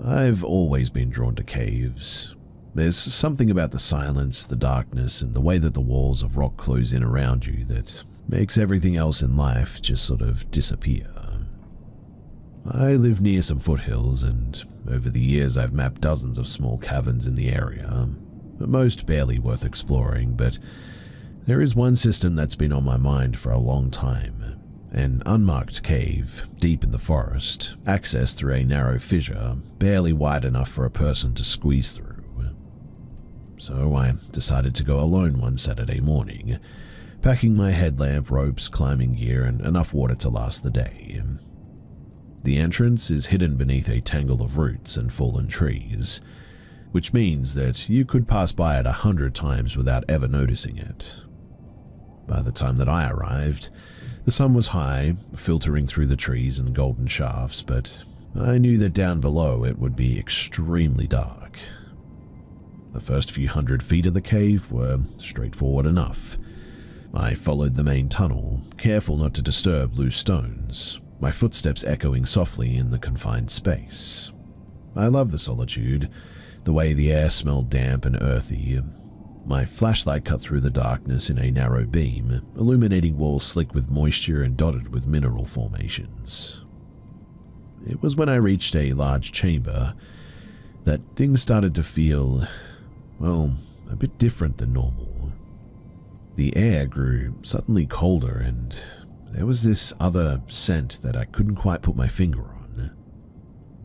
I've always been drawn to caves. There's something about the silence, the darkness, and the way that the walls of rock close in around you that makes everything else in life just sort of disappear. I live near some foothills, and over the years I've mapped dozens of small caverns in the area, most barely worth exploring, but there is one system that's been on my mind for a long time. An unmarked cave, deep in the forest, accessed through a narrow fissure, barely wide enough for a person to squeeze through. So I decided to go alone one Saturday morning, packing my headlamp, ropes, climbing gear, and enough water to last the day. The entrance is hidden beneath a tangle of roots and fallen trees, which means that you could pass by it 100 times without ever noticing it. By the time that I arrived, the sun was high, filtering through the trees and golden shafts, but I knew that down below it would be extremely dark. The first few 100 feet of the cave were straightforward enough. I followed the main tunnel, careful not to disturb loose stones, my footsteps echoing softly in the confined space. I loved the solitude, the way the air smelled damp and earthy. My flashlight cut through the darkness in a narrow beam, illuminating walls slick with moisture and dotted with mineral formations. It was when I reached a large chamber that things started to feel, well, a bit different than normal. The air grew suddenly colder, and there was this other scent that I couldn't quite put my finger on.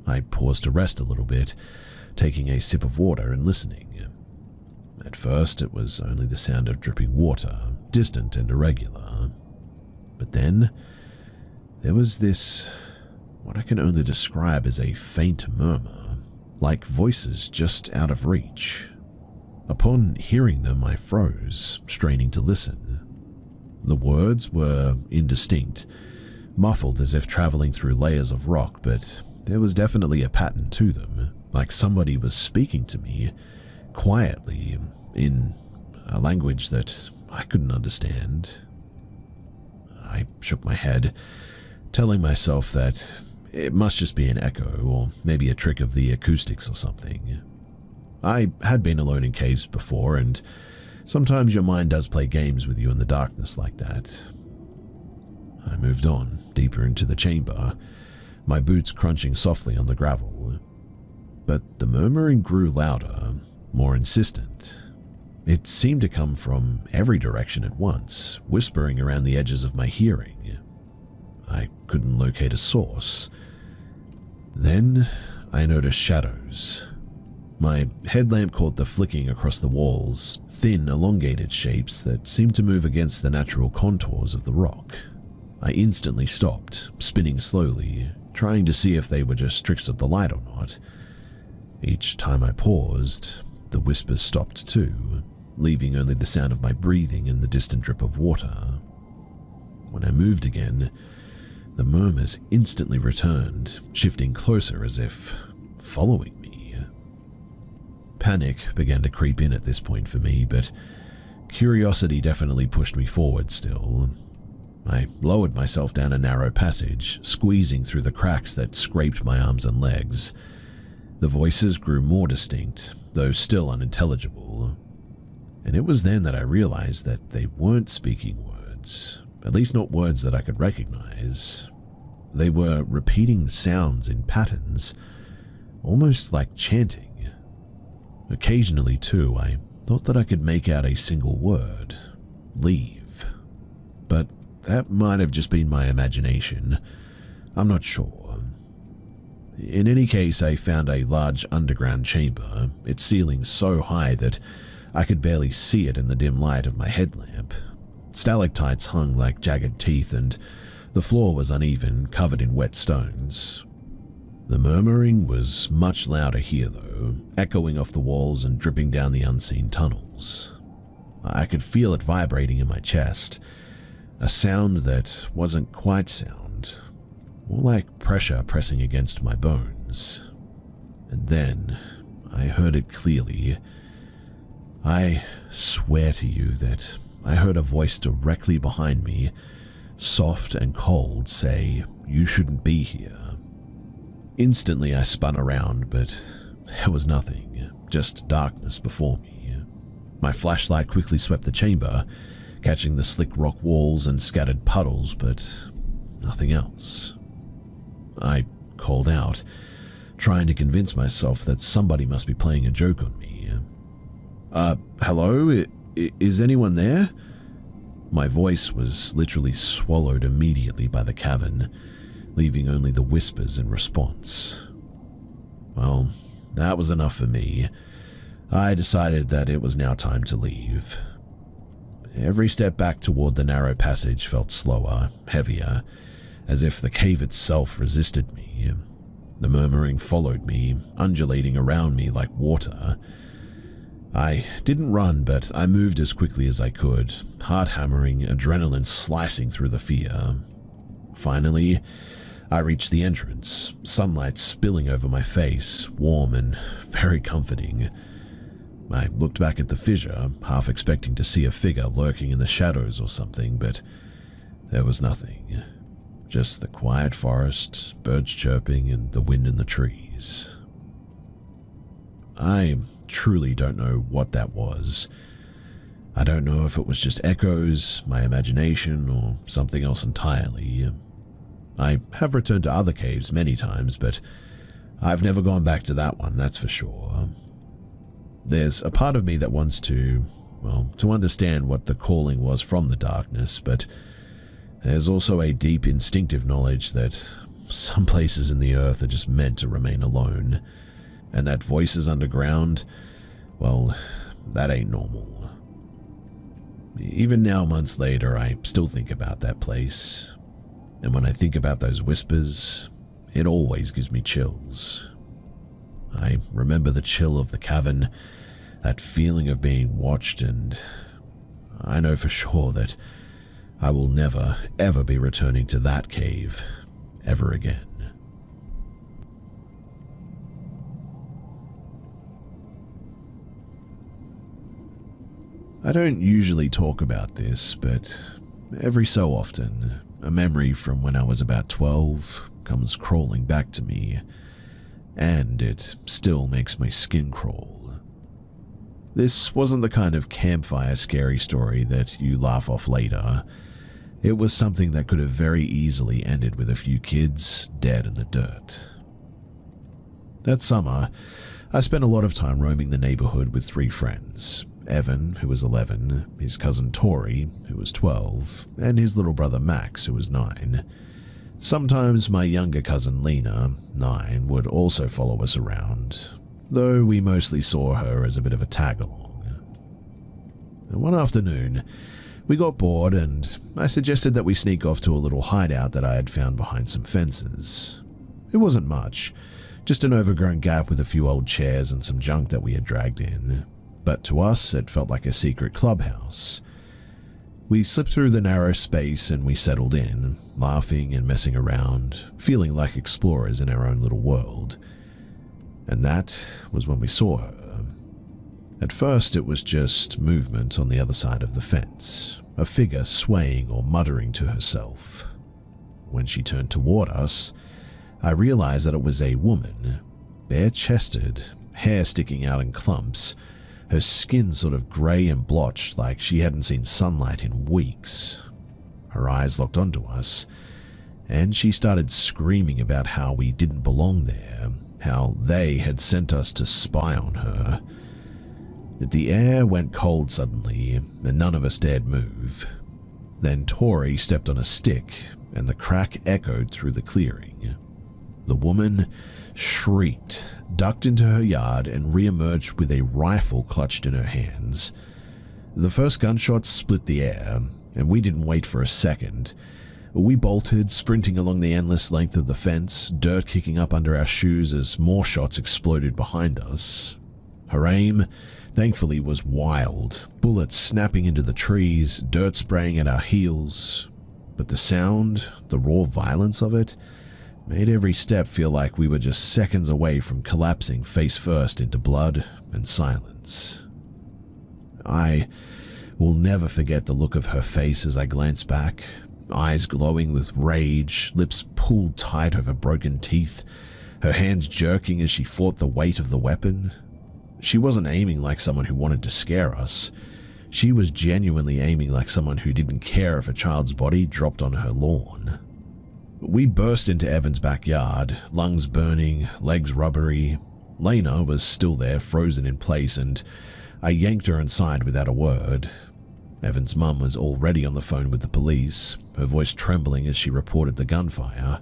I paused to rest a little bit, taking a sip of water and listening. At first, it was only the sound of dripping water, distant and irregular. But then, there was this, what I can only describe as a faint murmur, like voices just out of reach. Upon hearing them, I froze, straining to listen. The words were indistinct, muffled as if traveling through layers of rock, but there was definitely a pattern to them, like somebody was speaking to me, quietly, in a language that I couldn't understand. I shook my head, telling myself that it must just be an echo, or maybe a trick of the acoustics or something. I had been alone in caves before, and sometimes your mind does play games with you in the darkness like that. I moved on, deeper into the chamber, my boots crunching softly on the gravel. But the murmuring grew louder, more insistent. It seemed to come from every direction at once, whispering around the edges of my hearing. I couldn't locate a source. Then I noticed shadows. My headlamp caught the flicking across the walls, thin, elongated shapes that seemed to move against the natural contours of the rock. I instantly stopped, spinning slowly, trying to see if they were just tricks of the light or not. Each time I paused, the whispers stopped too, leaving only the sound of my breathing and the distant drip of water. When I moved again, the murmurs instantly returned, shifting closer as if following me. Panic began to creep in at this point for me, but curiosity definitely pushed me forward still. I lowered myself down a narrow passage, squeezing through the cracks that scraped my arms and legs. The voices grew more distinct, though still unintelligible. And it was then that I realized that they weren't speaking words, at least not words that I could recognize. They were repeating sounds in patterns, almost like chanting. Occasionally, too, I thought that I could make out a single word, leave. But that might have just been my imagination. I'm not sure. In any case, I found a large underground chamber, its ceiling so high that I could barely see it in the dim light of my headlamp. Stalactites hung like jagged teeth, and the floor was uneven, covered in wet stones. The murmuring was much louder here, though, echoing off the walls and dripping down the unseen tunnels. I could feel it vibrating in my chest, a sound that wasn't quite sound, more like pressure pressing against my bones. And then I heard it clearly. I swear to you that I heard a voice directly behind me, soft and cold, say, "You shouldn't be here." Instantly I spun around, but there was nothing, just darkness before me. My flashlight quickly swept the chamber, catching the slick rock walls and scattered puddles, but nothing else. I called out, trying to convince myself that somebody must be playing a joke on me. Hello? Is anyone there? My voice was literally swallowed immediately by the cavern, leaving only the whispers in response. Well, that was enough for me. I decided that it was now time to leave. Every step back toward the narrow passage felt slower, heavier, as if the cave itself resisted me. The murmuring followed me, undulating around me like water. I didn't run, but I moved as quickly as I could, heart hammering, adrenaline slicing through the fear. Finally, I reached the entrance, sunlight spilling over my face, warm and very comforting. I looked back at the fissure, half expecting to see a figure lurking in the shadows or something, but there was nothing. Just the quiet forest, birds chirping, and the wind in the trees. I truly don't know what that was. I don't know if it was just echoes, my imagination, or something else entirely. I have returned to other caves many times, but I've never gone back to that one, that's for sure. There's a part of me that wants to understand what the calling was from the darkness, but there's also a deep instinctive knowledge that some places in the earth are just meant to remain alone, and that voices underground, well, that ain't normal. Even now, months later, I still think about that place, and when I think about those whispers, it always gives me chills. I remember the chill of the cavern, that feeling of being watched, and I know for sure that I will never, ever be returning to that cave ever again. I don't usually talk about this, but every so often, a memory from when I was about 12 comes crawling back to me, and it still makes my skin crawl. This wasn't the kind of campfire scary story that you laugh off later. It was something that could have very easily ended with a few kids dead in the dirt. That summer, I spent a lot of time roaming the neighborhood with 3 friends. Evan, who was 11, his cousin Tori, who was 12, and his little brother Max, who was 9. Sometimes my younger cousin Lena, 9, would also follow us around, though we mostly saw her as a bit of a tag-along. One afternoon, we got bored and I suggested that we sneak off to a little hideout that I had found behind some fences. It wasn't much, just an overgrown gap with a few old chairs and some junk that we had dragged in, but to us it felt like a secret clubhouse. We slipped through the narrow space and we settled in, laughing and messing around, feeling like explorers in our own little world. And that was when we saw her. At first it was just movement on the other side of the fence, a figure swaying or muttering to herself. When she turned toward us, I realized that it was a woman, bare-chested, hair sticking out in clumps, her skin sort of grey and blotched like she hadn't seen sunlight in weeks. Her eyes locked onto us, and she started screaming about how we didn't belong there, how they had sent us to spy on her. The air went cold suddenly, and none of us dared move. Then Tori stepped on a stick, and the crack echoed through the clearing. The woman shrieked, ducked into her yard, and re-emerged with a rifle clutched in her hands. The first gunshot split the air, and we didn't wait for a second. We bolted, sprinting along the endless length of the fence, dirt kicking up under our shoes as more shots exploded behind us. Her aim, thankfully, was wild, bullets snapping into the trees, dirt spraying at our heels. But the sound, the raw violence of it, made every step feel like we were just seconds away from collapsing face first into blood and silence. I will never forget the look of her face as I glanced back, eyes glowing with rage, lips pulled tight over broken teeth, her hands jerking as she fought the weight of the weapon. She wasn't aiming like someone who wanted to scare us. She was genuinely aiming like someone who didn't care if a child's body dropped on her lawn. We burst into Evan's backyard, lungs burning, legs rubbery. Lena was still there, frozen in place, and I yanked her inside without a word. Evan's mum was already on the phone with the police, her voice trembling as she reported the gunfire.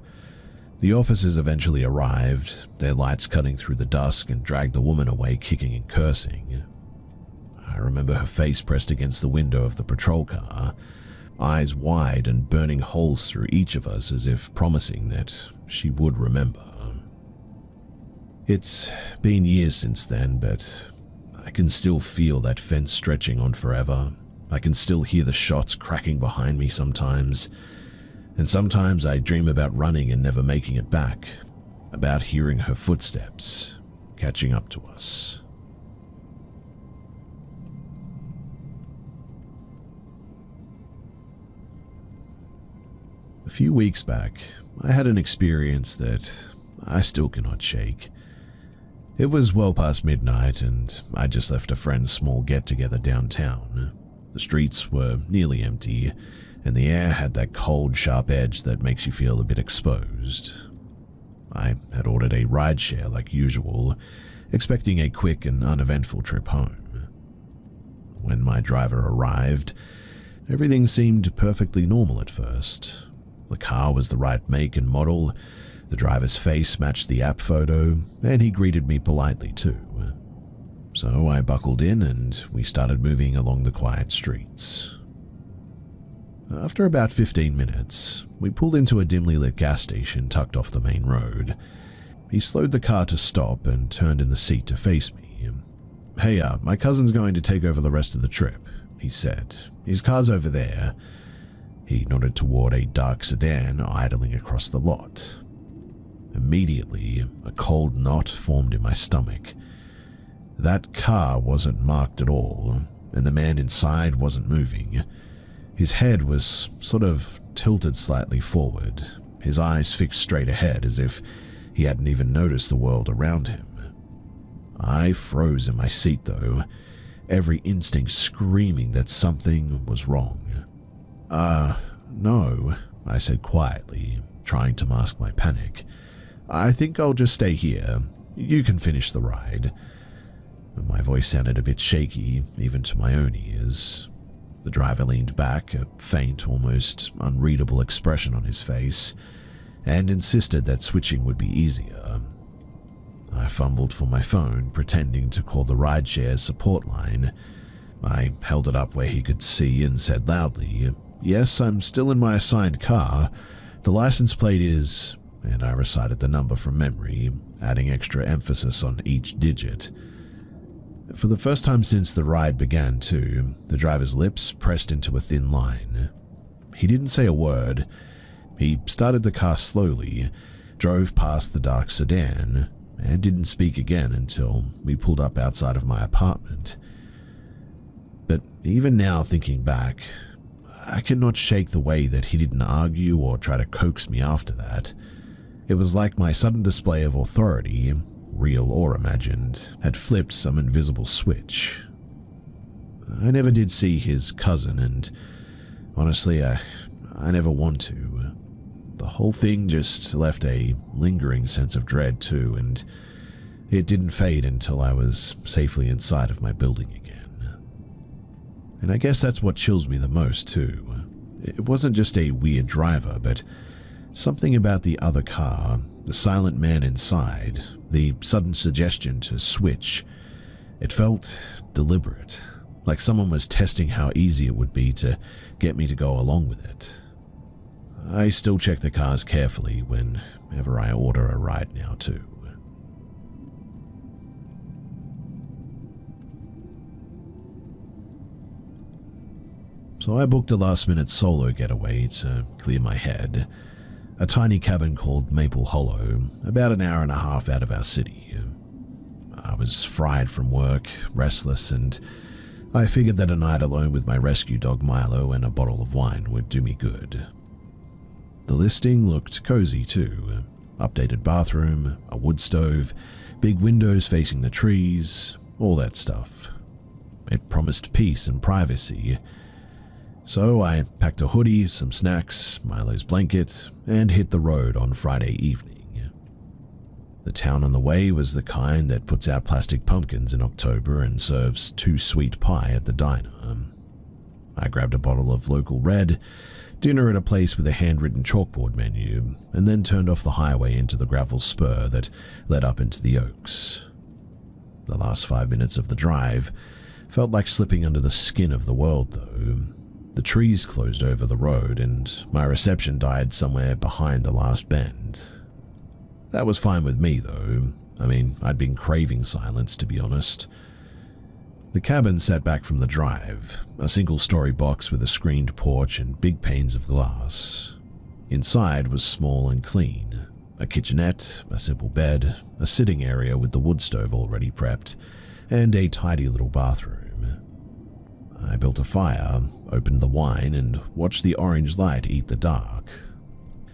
The officers eventually arrived, their lights cutting through the dusk, and dragged the woman away, kicking and cursing. I remember her face pressed against the window of the patrol car, eyes wide and burning holes through each of us as if promising that she would remember. It's been years since then, but I can still feel that fence stretching on forever. I can still hear the shots cracking behind me sometimes, and sometimes I dream about running and never making it back, about hearing her footsteps catching up to us. A few weeks back, I had an experience that I still cannot shake. It was well past midnight, and I just left a friend's small get-together downtown. The streets were nearly empty, and the air had that cold, sharp edge that makes you feel a bit exposed. I had ordered a rideshare like usual, expecting a quick and uneventful trip home. When my driver arrived, everything seemed perfectly normal at first. The car was the right make and model, the driver's face matched the app photo, and he greeted me politely too. So I buckled in and we started moving along the quiet streets. After about 15 minutes, we pulled into a dimly lit gas station tucked off the main road. He slowed the car to stop and turned in the seat to face me. "Hey, my cousin's going to take over the rest of the trip," he said. "His car's over there." He nodded toward a dark sedan idling across the lot. Immediately, a cold knot formed in my stomach. That car wasn't marked at all, and the man inside wasn't moving. His head was sort of tilted slightly forward, his eyes fixed straight ahead as if he hadn't even noticed the world around him. I froze in my seat though, every instinct screaming that something was wrong. No, I said quietly, trying to mask my panic. "I think I'll just stay here. You can finish the ride." But my voice sounded a bit shaky, even to my own ears. The driver leaned back, a faint, almost unreadable expression on his face, and insisted that switching would be easier. I fumbled for my phone, pretending to call the rideshare support line. I held it up where he could see and said loudly, "Yes, I'm still in my assigned car. The license plate is..." and I recited the number from memory, adding extra emphasis on each digit. For the first time since the ride began, too, the driver's lips pressed into a thin line. He didn't say a word. He started the car slowly, drove past the dark sedan, and didn't speak again until we pulled up outside of my apartment. But even now, thinking back, I cannot shake the way that he didn't argue or try to coax me after that. It was like my sudden display of authority, real or imagined, had flipped some invisible switch. I never did see his cousin, and honestly, I never want to. The whole thing just left a lingering sense of dread too, and it didn't fade until I was safely inside of my building again. And I guess that's what chills me the most too. It wasn't just a weird driver, but something about the other car, the silent man inside, the sudden suggestion to switch. It felt deliberate, like someone was testing how easy it would be to get me to go along with it. I still check the cars carefully whenever I order a ride now too. So I booked a last-minute solo getaway to clear my head. A tiny cabin called Maple Hollow, about an hour and a half out of our city. I was fried from work, restless, and I figured that a night alone with my rescue dog Milo and a bottle of wine would do me good. The listing looked cozy too. updated bathroom, a wood stove, big windows facing the trees, all that stuff. It promised peace and privacy. So I packed a hoodie, some snacks, Milo's blanket, and hit the road on Friday evening. The town on the way was the kind that puts out plastic pumpkins in October and serves 2 sweet pie at the diner. I grabbed a bottle of local red, dinner at a place with a handwritten chalkboard menu, and then turned off the highway into the gravel spur that led up into the Oaks. The last 5 minutes of the drive felt like slipping under the skin of the world, though. The trees closed over the road, and my reception died somewhere behind the last bend. That was fine with me, though. I mean, I'd been craving silence, to be honest. The cabin sat back from the drive, a single-story box with a screened porch and big panes of glass. Inside was small and clean. A kitchenette, a simple bed, a sitting area with the wood stove already prepped, and a tidy little bathroom. I built a fire, opened the wine, and watched the orange light eat the dark.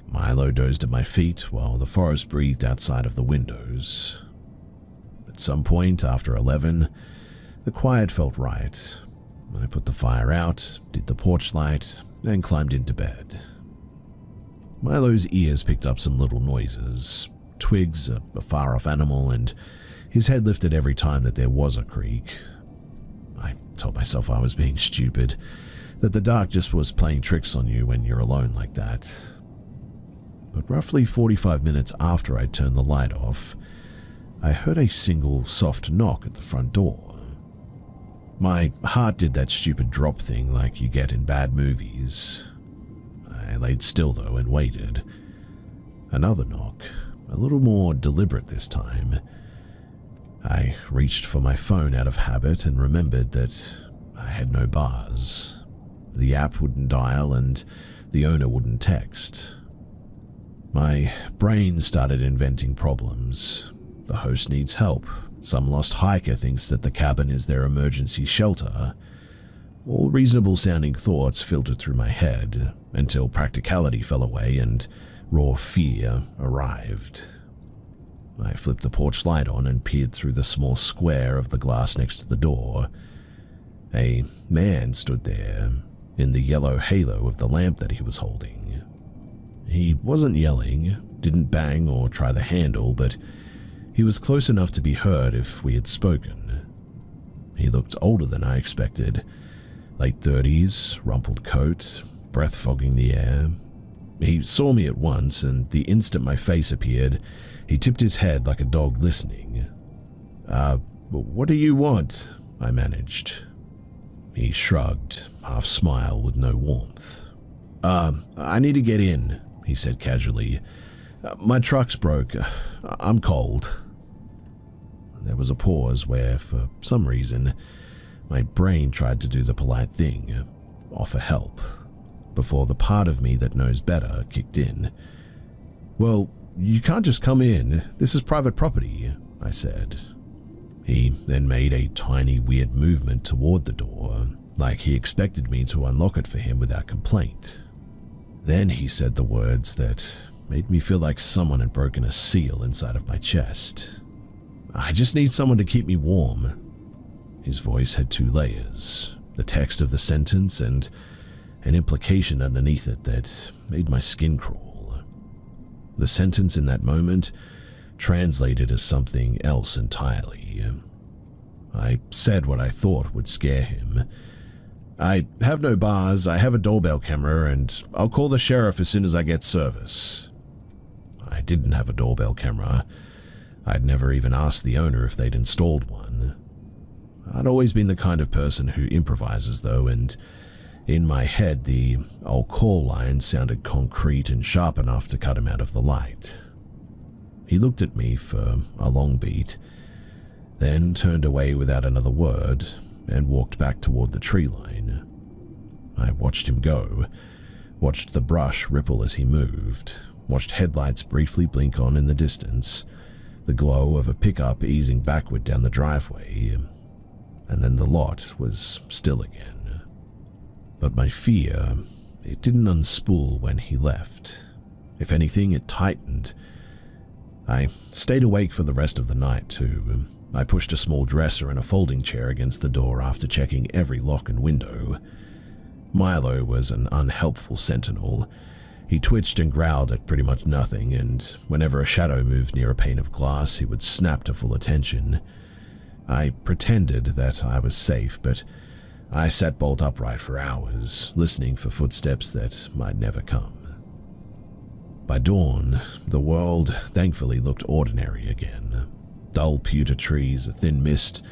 Milo dozed at my feet while the forest breathed outside of the windows. At some point after 11, the quiet felt right. I put the fire out, did the porch light, and climbed into bed. Milo's ears picked up some little noises, twigs, a far-off animal, and his head lifted every time that there was a creak. I told myself I was being stupid, that the dark just was playing tricks on you when you're alone like that. But roughly 45 minutes after I'd turned the light off, I heard a single soft knock at the front door. My heart did that stupid drop thing like you get in bad movies. I laid still though and waited. Another knock, a little more deliberate this time. I reached for my phone out of habit and remembered that I had no bars. The app wouldn't dial and the owner wouldn't text. My brain started inventing problems. The host needs help. Some lost hiker thinks that the cabin is their emergency shelter. All reasonable-sounding thoughts filtered through my head until practicality fell away and raw fear arrived. I flipped the porch light on and peered through the small square of the glass next to the door. A man stood there, in the yellow halo of the lamp that he was holding. He wasn't yelling, didn't bang or try the handle, but he was close enough to be heard if we had spoken. He looked older than I expected. Late 30s, rumpled coat, breath fogging the air. He saw me at once, and the instant my face appeared, he tipped his head like a dog listening. What do you want?" I managed. He shrugged, half smile with no warmth. I need to get in," he said casually. "My truck's broke. I'm cold." There was a pause where, for some reason, my brain tried to do the polite thing, offer help, before the part of me that knows better kicked in. "Well, you can't just come in. This is private property," I said. He then made a tiny, weird movement toward the door, like he expected me to unlock it for him without complaint. Then he said the words that made me feel like someone had broken a seal inside of my chest. "I just need someone to keep me warm." His voice had 2 layers, the text of the sentence and an implication underneath it that made my skin crawl. The sentence in that moment translated as something else entirely. I said what I thought would scare him. "I have no bars, I have a doorbell camera, and I'll call the sheriff as soon as I get service." I didn't have a doorbell camera. I'd never even asked the owner if they'd installed one. I'd always been the kind of person who improvises though, and in my head the "I'll call" line sounded concrete and sharp enough to cut him out of the light. He looked at me for a long beat, then turned away without another word and walked back toward the tree line. I watched him go, watched the brush ripple as he moved, watched headlights briefly blink on in the distance, the glow of a pickup easing backward down the driveway, and then the lot was still again. But my fear, it didn't unspool when he left. If anything, it tightened. I stayed awake for the rest of the night too. I pushed a small dresser and a folding chair against the door after checking every lock and window. Milo was an unhelpful sentinel. He twitched and growled at pretty much nothing, and whenever a shadow moved near a pane of glass, he would snap to full attention. I pretended that I was safe, but I sat bolt upright for hours, listening for footsteps that might never come. By dawn, the world thankfully looked ordinary again. Dull pewter trees, a thin mist,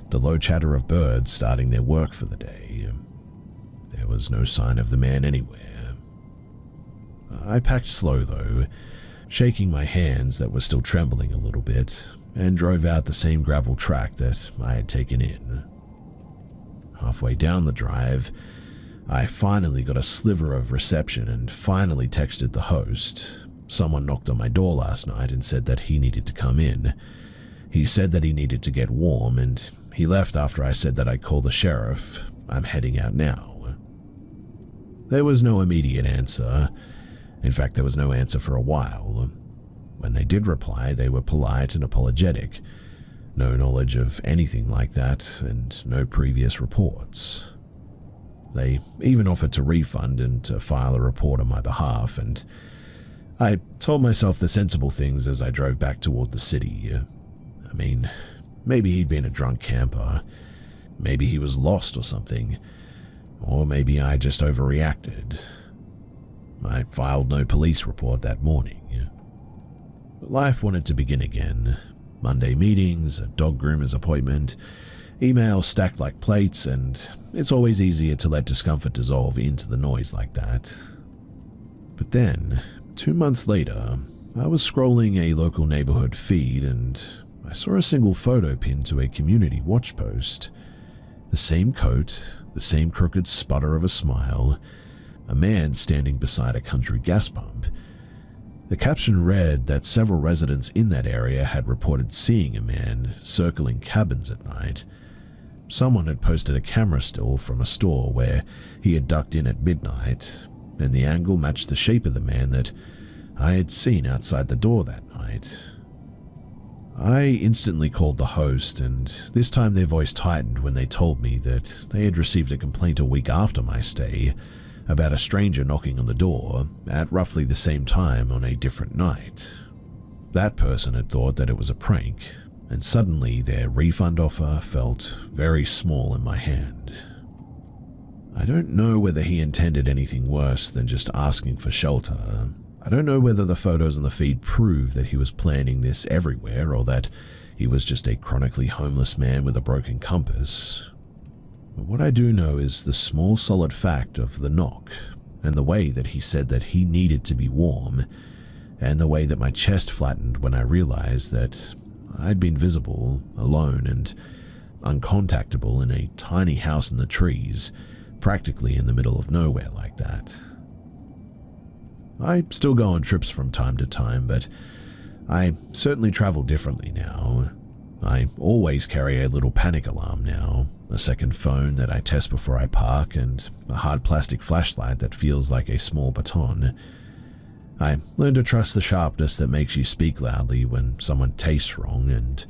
the low chatter of birds starting their work for the day. There was no sign of the man anywhere. I packed slow though, shaking my hands that were still trembling a little bit, and drove out the same gravel track that I had taken in. Halfway down the drive, I finally got a sliver of reception and finally texted the host. Someone knocked on my door last night and said that he needed to come in. He said that he needed to get warm, and he left after I said that I'd call the sheriff. I'm heading out now. There was no immediate answer. In fact, there was no answer for a while. When they did reply, they were polite and apologetic. No knowledge of anything like that, and no previous reports. They even offered to refund and to file a report on my behalf, and I told myself the sensible things as I drove back toward the city. I mean, maybe he'd been a drunk camper. Maybe he was lost or something. Or maybe I just overreacted. I filed no police report that morning. But life wanted to begin again. Monday meetings, a dog groomer's appointment, emails stacked like plates, and it's always easier to let discomfort dissolve into the noise like that. But then, 2 months later, I was scrolling a local neighborhood feed and I saw a single photo pinned to a community watch post. The same coat, the same crooked sputter of a smile, a man standing beside a country gas pump. The caption read that several residents in that area had reported seeing a man circling cabins at night. Someone had posted a camera still from a store where he had ducked in at midnight, and the angle matched the shape of the man that I had seen outside the door that night. I instantly called the host, and this time their voice tightened when they told me that they had received a complaint a week after my stay about a stranger knocking on the door at roughly the same time on a different night. That person had thought that it was a prank, and suddenly their refund offer felt very small in my hand. I don't know whether he intended anything worse than just asking for shelter. I don't know whether the photos on the feed prove that he was planning this everywhere or that he was just a chronically homeless man with a broken compass. But what I do know is the small solid fact of the knock and the way that he said that he needed to be warm, and the way that my chest flattened when I realized that I'd been visible, alone, and uncontactable in a tiny house in the trees, practically in the middle of nowhere like that. I still go on trips from time to time, but I certainly travel differently now. I always carry a little panic alarm now, a second phone that I test before I park, and a hard plastic flashlight that feels like a small baton. I learned to trust the sharpness that makes you speak loudly when someone tastes wrong, and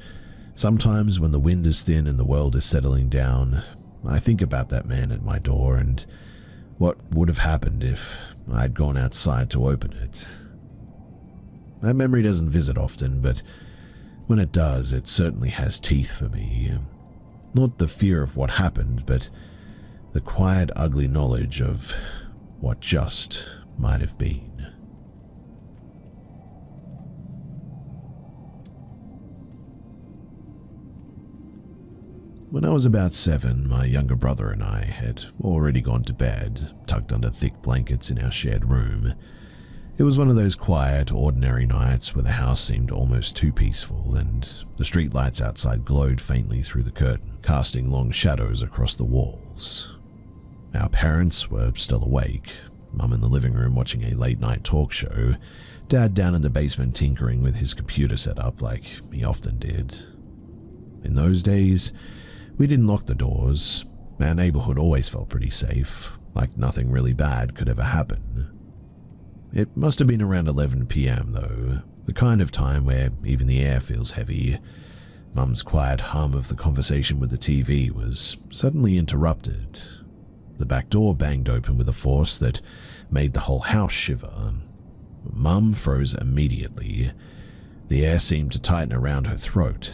sometimes when the wind is thin and the world is settling down, I think about that man at my door and what would have happened if I'd gone outside to open it. That memory doesn't visit often, but when it does, it certainly has teeth for me. Not the fear of what happened, but the quiet, ugly knowledge of what just might have been. When I was about 7, my younger brother and I had already gone to bed, tucked under thick blankets in our shared room. It was one of those quiet, ordinary nights where the house seemed almost too peaceful, and the streetlights outside glowed faintly through the curtain, casting long shadows across the walls. Our parents were still awake, Mum in the living room watching a late-night talk show, Dad down in the basement tinkering with his computer setup like he often did. In those days, we didn't lock the doors. Our neighborhood always felt pretty safe, like nothing really bad could ever happen. It must have been around 11 p.m. though, The kind of time where even the air feels heavy. Mum's quiet hum of the conversation with the TV was suddenly interrupted. The back door banged open with a force that made the whole house shiver. Mum froze immediately. The air seemed to tighten around her throat.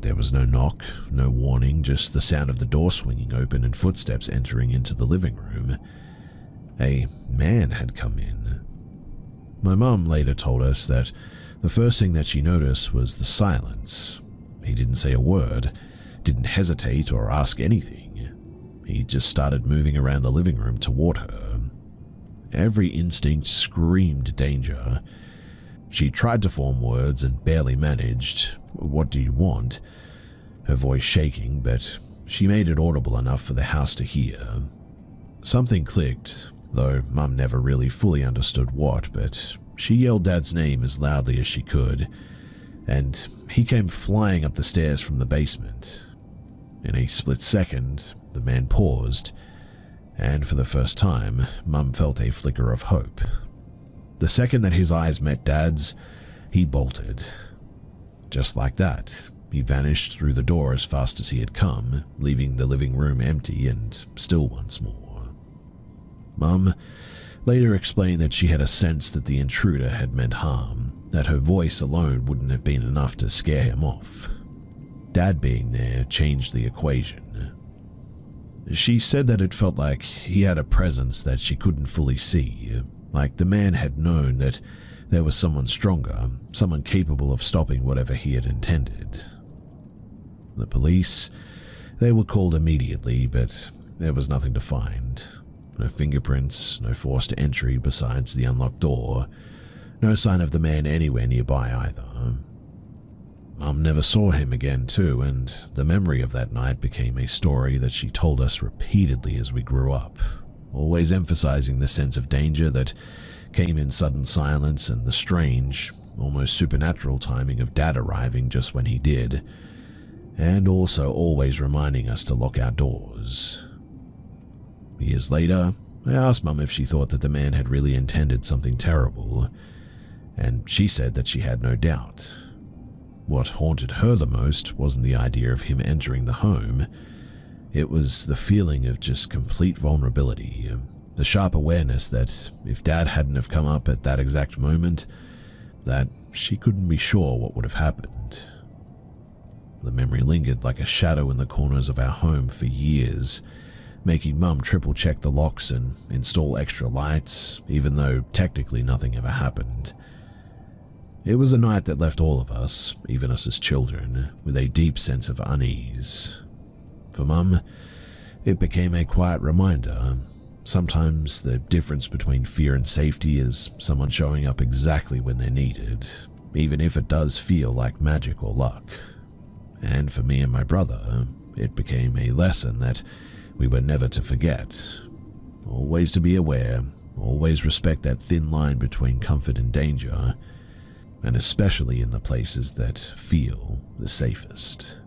There was no knock, no warning, just the sound of the door swinging open and footsteps entering into the living room. A man had come in. My mum later told us that the first thing that she noticed was the silence. He didn't say a word, didn't hesitate or ask anything. He just started moving around the living room toward her. Every instinct screamed danger. She tried to form words and barely managed. "What do you want?" Her voice shaking, but she made it audible enough for the house to hear. Something clicked, though Mum never really fully understood what, but she yelled Dad's name as loudly as she could, and he came flying up the stairs from the basement. In a split second, the man paused, and for the first time, Mum felt a flicker of hope. The second that his eyes met Dad's, he bolted. Just like that, he vanished through the door as fast as he had come, leaving the living room empty and still once more. Mum later explained that she had a sense that the intruder had meant harm, that her voice alone wouldn't have been enough to scare him off. Dad being there changed the equation. She said that it felt like he had a presence that she couldn't fully see, like the man had known that there was someone stronger, someone capable of stopping whatever he had intended. The police, they were called immediately, but there was nothing to find. No fingerprints, no forced entry besides the unlocked door, no sign of the man anywhere nearby either. Mum never saw him again too, and the memory of that night became a story that she told us repeatedly as we grew up, always emphasizing the sense of danger that came in sudden silence and the strange, almost supernatural timing of Dad arriving just when he did, and also always reminding us to lock our doors. Years later, I asked Mum if she thought that the man had really intended something terrible, and she said that she had no doubt. What haunted her the most wasn't the idea of him entering the home. It was the feeling of just complete vulnerability, the sharp awareness that if Dad hadn't have come up at that exact moment, that she couldn't be sure what would have happened. The memory lingered like a shadow in the corners of our home for years, making Mum triple-check the locks and install extra lights, even though technically nothing ever happened. It was a night that left all of us, even us as children, with a deep sense of unease. For Mum, it became a quiet reminder. Sometimes the difference between fear and safety is someone showing up exactly when they're needed, even if it does feel like magic or luck. And for me and my brother, it became a lesson that we were never to forget. Always to be aware, always respect that thin line between comfort and danger, and especially in the places that feel the safest.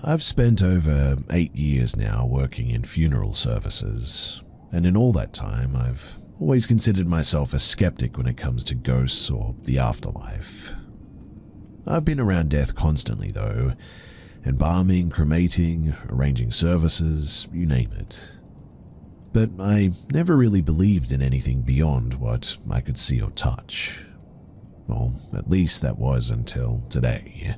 I've spent over 8 years now working in funeral services, and in all that time I've always considered myself a skeptic when it comes to ghosts or the afterlife. I've been around death constantly though, embalming, cremating, arranging services, you name it. But I never really believed in anything beyond what I could see or touch. Well, at least that was until today.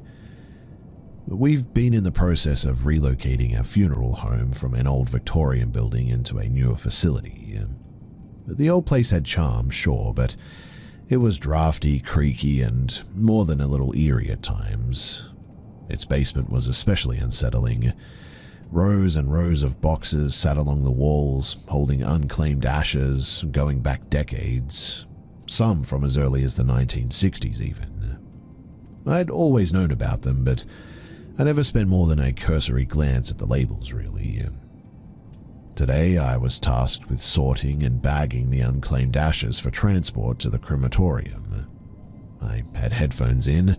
We've been in the process of relocating our funeral home from an old Victorian building into a newer facility. The old place had charm, sure, but it was drafty, creaky, and more than a little eerie at times. Its basement was especially unsettling. Rows and rows of boxes sat along the walls, holding unclaimed ashes going back decades, some from as early as the 1960s even. I'd always known about them, but I never spent more than a cursory glance at the labels, really. Today, I was tasked with sorting and bagging the unclaimed ashes for transport to the crematorium. I had headphones in,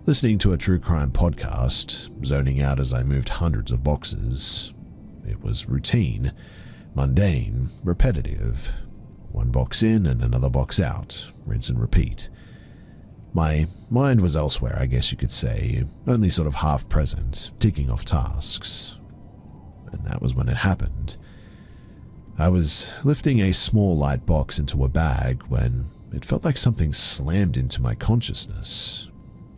listening to a true crime podcast, zoning out as I moved hundreds of boxes. It was routine, mundane, repetitive. One box in and another box out, rinse and repeat. My mind was elsewhere, I guess you could say, only sort of half present, ticking off tasks. And that was when it happened. I was lifting a small light box into a bag when it felt like something slammed into my consciousness.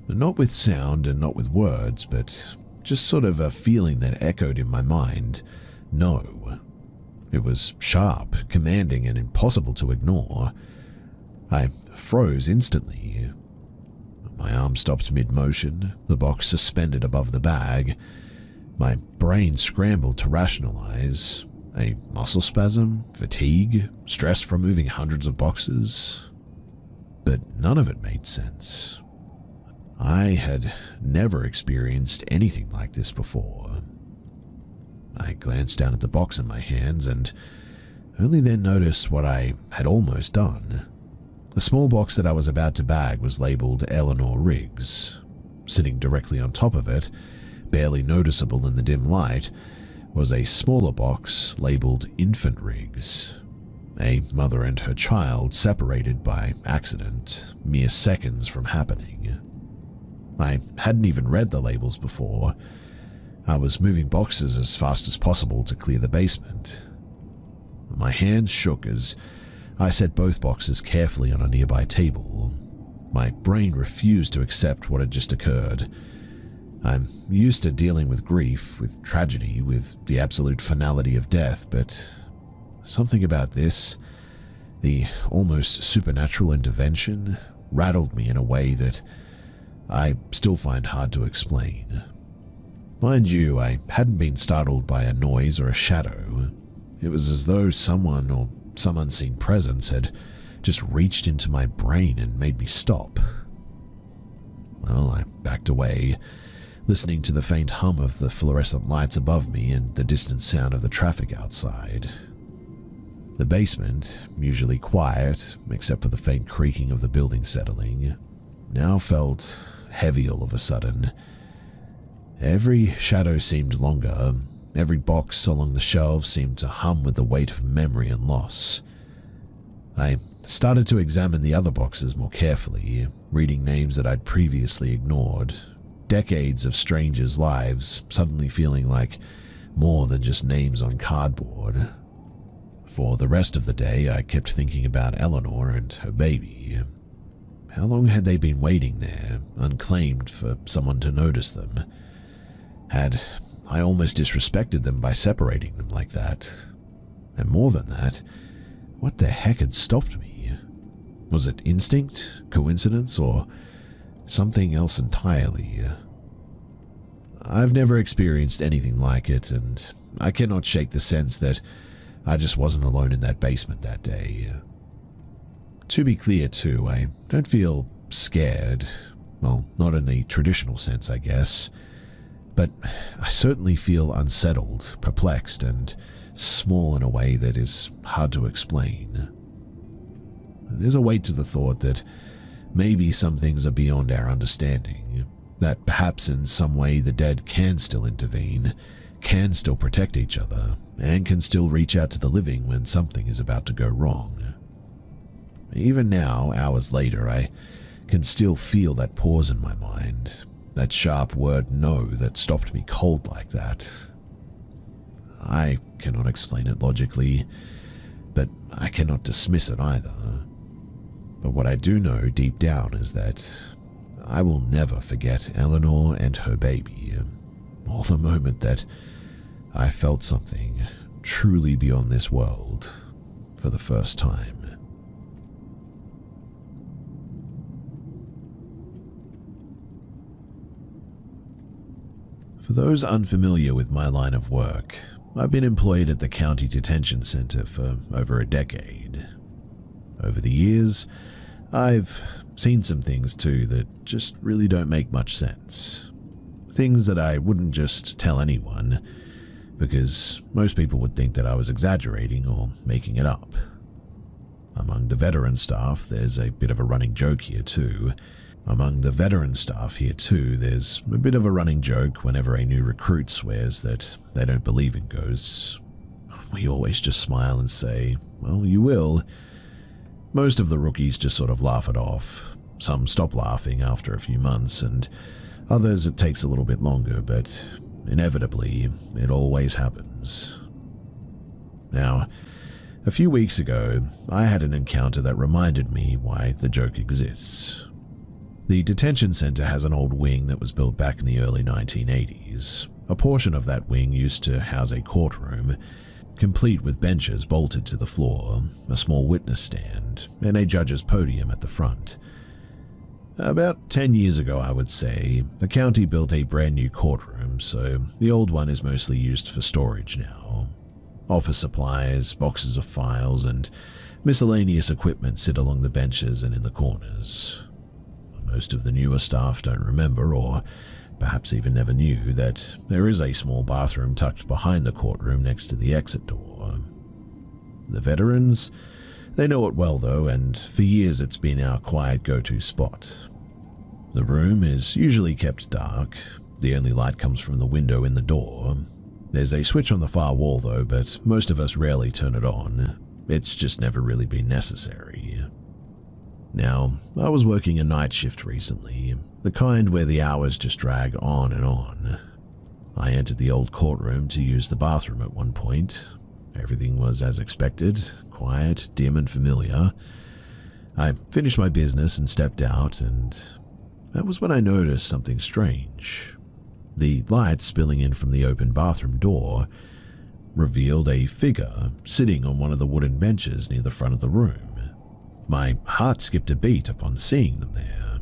Not with sound and not with words, but just sort of a feeling that echoed in my mind. No. It was sharp, commanding, and impossible to ignore. I froze instantly. My arm stopped mid-motion, the box suspended above the bag. My brain scrambled to rationalize. A muscle spasm, fatigue, stress from moving hundreds of boxes. But none of it made sense. I had never experienced anything like this before. I glanced down at the box in my hands and only then noticed what I had almost done. The small box that I was about to bag was labeled Eleanor Riggs. Sitting directly on top of it, barely noticeable in the dim light, was a smaller box labeled Infant Riggs. A mother and her child separated by accident, mere seconds from happening. I hadn't even read the labels before. I was moving boxes as fast as possible to clear the basement. My hands shook as I set both boxes carefully on a nearby table. My brain refused to accept what had just occurred. I'm used to dealing with grief, with tragedy, with the absolute finality of death, but something about this, the almost supernatural intervention, rattled me in a way that I still find hard to explain. Mind you, I hadn't been startled by a noise or a shadow. It was as though someone or some unseen presence had just reached into my brain and made me stop. Well, I backed away, listening to the faint hum of the fluorescent lights above me and the distant sound of the traffic outside. The basement, usually quiet, except for the faint creaking of the building settling, now felt heavy all of a sudden. Every shadow seemed longer. Every box along the shelves seemed to hum with the weight of memory and loss. I started to examine the other boxes more carefully, reading names that I'd previously ignored. Decades of strangers' lives suddenly feeling like more than just names on cardboard. For the rest of the day, I kept thinking about Eleanor and her baby. How long had they been waiting there, unclaimed, for someone to notice them? Had I almost disrespected them by separating them like that? And more than that, what the heck had stopped me? Was it instinct, coincidence, or something else entirely? I've never experienced anything like it, and I cannot shake the sense that I just wasn't alone in that basement that day. To be clear, too, I don't feel scared. Well, not in the traditional sense, I guess. But I certainly feel unsettled, perplexed, and small in a way that is hard to explain. There's a weight to the thought that maybe some things are beyond our understanding, that perhaps in some way the dead can still intervene, can still protect each other, and can still reach out to the living when something is about to go wrong. Even now, hours later, I can still feel that pause in my mind, that sharp word no that stopped me cold like that. I cannot explain it logically, but I cannot dismiss it either. But what I do know deep down is that I will never forget Eleanor and her baby, or the moment that I felt something truly beyond this world for the first time. For those unfamiliar with my line of work, I've been employed at the County Detention Center for over a decade. Over the years, I've seen some things too that just really don't make much sense. Things that I wouldn't just tell anyone, because most people would think that I was exaggerating or making it up. Among the veteran staff, there's a bit of a running joke here too. Among the veteran staff here too, there's a bit of a running joke whenever a new recruit swears that they don't believe in ghosts. We always just smile and say, well, you will. Most of the rookies just sort of laugh it off. Some stop laughing after a few months, and others it takes a little bit longer, but inevitably, it always happens. Now, a few weeks ago, I had an encounter that reminded me why the joke exists. The detention center has an old wing that was built back in the early 1980s. A portion of that wing used to house a courtroom, complete with benches bolted to the floor, a small witness stand, and a judge's podium at the front. About 10 years ago, I would say, the county built a brand new courtroom, so the old one is mostly used for storage now. Office supplies, boxes of files, and miscellaneous equipment sit along the benches and in the corners. Most of the newer staff don't remember, or perhaps even never knew, that there is a small bathroom tucked behind the courtroom next to the exit door. The veterans, they know it well though, and for years it's been our quiet go-to spot. The room is usually kept dark. The only light comes from the window in the door. There's a switch on the far wall though, but most of us rarely turn it on. It's just never really been necessary. Now, I was working a night shift recently, the kind where the hours just drag on and on. I entered the old courtroom to use the bathroom at one point. Everything was as expected, quiet, dim and familiar. I finished my business and stepped out, and that was when I noticed something strange. The light spilling in from the open bathroom door revealed a figure sitting on one of the wooden benches near the front of the room. My heart skipped a beat upon seeing them there.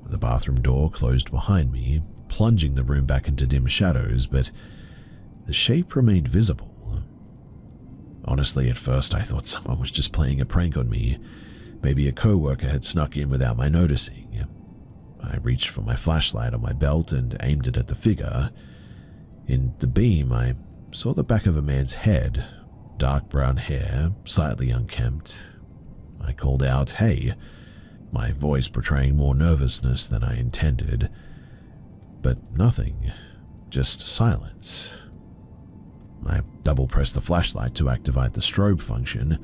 The bathroom door closed behind me, plunging the room back into dim shadows, but the shape remained visible. Honestly, at first I thought someone was just playing a prank on me. Maybe a coworker had snuck in without my noticing. I reached for my flashlight on my belt and aimed it at the figure. In the beam, I saw the back of a man's head, dark brown hair, slightly unkempt. I called out, "Hey," my voice portraying more nervousness than I intended. But nothing, just silence. I double-pressed the flashlight to activate the strobe function,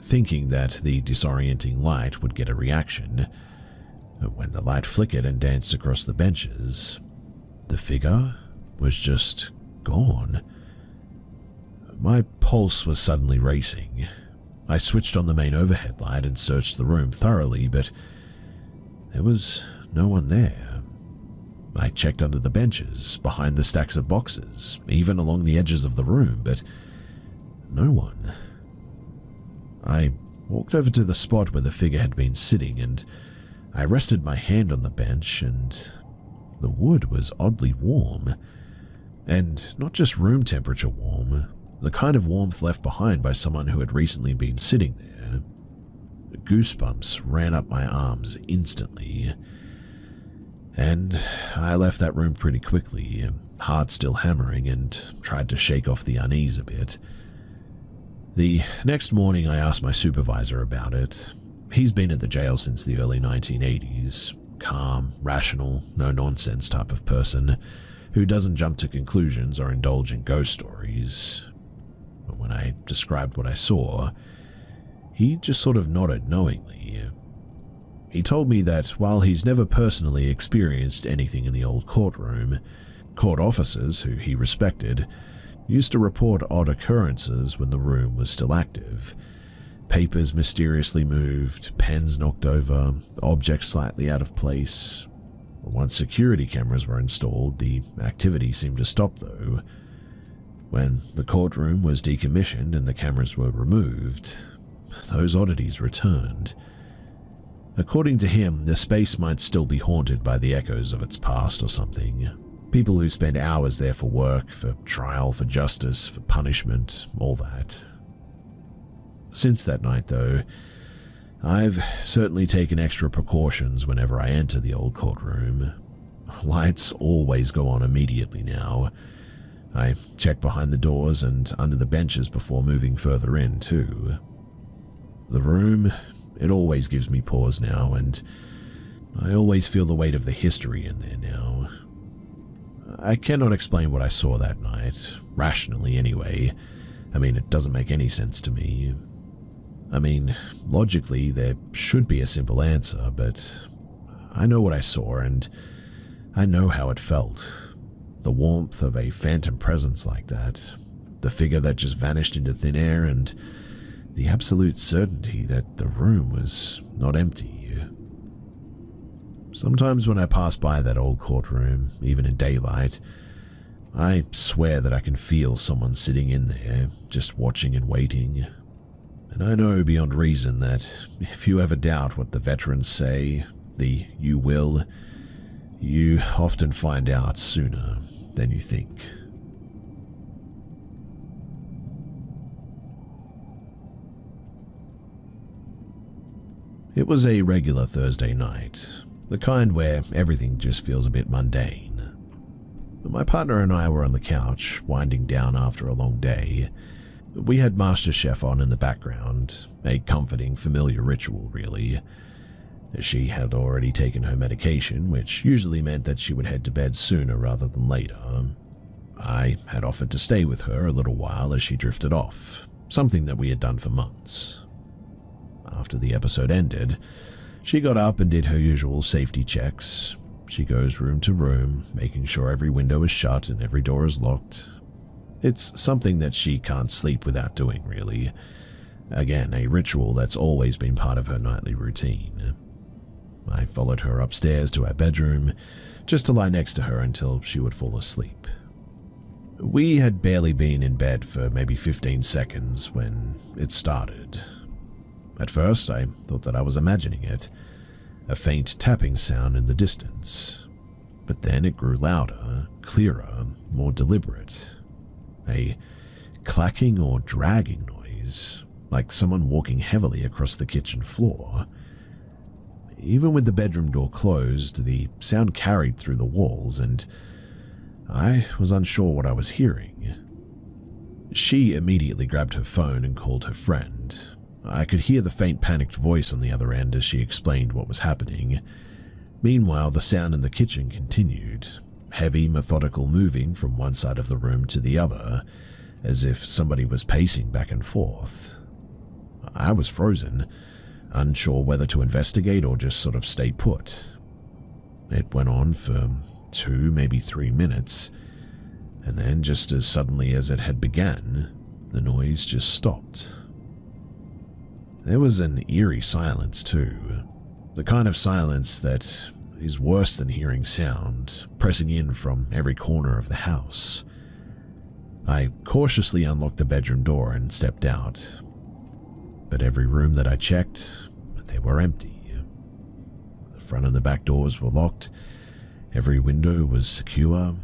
thinking that the disorienting light would get a reaction. When the light flickered and danced across the benches, the figure was just gone. My pulse was suddenly racing. I switched on the main overhead light and searched the room thoroughly, but there was no one there. I checked under the benches, behind the stacks of boxes, even along the edges of the room, but no one. I walked over to the spot where the figure had been sitting, and I rested my hand on the bench, and the wood was oddly warm. And not just room temperature warm, the kind of warmth left behind by someone who had recently been sitting there. The goosebumps ran up my arms instantly. And I left that room pretty quickly, heart still hammering, and tried to shake off the unease a bit. The next morning I asked my supervisor about it. He's been at the jail since the early 1980s, calm, rational, no-nonsense type of person who doesn't jump to conclusions or indulge in ghost stories. But when I described what I saw, he just sort of nodded knowingly. He told me that while he's never personally experienced anything in the old courtroom, court officers who he respected used to report odd occurrences when the room was still active. Papers mysteriously moved, pens knocked over, objects slightly out of place. Once security cameras were installed, the activity seemed to stop though. When the courtroom was decommissioned and the cameras were removed, those oddities returned. According to him, the space might still be haunted by the echoes of its past or something. People who spend hours there for work, for trial, for justice, for punishment, all that. Since that night, though, I've certainly taken extra precautions whenever I enter the old courtroom. Lights always go on immediately now. I check behind the doors and under the benches before moving further in, too. The room, it always gives me pause now, and I always feel the weight of the history in there now. I cannot explain what I saw that night, rationally anyway. I mean, it doesn't make any sense to me. I mean, logically, there should be a simple answer, but I know what I saw, and I know how it felt. The warmth of a phantom presence like that, the figure that just vanished into thin air, and the absolute certainty that the room was not empty. Sometimes when I pass by that old courtroom, even in daylight, I swear that I can feel someone sitting in there, just watching and waiting. And I know beyond reason that if you ever doubt what the veterans say, the "you will," you often find out sooner than you think. It was a regular Thursday night, the kind where everything just feels a bit mundane. My partner and I were on the couch, winding down after a long day. We had MasterChef on in the background, a comforting, familiar ritual, really. She had already taken her medication, which usually meant that she would head to bed sooner rather than later. I had offered to stay with her a little while as she drifted off, something that we had done for months. After the episode ended, she got up and did her usual safety checks. She goes room to room, making sure every window is shut and every door is locked. It's something that she can't sleep without doing, really. Again, a ritual that's always been part of her nightly routine. I followed her upstairs to our bedroom, just to lie next to her until she would fall asleep. We had barely been in bed for maybe 15 seconds when it started. At first, I thought that I was imagining it, a faint tapping sound in the distance. But then it grew louder, clearer, more deliberate. A clacking or dragging noise, like someone walking heavily across the kitchen floor. Even with the bedroom door closed, the sound carried through the walls, and I was unsure what I was hearing. She immediately grabbed her phone and called her friend. I could hear the faint panicked voice on the other end as she explained what was happening. Meanwhile, the sound in the kitchen continued, heavy, methodical moving from one side of the room to the other, as if somebody was pacing back and forth. I was frozen, unsure whether to investigate or just sort of stay put. It went on for 2, maybe 3 minutes, and then just as suddenly as it had begun, the noise just stopped. There was an eerie silence too, the kind of silence that is worse than hearing sound, pressing in from every corner of the house. I cautiously unlocked the bedroom door and stepped out, but every room that I checked, they were empty. The front and the back doors were locked, every window was secure,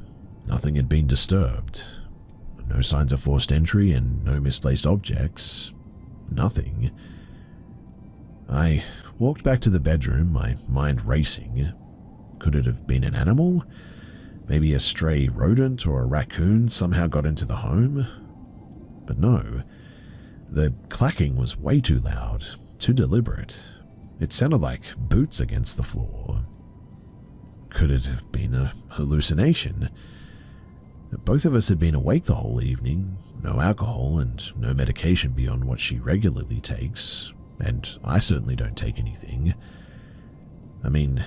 nothing had been disturbed, no signs of forced entry and no misplaced objects, nothing. I walked back to the bedroom, my mind racing. Could it have been an animal? Maybe a stray rodent or a raccoon somehow got into the home? But no. The clacking was way too loud, too deliberate. It sounded like boots against the floor. Could it have been a hallucination? Both of us had been awake the whole evening, no alcohol and no medication beyond what she regularly takes. And I certainly don't take anything. I mean,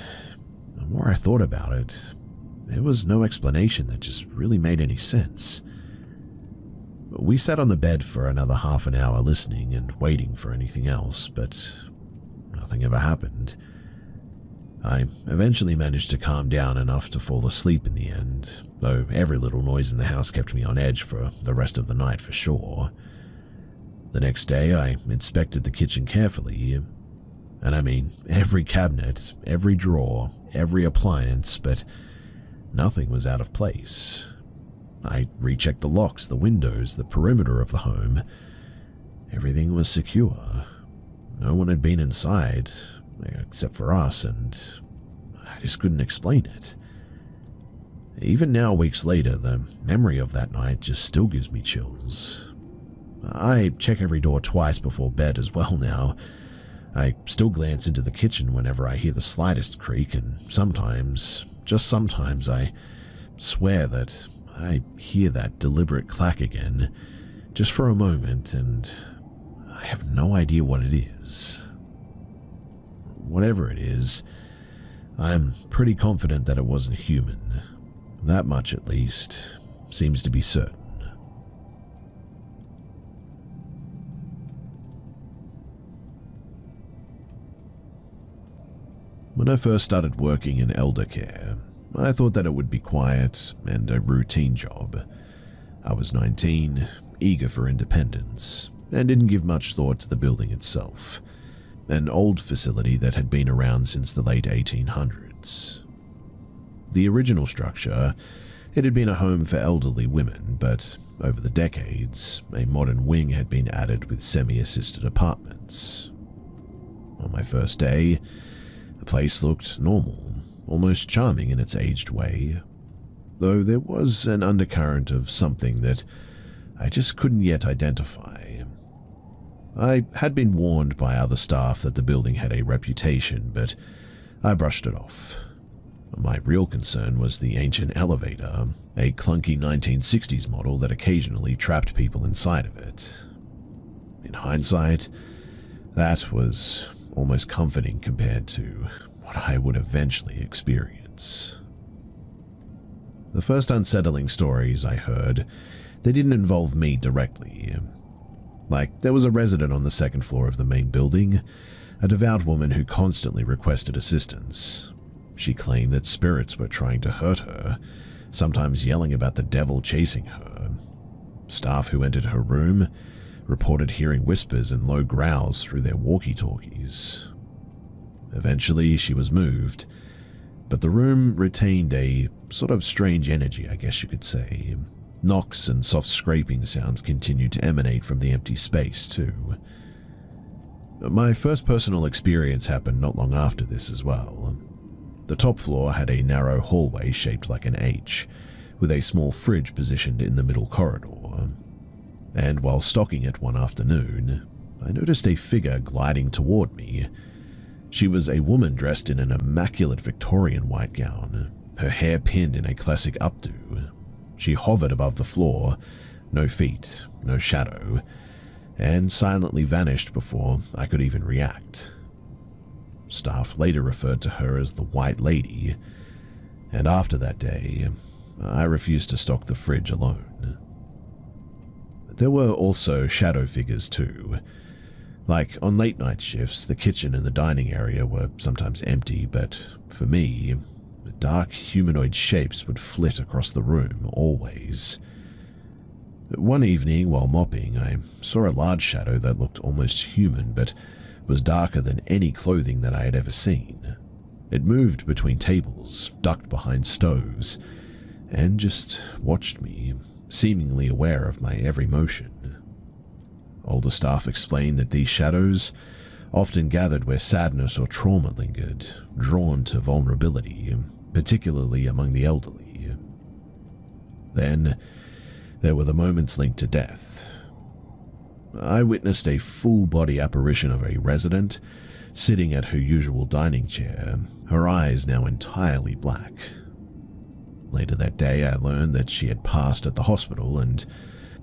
the more I thought about it, there was no explanation that just really made any sense. We sat on the bed for another half an hour listening and waiting for anything else, but nothing ever happened. I eventually managed to calm down enough to fall asleep in the end, though every little noise in the house kept me on edge for the rest of the night for sure. The next day, I inspected the kitchen carefully, and I mean every cabinet, every drawer, every appliance, but nothing was out of place. I rechecked the locks, the windows, the perimeter of the home. Everything was secure. No one had been inside, except for us, and I just couldn't explain it. Even now, weeks later, the memory of that night just still gives me chills. I check every door twice before bed as well now. I still glance into the kitchen whenever I hear the slightest creak, and sometimes, just sometimes, I swear that I hear that deliberate clack again, just for a moment, and I have no idea what it is. Whatever it is, I'm pretty confident that it wasn't human. That much, at least, seems to be certain. When I first started working in elder care, I thought that it would be quiet and a routine job. I was 19, eager for independence, and didn't give much thought to the building itself, an old facility that had been around since the late 1800s. The original structure, it had been a home for elderly women, but over the decades, a modern wing had been added with semi-assisted apartments. On my first day, the place looked normal, almost charming in its aged way, though there was an undercurrent of something that I just couldn't yet identify. I had been warned by other staff that the building had a reputation, but I brushed it off. My real concern was the ancient elevator, a clunky 1960s model that occasionally trapped people inside of it. In hindsight, that was almost comforting compared to what I would eventually experience. The first unsettling stories I heard, they didn't involve me directly. Like, there was a resident on the second floor of the main building, a devout woman who constantly requested assistance. She claimed that spirits were trying to hurt her, sometimes yelling about the devil chasing her. Staff who entered her room reported hearing whispers and low growls through their walkie-talkies. Eventually, she was moved, but the room retained a sort of strange energy, I guess you could say. Knocks and soft scraping sounds continued to emanate from the empty space, too. My first personal experience happened not long after this as well. The top floor had a narrow hallway shaped like an H, with a small fridge positioned in the middle corridor. And while stocking it one afternoon, I noticed a figure gliding toward me. She was a woman dressed in an immaculate Victorian white gown, her hair pinned in a classic updo. She hovered above the floor, no feet, no shadow, and silently vanished before I could even react. Staff later referred to her as the White Lady, and after that day, I refused to stock the fridge alone. There were also shadow figures too. Like, on late night shifts, the kitchen and the dining area were sometimes empty, but for me, the dark humanoid shapes would flit across the room, always. One evening, while mopping, I saw a large shadow that looked almost human, but was darker than any clothing that I had ever seen. It moved between tables, ducked behind stoves, and just watched me, seemingly aware of my every motion. Older staff explained that these shadows often gathered where sadness or trauma lingered, drawn to vulnerability, particularly among the elderly. Then, there were the moments linked to death. I witnessed a full-body apparition of a resident sitting at her usual dining chair, her eyes now entirely black. Later that day, I learned that she had passed at the hospital, and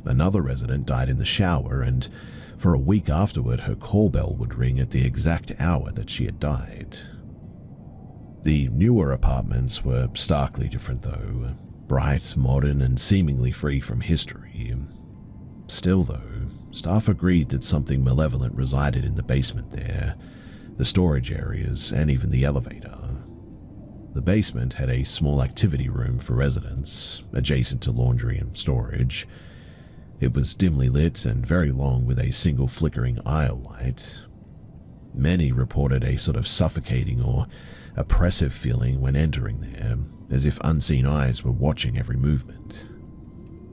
another resident died in the shower, and for a week afterward, her call bell would ring at the exact hour that she had died. The newer apartments were starkly different, though, bright, modern, and seemingly free from history. Still, though, staff agreed that something malevolent resided in the basement there, the storage areas, and even the elevator. The basement had a small activity room for residents, adjacent to laundry and storage. It was dimly lit and very long with a single flickering aisle light. Many reported a sort of suffocating or oppressive feeling when entering there, as if unseen eyes were watching every movement.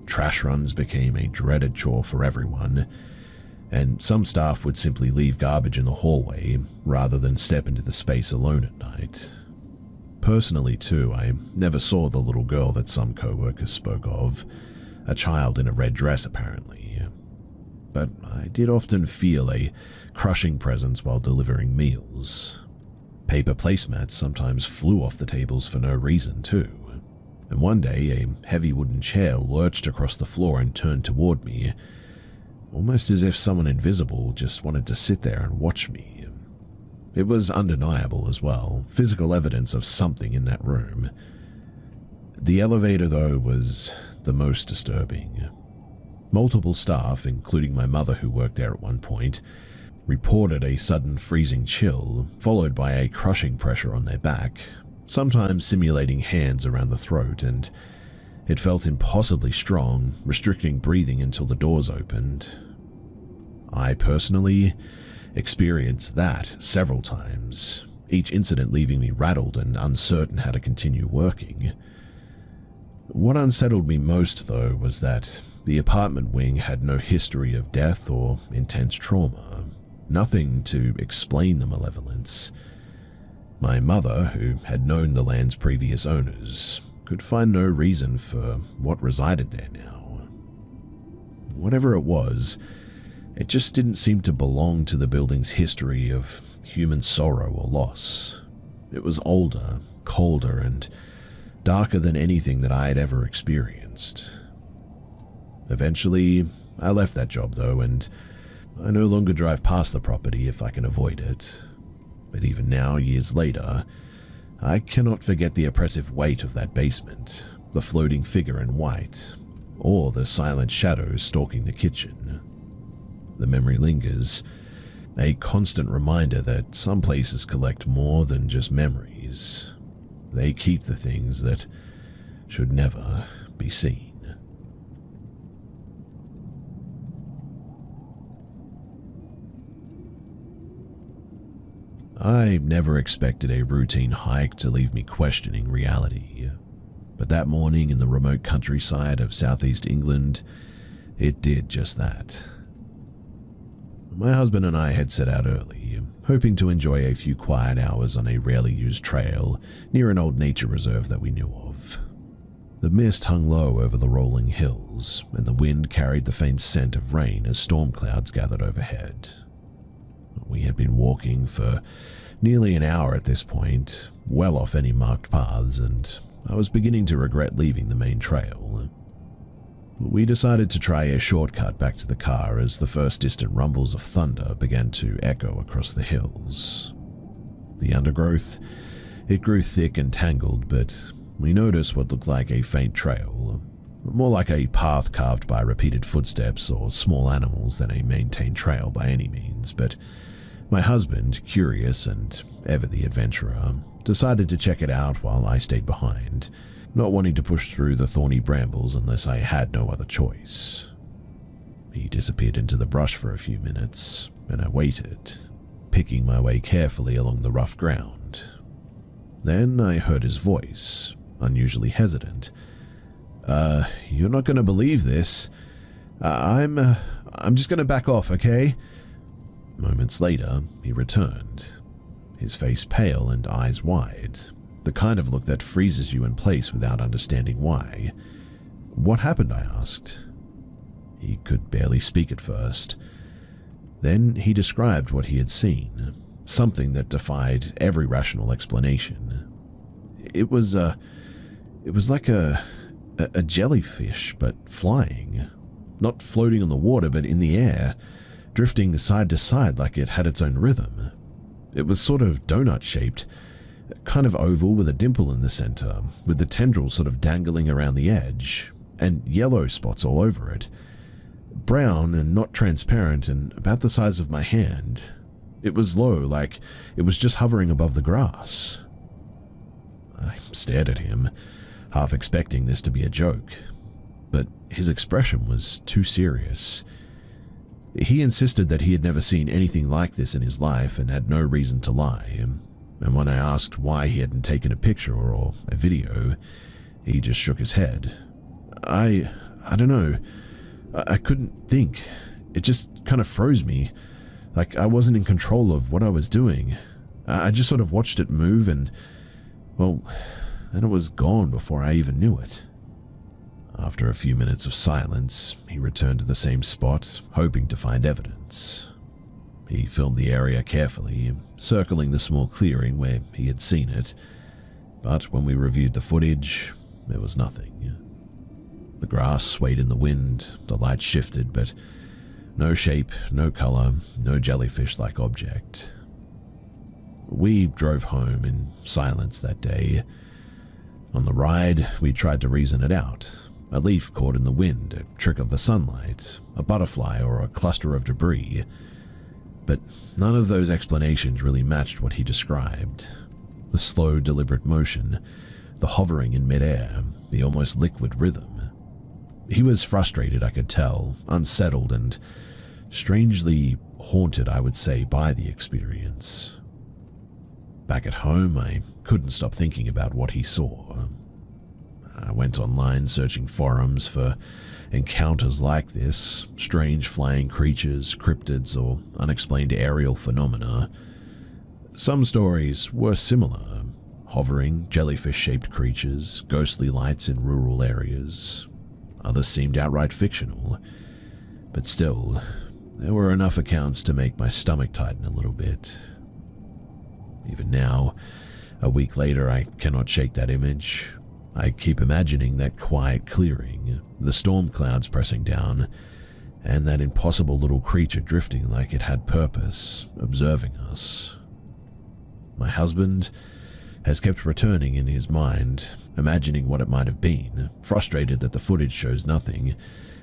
Trash runs became a dreaded chore for everyone, and some staff would simply leave garbage in the hallway rather than step into the space alone at night. Personally, too, I never saw the little girl that some co-workers spoke of, a child in a red dress apparently. but I did often feel a crushing presence while delivering meals. Paper placemats sometimes flew off the tables for no reason too, and one day a heavy wooden chair lurched across the floor and turned toward me, almost as if someone invisible just wanted to sit there and watch me. It was undeniable as well, physical evidence of something in that room. The elevator, though, was the most disturbing. Multiple staff, including my mother who worked there at one point, reported a sudden freezing chill, followed by a crushing pressure on their back, sometimes simulating hands around the throat, and it felt impossibly strong, restricting breathing until the doors opened. I personally experienced that several times, each incident leaving me rattled and uncertain how to continue working. What unsettled me most, though, was that the apartment wing had no history of death or intense trauma, nothing to explain the malevolence. My mother, who had known the land's previous owners, could find no reason for what resided there now. Whatever it was, it just didn't seem to belong to the building's history of human sorrow or loss. It was older, colder, and darker than anything that I had ever experienced. Eventually, I left that job though, and I no longer drive past the property if I can avoid it. But even now, years later, I cannot forget the oppressive weight of that basement, the floating figure in white, or the silent shadows stalking the kitchen. The memory lingers, a constant reminder that some places collect more than just memories. They keep the things that should never be seen. I never expected a routine hike to leave me questioning reality, but that morning in the remote countryside of southeast England, it did just that. My husband and I had set out early, hoping to enjoy a few quiet hours on a rarely used trail near an old nature reserve that we knew of. The mist hung low over the rolling hills, and the wind carried the faint scent of rain as storm clouds gathered overhead. We had been walking for nearly an hour at this point, well off any marked paths, and I was beginning to regret leaving the main trail. We decided to try a shortcut back to the car as the first distant rumbles of thunder began to echo across the hills. The undergrowth, it grew thick and tangled, but we noticed what looked like a faint trail, more like a path carved by repeated footsteps or small animals than a maintained trail by any means, but my husband, curious and ever the adventurer, decided to check it out while I stayed behind, not wanting to push through the thorny brambles unless I had no other choice. He disappeared into the brush for a few minutes, and I waited, picking my way carefully along the rough ground. Then I heard his voice, unusually hesitant. You're not going to believe this. I'm just going to back off, okay?" Moments later, he returned, his face pale and eyes wide, the kind of look that freezes you in place without understanding why. "What happened?" I asked. He could barely speak at first. Then he described what he had seen, something that defied every rational explanation. It was like a jellyfish, but flying. Not floating on the water, but in the air, drifting side to side like it had its own rhythm. It was sort of donut-shaped, kind of oval with a dimple in the center, with the tendrils sort of dangling around the edge, and yellow spots all over it. Brown and not transparent and about the size of my hand. It was low, like it was just hovering above the grass. I stared at him, half expecting this to be a joke, but his expression was too serious. He insisted that he had never seen anything like this in his life and had no reason to lie, and when I asked why he hadn't taken a picture or a video, he just shook his head. I don't know. I couldn't think. It just kind of froze me, like I wasn't in control of what I was doing. I just sort of watched it move and, well, then it was gone before I even knew it. After a few minutes of silence, he returned to the same spot, hoping to find evidence. He filmed the area carefully, circling the small clearing where he had seen it, but when we reviewed the footage, there was nothing. The grass swayed in the wind, the light shifted, but no shape, no color, no jellyfish-like object. We drove home in silence that day. On the ride, we tried to reason it out. A leaf caught in the wind, a trick of the sunlight, a butterfly, or a cluster of debris. But none of those explanations really matched what he described. The slow, deliberate motion, the hovering in midair, the almost liquid rhythm. He was frustrated, I could tell, unsettled, and strangely haunted, I would say, by the experience. Back at home, I couldn't stop thinking about what he saw. I went online searching forums for encounters like this, strange flying creatures, cryptids, or unexplained aerial phenomena. Some stories were similar: hovering, jellyfish-shaped creatures, ghostly lights in rural areas. Others seemed outright fictional, but still, there were enough accounts to make my stomach tighten a little bit. Even now, a week later, I cannot shake that image. I keep imagining that quiet clearing, the storm clouds pressing down, and that impossible little creature drifting like it had purpose, observing us. My husband has kept returning in his mind, imagining what it might have been, frustrated that the footage shows nothing,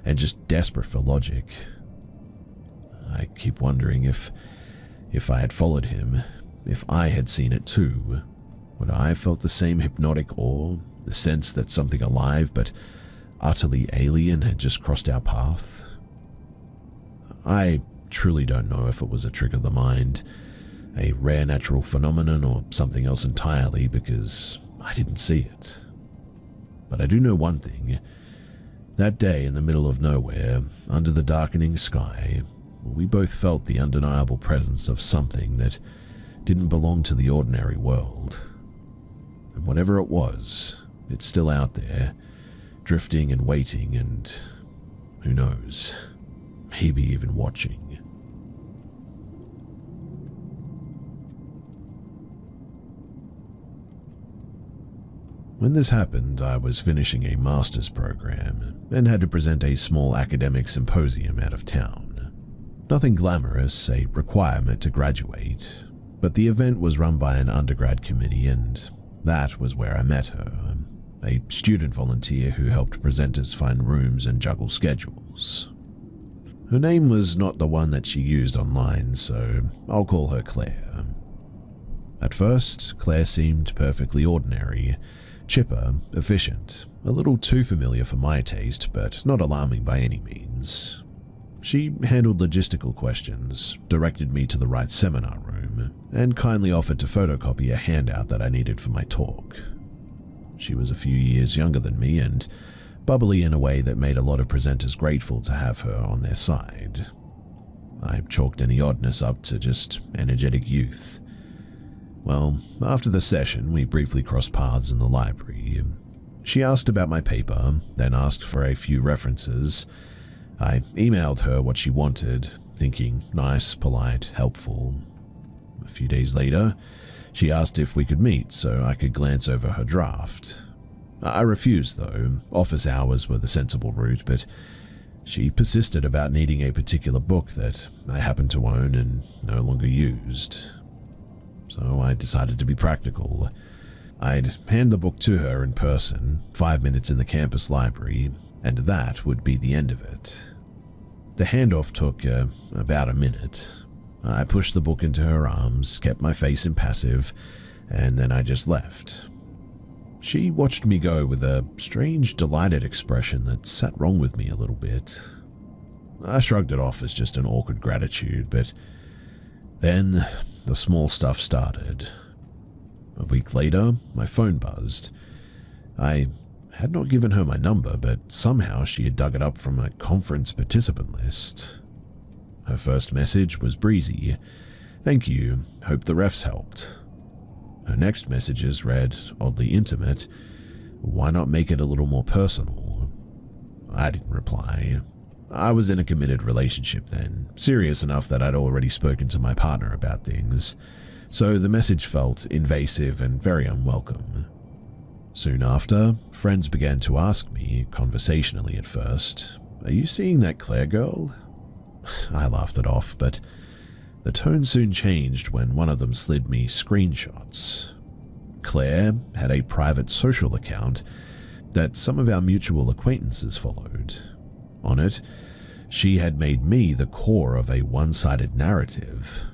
and just desperate for logic. I keep wondering if I had followed him, if I had seen it too, would I have felt the same hypnotic awe, the sense that something alive but utterly alien had just crossed our path? I truly don't know if it was a trick of the mind, a rare natural phenomenon, or something else entirely, because I didn't see it. But I do know one thing. That day in the middle of nowhere, under the darkening sky, we both felt the undeniable presence of something that didn't belong to the ordinary world. And whatever it was, it's still out there, drifting and waiting, and who knows, maybe even watching. When this happened, I was finishing a master's program and had to present a small academic symposium out of town. Nothing glamorous, a requirement to graduate, but the event was run by an undergrad committee, and that was where I met her, a student volunteer who helped presenters find rooms and juggle schedules. Her name was not the one that she used online, so I'll call her Claire. At first, Claire seemed perfectly ordinary, chipper, efficient, a little too familiar for my taste, but not alarming by any means. She handled logistical questions, directed me to the right seminar room, and kindly offered to photocopy a handout that I needed for my talk. She was a few years younger than me and bubbly in a way that made a lot of presenters grateful to have her on their side. I chalked any oddness up to just energetic youth. Well, after the session, we briefly crossed paths in the library. She asked about my paper, then asked for a few references. I emailed her what she wanted, thinking nice, polite, helpful. A few days later, she asked if we could meet so I could glance over her draft. I refused, though. Office hours were the sensible route, but she persisted about needing a particular book that I happened to own and no longer used. So I decided to be practical. I'd hand the book to her in person, 5 minutes in the campus library, and that would be the end of it. The handoff took about a minute. I pushed the book into her arms, kept my face impassive, and then I just left. She watched me go with a strange, delighted expression that sat wrong with me a little bit. I shrugged it off as just an awkward gratitude, but then the small stuff started. A week later, my phone buzzed. I had not given her my number, but somehow she had dug it up from a conference participant list. Her first message was breezy. "Thank you. Hope the refs helped." Her next messages read, oddly intimate. "Why not make it a little more personal?" I didn't reply. I was in a committed relationship then, serious enough that I'd already spoken to my partner about things, so the message felt invasive and very unwelcome. Soon after, friends began to ask me, conversationally at first, "Are you seeing that Claire girl?" I laughed it off, but the tone soon changed when one of them slid me screenshots. Claire had a private social account that some of our mutual acquaintances followed. On it, she had made me the core of a one-sided narrative.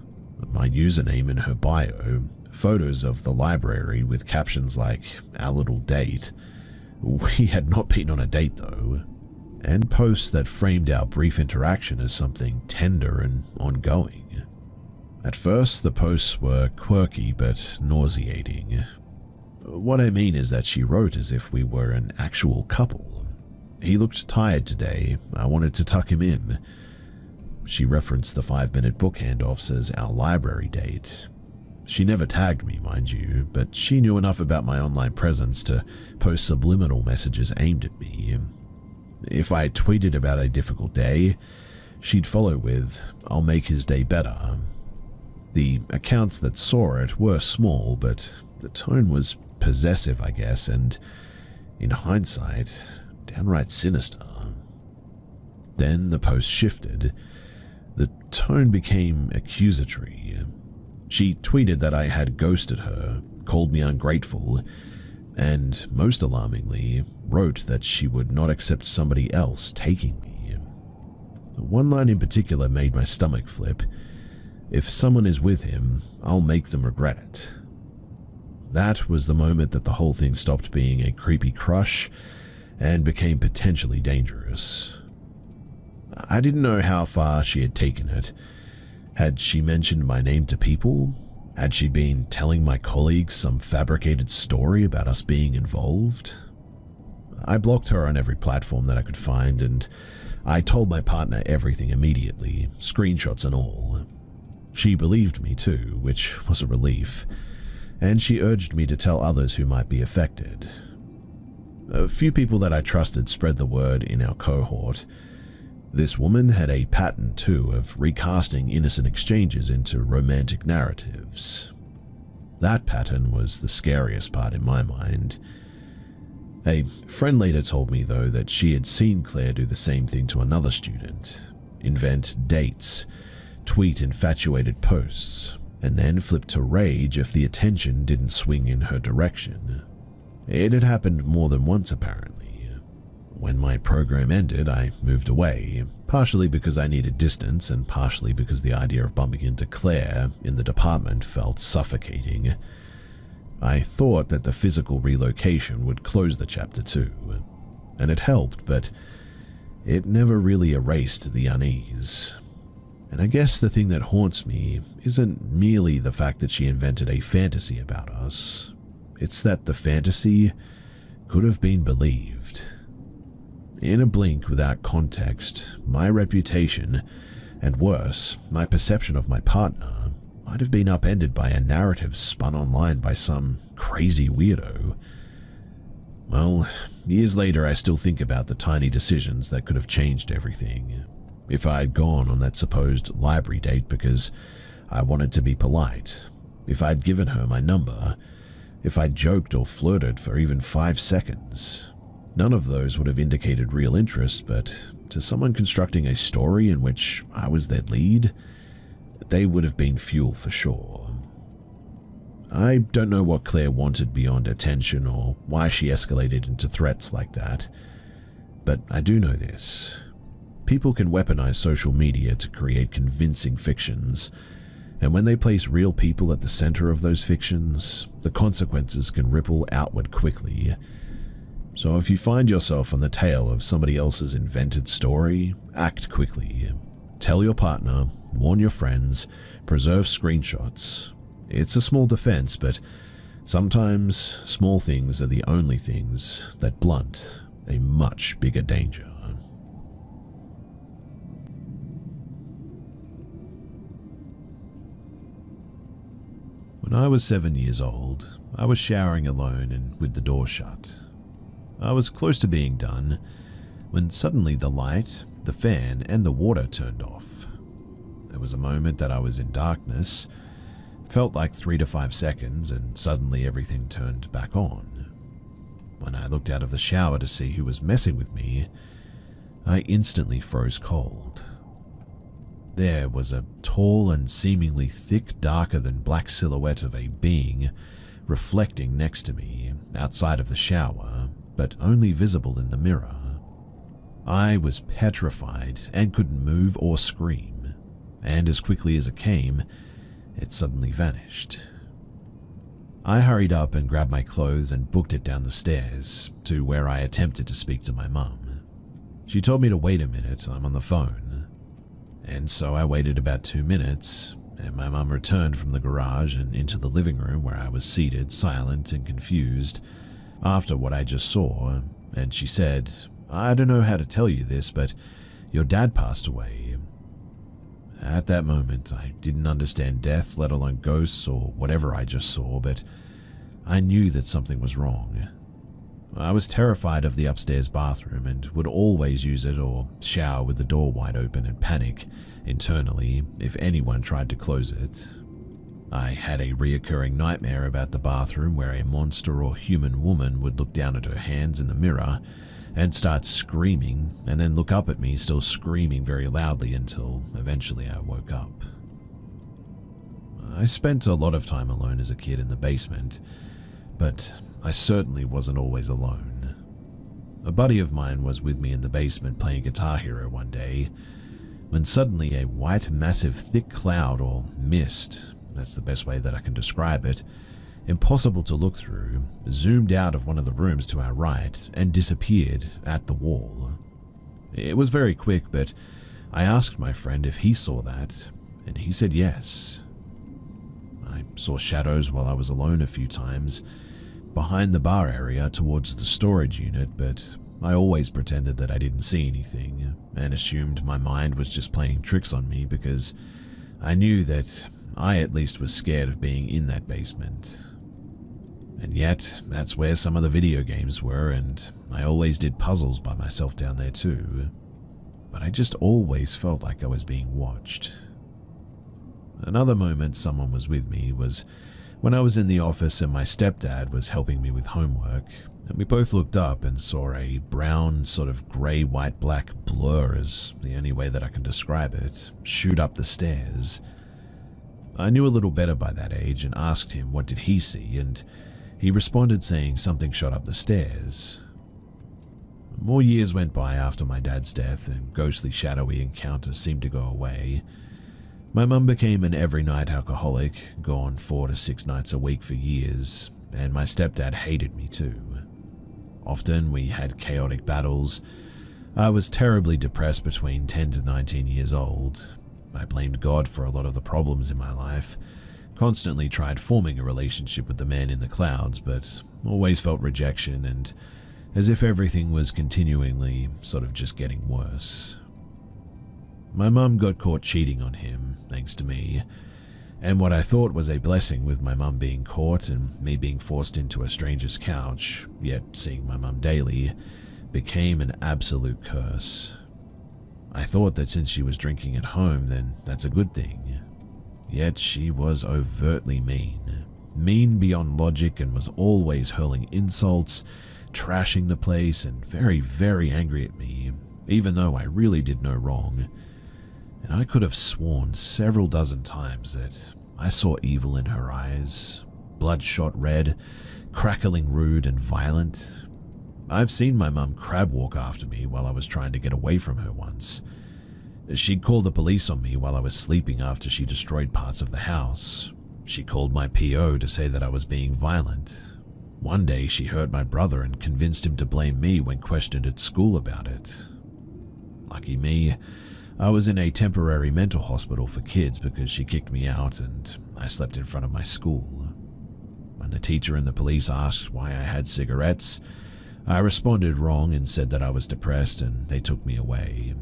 My username in her bio, photos of the library with captions like, "Our little date." We had not been on a date though. And posts that framed our brief interaction as something tender and ongoing. At first, the posts were quirky but nauseating. What I mean is that she wrote as if we were an actual couple. "He looked tired today. I wanted to tuck him in." She referenced the 5-minute book handoffs as our library date. She never tagged me, mind you, but she knew enough about my online presence to post subliminal messages aimed at me. If I tweeted about a difficult day, she'd follow with, "I'll make his day better." The accounts that saw it were small, but the tone was possessive, I guess, and in hindsight, downright sinister. Then the post shifted. The tone became accusatory. She tweeted that I had ghosted her, called me ungrateful, and, most alarmingly, wrote that she would not accept somebody else taking me. One line in particular made my stomach flip. "If someone is with him, I'll make them regret it." That was the moment that the whole thing stopped being a creepy crush and became potentially dangerous. I didn't know how far she had taken it. Had she mentioned my name to people? Had she been telling my colleagues some fabricated story about us being involved? I blocked her on every platform that I could find, and I told my partner everything immediately, screenshots and all. She believed me too, which was a relief, and she urged me to tell others who might be affected. A few people that I trusted spread the word in our cohort. This woman had a pattern too of recasting innocent exchanges into romantic narratives. That pattern was the scariest part in my mind. A friend later told me though that she had seen Claire do the same thing to another student, invent dates, tweet infatuated posts, and then flip to rage if the attention didn't swing in her direction. It had happened more than once apparently. When my program ended, I moved away, partially because I needed distance and partially because the idea of bumping into Claire in the department felt suffocating. I thought that the physical relocation would close the chapter too, and it helped, but it never really erased the unease. And I guess the thing that haunts me isn't merely the fact that she invented a fantasy about us. It's that the fantasy could have been believed. In a blink, without context, my reputation, and worse, my perception of my partner, might have been upended by a narrative spun online by some crazy weirdo. Well, years later I still think about the tiny decisions that could have changed everything. If I had gone on that supposed library date because I wanted to be polite, if I'd given her my number, if I'd joked or flirted for even 5 seconds, none of those would have indicated real interest, but to someone constructing a story in which I was their lead, they would have been fuel for sure. I don't know what Claire wanted beyond attention or why she escalated into threats like that, but I do know this. People can weaponize social media to create convincing fictions, and when they place real people at the center of those fictions, the consequences can ripple outward quickly. So if you find yourself on the tail of somebody else's invented story, act quickly. Tell your partner, warn your friends, preserve screenshots. It's a small defense, but sometimes small things are the only things that blunt a much bigger danger. When I was 7 years old, I was showering alone and with the door shut. I was close to being done. when suddenly the light, the fan, and the water turned off. There was a moment that I was in darkness. It felt like 3 to 5 seconds, and suddenly everything turned back on. When I looked out of the shower to see who was messing with me, I instantly froze cold. There was a tall and seemingly thick, darker than black silhouette of a being reflecting next to me outside of the shower, but only visible in the mirror. I was petrified and couldn't move or scream, and as quickly as it came, it suddenly vanished. I hurried up and grabbed my clothes and booked it down the stairs to where I attempted to speak to my mum. She told me to wait a minute, I'm on the phone. And so I waited about 2 minutes, and my mum returned from the garage and into the living room where I was seated, silent and confused, after what I just saw, and she said, "I don't know how to tell you this, but your dad passed away." At that moment, I didn't understand death, let alone ghosts or whatever I just saw, but I knew that something was wrong. I was terrified of the upstairs bathroom and would always use it or shower with the door wide open and panic internally if anyone tried to close it. I had a reoccurring nightmare about the bathroom where a monster or human woman would look down at her hands in the mirror and start screaming, and then look up at me still screaming very loudly until eventually I woke up. I spent a lot of time alone as a kid in the basement, but I certainly wasn't always alone. A buddy of mine was with me in the basement playing Guitar Hero one day, when suddenly a white, massive, thick cloud or mist, that's the best way that I can describe it, impossible to look through, zoomed out of one of the rooms to our right and disappeared at the wall. It was very quick, but I asked my friend if he saw that, and he said yes. I saw shadows while I was alone a few times, behind the bar area towards the storage unit, but I always pretended that I didn't see anything and assumed my mind was just playing tricks on me because I knew that I at least was scared of being in that basement. And yet, that's where some of the video games were, and I always did puzzles by myself down there too. But I just always felt like I was being watched. Another moment someone was with me was when I was in the office and my stepdad was helping me with homework, and we both looked up and saw a brown, sort of grey, white, black blur, is the only way that I can describe it, shoot up the stairs. I knew a little better by that age and asked him what did he see, and he responded saying something shot up the stairs. More years went by after my dad's death and ghostly shadowy encounters seemed to go away. My mum became an every-night alcoholic, gone 4 to 6 nights a week for years, and my stepdad hated me too. Often we had chaotic battles. I was terribly depressed between 10 to 19 years old. I blamed God for a lot of the problems in my life, constantly tried forming a relationship with the man in the clouds, but always felt rejection and as if everything was continually sort of just getting worse. My mum got caught cheating on him, thanks to me, and what I thought was a blessing with my mum being caught and me being forced into a stranger's couch, yet seeing my mum daily, became an absolute curse. I thought that since she was drinking at home, then that's a good thing. Yet she was overtly mean. Mean beyond logic and was always hurling insults, trashing the place, and very, very angry at me, even though I really did no wrong. And I could have sworn several dozen times that I saw evil in her eyes, bloodshot red, crackling rude and violent. I've seen my mum crab walk after me while I was trying to get away from her once. She'd call the police on me while I was sleeping after she destroyed parts of the house. She called my PO to say that I was being violent. One day she hurt my brother and convinced him to blame me when questioned at school about it. Lucky me, I was in a temporary mental hospital for kids because she kicked me out and I slept in front of my school. When the teacher and the police asked why I had cigarettes, I responded wrong and said that I was depressed and they took me away.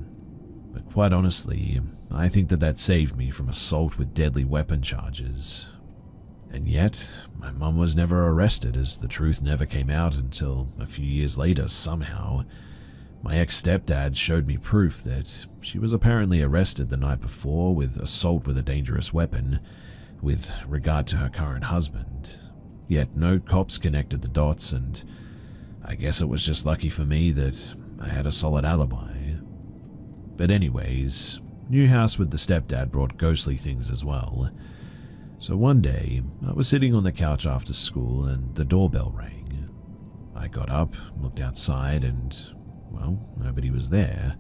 But quite honestly, I think that saved me from assault with deadly weapon charges. And yet, my mum was never arrested as the truth never came out until a few years later somehow, My ex-stepdad showed me proof that she was apparently arrested the night before with assault with a dangerous weapon with regard to her current husband. Yet no cops connected the dots, and I guess it was just lucky for me that I had a solid alibi. But anyways, new house with the stepdad brought ghostly things as well. So one day, I was sitting on the couch after school and the doorbell rang. I got up, looked outside, and, well, nobody was there.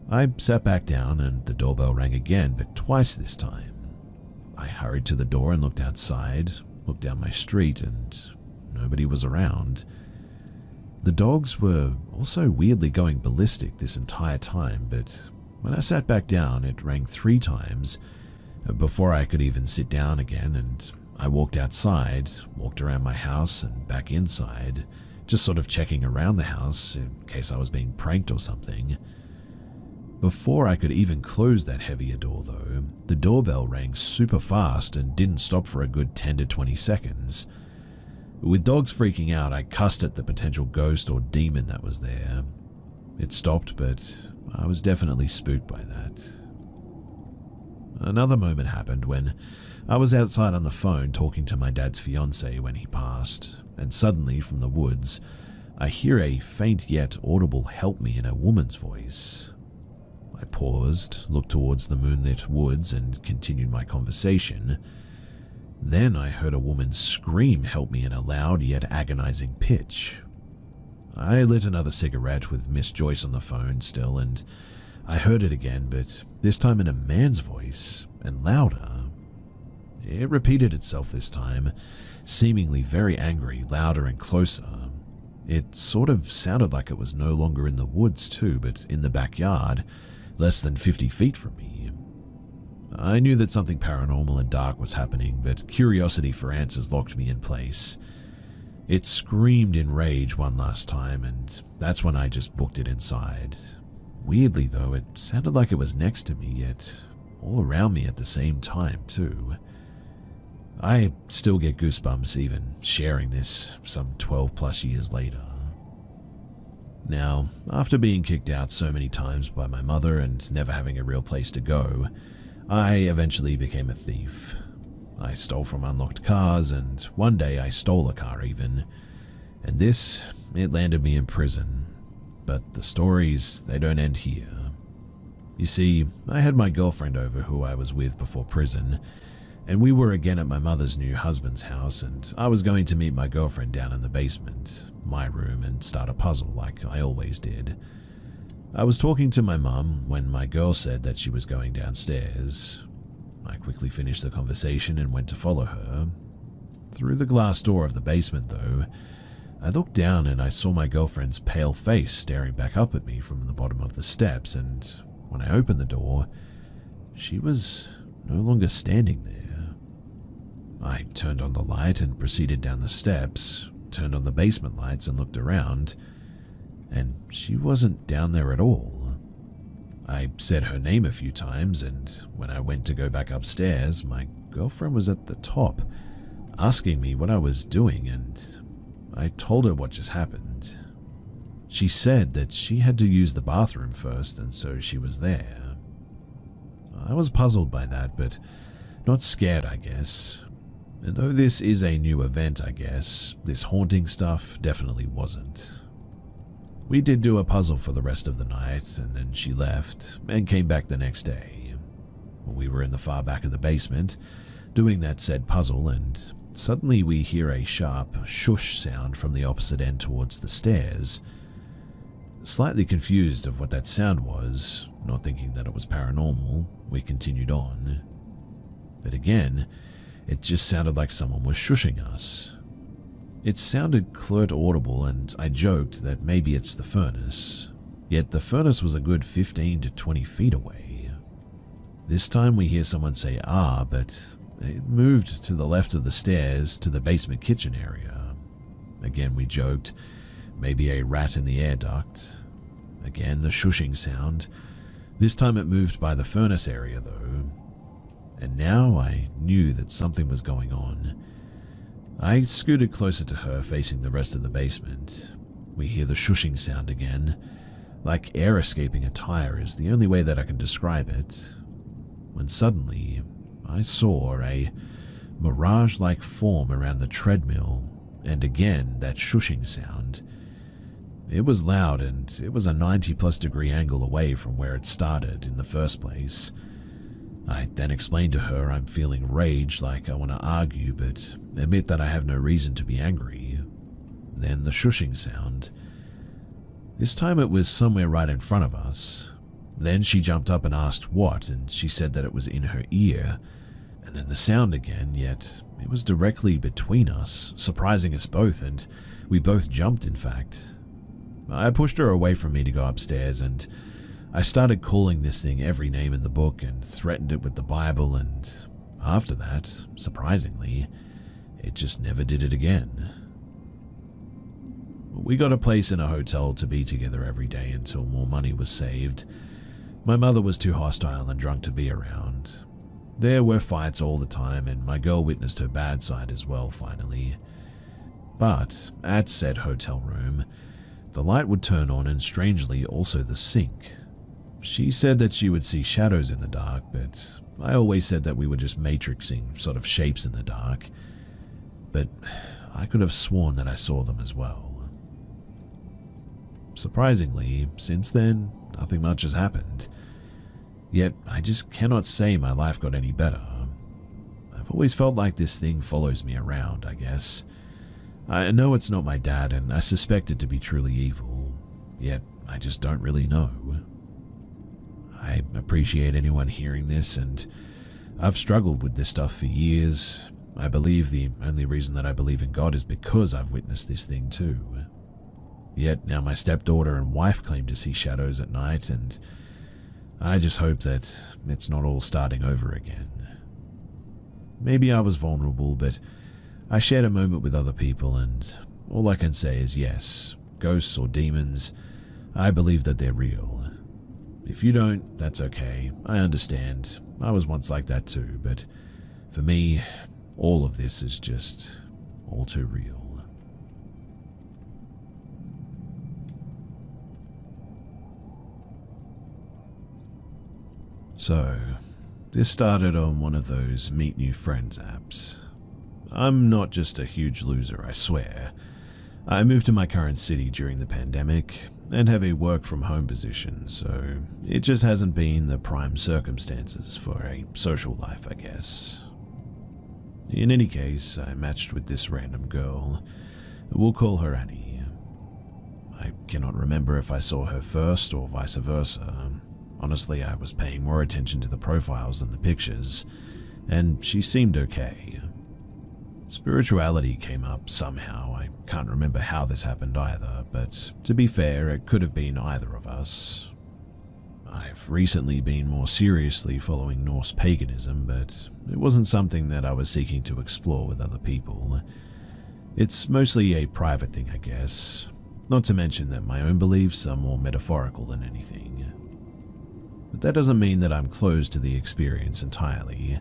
I sat back down and the doorbell rang again, but twice this time. I hurried to the door and looked outside, looked down my street, and nobody was around. The dogs were also weirdly going ballistic this entire time, but when I sat back down, it rang 3 times before I could even sit down again, and I walked outside, walked around my house and back inside, just sort of checking around the house in case I was being pranked or something. Before I could even close that heavier door though, the doorbell rang super fast and didn't stop for a good 10 to 20 seconds. With dogs freaking out, I cussed at the potential ghost or demon that was there. It stopped, but I was definitely spooked by that. Another moment happened when I was outside on the phone talking to my dad's fiancée when he passed, and suddenly from the woods, I hear a faint yet audible "help me" in a woman's voice. I paused, looked towards the moonlit woods, and continued my conversation. Then I heard a woman scream "help me" in a loud yet agonizing pitch. I lit another cigarette with Miss Joyce on the phone still, and I heard it again, but this time in a man's voice, and louder. It repeated itself this time, seemingly very angry, louder and closer. It sort of sounded like it was no longer in the woods too, but in the backyard, less than 50 feet from me. I knew that something paranormal and dark was happening, but curiosity for answers locked me in place. It screamed in rage one last time, and that's when I just booked it inside. Weirdly though, it sounded like it was next to me, yet all around me at the same time too. I still get goosebumps even sharing this some 12 plus years later. Now, after being kicked out so many times by my mother and never having a real place to go, I eventually became a thief. I stole from unlocked cars, and one day I stole a car even. And it landed me in prison. But the stories, they don't end here. You see, I had my girlfriend over who I was with before prison, and we were again at my mother's new husband's house, and I was going to meet my girlfriend down in the basement, my room, and start a puzzle like I always did. I was talking to my mum when my girl said that she was going downstairs. I quickly finished the conversation and went to follow her. Through the glass door of the basement though, I looked down and I saw my girlfriend's pale face staring back up at me from the bottom of the steps, and when I opened the door, she was no longer standing there. I turned on the light and proceeded down the steps, turned on the basement lights and looked around, and she wasn't down there at all. I said her name a few times, and when I went to go back upstairs, my girlfriend was at the top, asking me what I was doing, and I told her what just happened. She said that she had to use the bathroom first, and so she was there. I was puzzled by that, but not scared, I guess. And though this is a new event, I guess, this haunting stuff definitely wasn't. We did do a puzzle for the rest of the night, and then she left and came back the next day. We were in the far back of the basement, doing that said puzzle, and suddenly we hear a sharp shush sound from the opposite end towards the stairs. Slightly confused of what that sound was, not thinking that it was paranormal, we continued on. But again, it just sounded like someone was shushing us. It sounded clear to audible, and I joked that maybe it's the furnace, yet the furnace was a good 15 to 20 feet away. This time we hear someone say "ah," but it moved to the left of the stairs to the basement kitchen area. Again we joked, maybe a rat in the air duct. Again the shushing sound. This time it moved by the furnace area though. And now I knew that something was going on. I scooted closer to her, facing the rest of the basement. We hear the shushing sound again, like air escaping a tire is the only way that I can describe it, when suddenly I saw a mirage-like form around the treadmill, and again that shushing sound. It was loud, and it was a 90+ degree angle away from where it started in the first place. I then explained to her I'm feeling rage, like I want to argue, but admit that I have no reason to be angry. Then the shushing sound. This time it was somewhere right in front of us. Then she jumped up and asked what, and she said that it was in her ear. And then the sound again, yet it was directly between us, surprising us both, and we both jumped, in fact. I pushed her away from me to go upstairs, and I started calling this thing every name in the book and threatened it with the Bible, and after that, surprisingly, it just never did it again. We got a place in a hotel to be together every day until more money was saved. My mother was too hostile and drunk to be around. There were fights all the time, and my girl witnessed her bad side as well, finally. But at said hotel room, the light would turn on, and strangely also the sink. She said that she would see shadows in the dark, but I always said that we were just matrixing sort of shapes in the dark. But I could have sworn that I saw them as well. Surprisingly, since then, nothing much has happened. Yet, I just cannot say my life got any better. I've always felt like this thing follows me around, I guess. I know it's not my dad, and I suspect it to be truly evil, yet I just don't really know. I appreciate anyone hearing this, and I've struggled with this stuff for years. I believe the only reason that I believe in God is because I've witnessed this thing too. Yet now my stepdaughter and wife claim to see shadows at night, and I just hope that it's not all starting over again. Maybe I was vulnerable, but I shared a moment with other people, and all I can say is yes, ghosts or demons, I believe that they're real. If you don't, that's okay. I understand. I was once like that too, but for me, all of this is just all too real. So, this started on one of those meet new friends apps. I'm not just a huge loser, I swear. I moved to my current city during the pandemic and have a work from home position, so it just hasn't been the prime circumstances for a social life, I guess. In any case, I matched with this random girl. We'll call her Annie. I cannot remember if I saw her first or vice versa. Honestly, I was paying more attention to the profiles than the pictures, and she seemed okay. Spirituality came up somehow. I can't remember how this happened either, but to be fair, it could have been either of us. I've recently been more seriously following Norse paganism, but it wasn't something that I was seeking to explore with other people. It's mostly a private thing, I guess, not to mention that my own beliefs are more metaphorical than anything. But that doesn't mean that I'm closed to the experience entirely.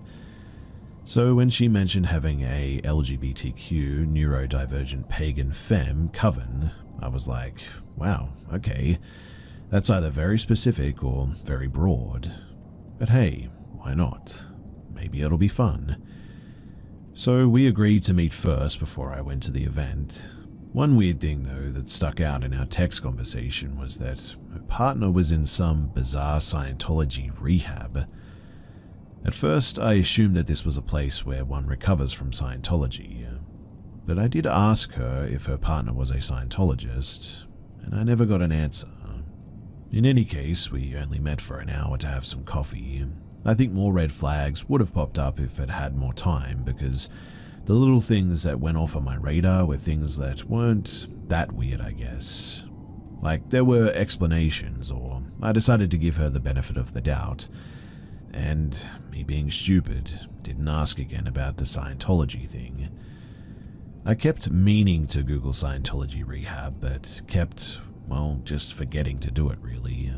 So when she mentioned having a LGBTQ neurodivergent pagan femme coven, I was like, wow, okay, that's either very specific or very broad. But hey, why not? Maybe it'll be fun. So we agreed to meet first before I went to the event. One weird thing though that stuck out in our text conversation was that her partner was in some bizarre Scientology rehab. At first, I assumed that this was a place where one recovers from Scientology, but I did ask her if her partner was a Scientologist, and I never got an answer. In any case, we only met for an hour to have some coffee. I think more red flags would have popped up if I'd had more time, because the little things that went off on my radar were things that weren't that weird, I guess. Like, there were explanations, or I decided to give her the benefit of the doubt. And me being stupid, didn't ask again about the Scientology thing. I kept meaning to Google Scientology rehab, but kept, well, just forgetting to do it really.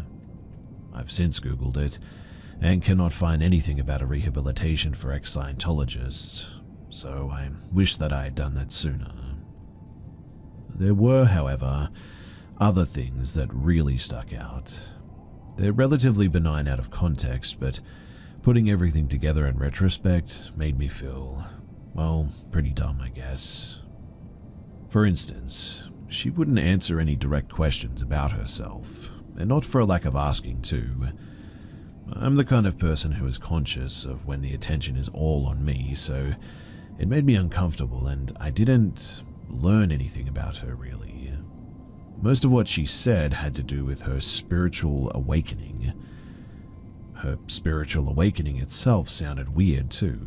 I've since Googled it, and cannot find anything about a rehabilitation for ex-Scientologists, so I wish that I had done that sooner. There were, however, other things that really stuck out. They're relatively benign out of context, but putting everything together in retrospect made me feel, well, pretty dumb, I guess. For instance, she wouldn't answer any direct questions about herself, and not for a lack of asking too. I'm the kind of person who is conscious of when the attention is all on me, so it made me uncomfortable and I didn't learn anything about her really. Most of what she said had to do with her spiritual awakening. Her spiritual awakening itself sounded weird too.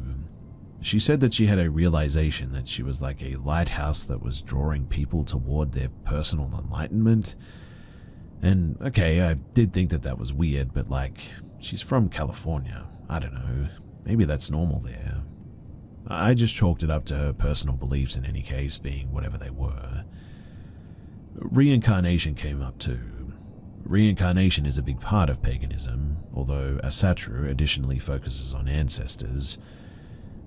She said that she had a realization that she was like a lighthouse that was drawing people toward their personal enlightenment. And okay, I did think that that was weird, but like, she's from California. I don't know, maybe that's normal there. I just chalked it up to her personal beliefs in any case, being whatever they were. Reincarnation came up too. Reincarnation is a big part of paganism, although Asatru additionally focuses on ancestors.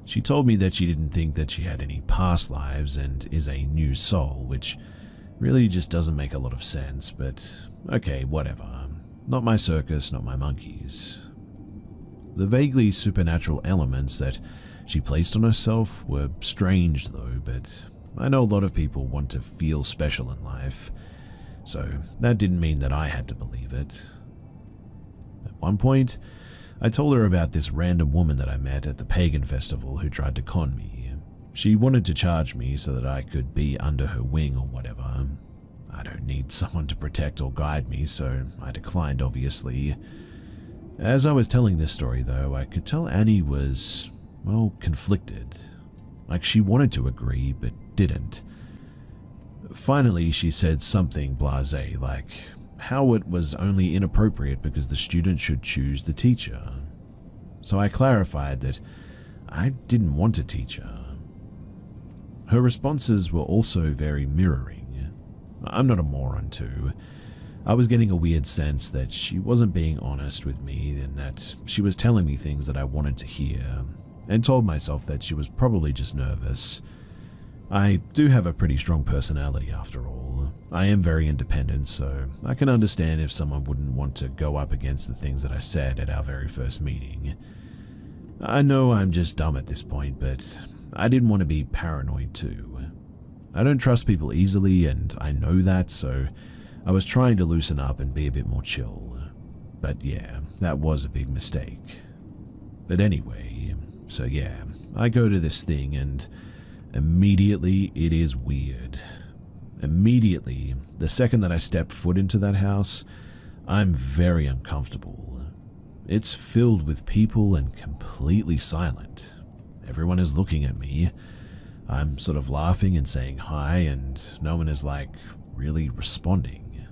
She told me that she didn't think that she had any past lives and is a new soul, which really just doesn't make a lot of sense, but okay, whatever. Not my circus, not my monkeys. The vaguely supernatural elements that she placed on herself were strange though, but I know a lot of people want to feel special in life, so that didn't mean that I had to believe it. At one point, I told her about this random woman that I met at the pagan festival who tried to con me. She wanted to charge me so that I could be under her wing or whatever. I don't need someone to protect or guide me, so I declined obviously. As I was telling this story though, I could tell Annie was, well, conflicted. Like she wanted to agree, but didn't. Finally, she said something blasé, like how it was only inappropriate because the student should choose the teacher. So I clarified that I didn't want a teacher. Her responses were also very mirroring. I'm not a moron too. I was getting a weird sense that she wasn't being honest with me and that she was telling me things that I wanted to hear, and told myself that she was probably just nervous. I do have a pretty strong personality after all. I am very independent, so I can understand if someone wouldn't want to go up against the things that I said at our very first meeting. I know I'm just dumb at this point, but I didn't want to be paranoid too. I don't trust people easily, and I know that, so I was trying to loosen up and be a bit more chill. But yeah, that was a big mistake. But anyway, so yeah, I go to this thing and immediately it is weird. Immediately, the second that I step foot into that house, I'm very uncomfortable. It's filled with people and completely silent. Everyone is looking at me. I'm sort of laughing and saying hi, and no one is like really responding.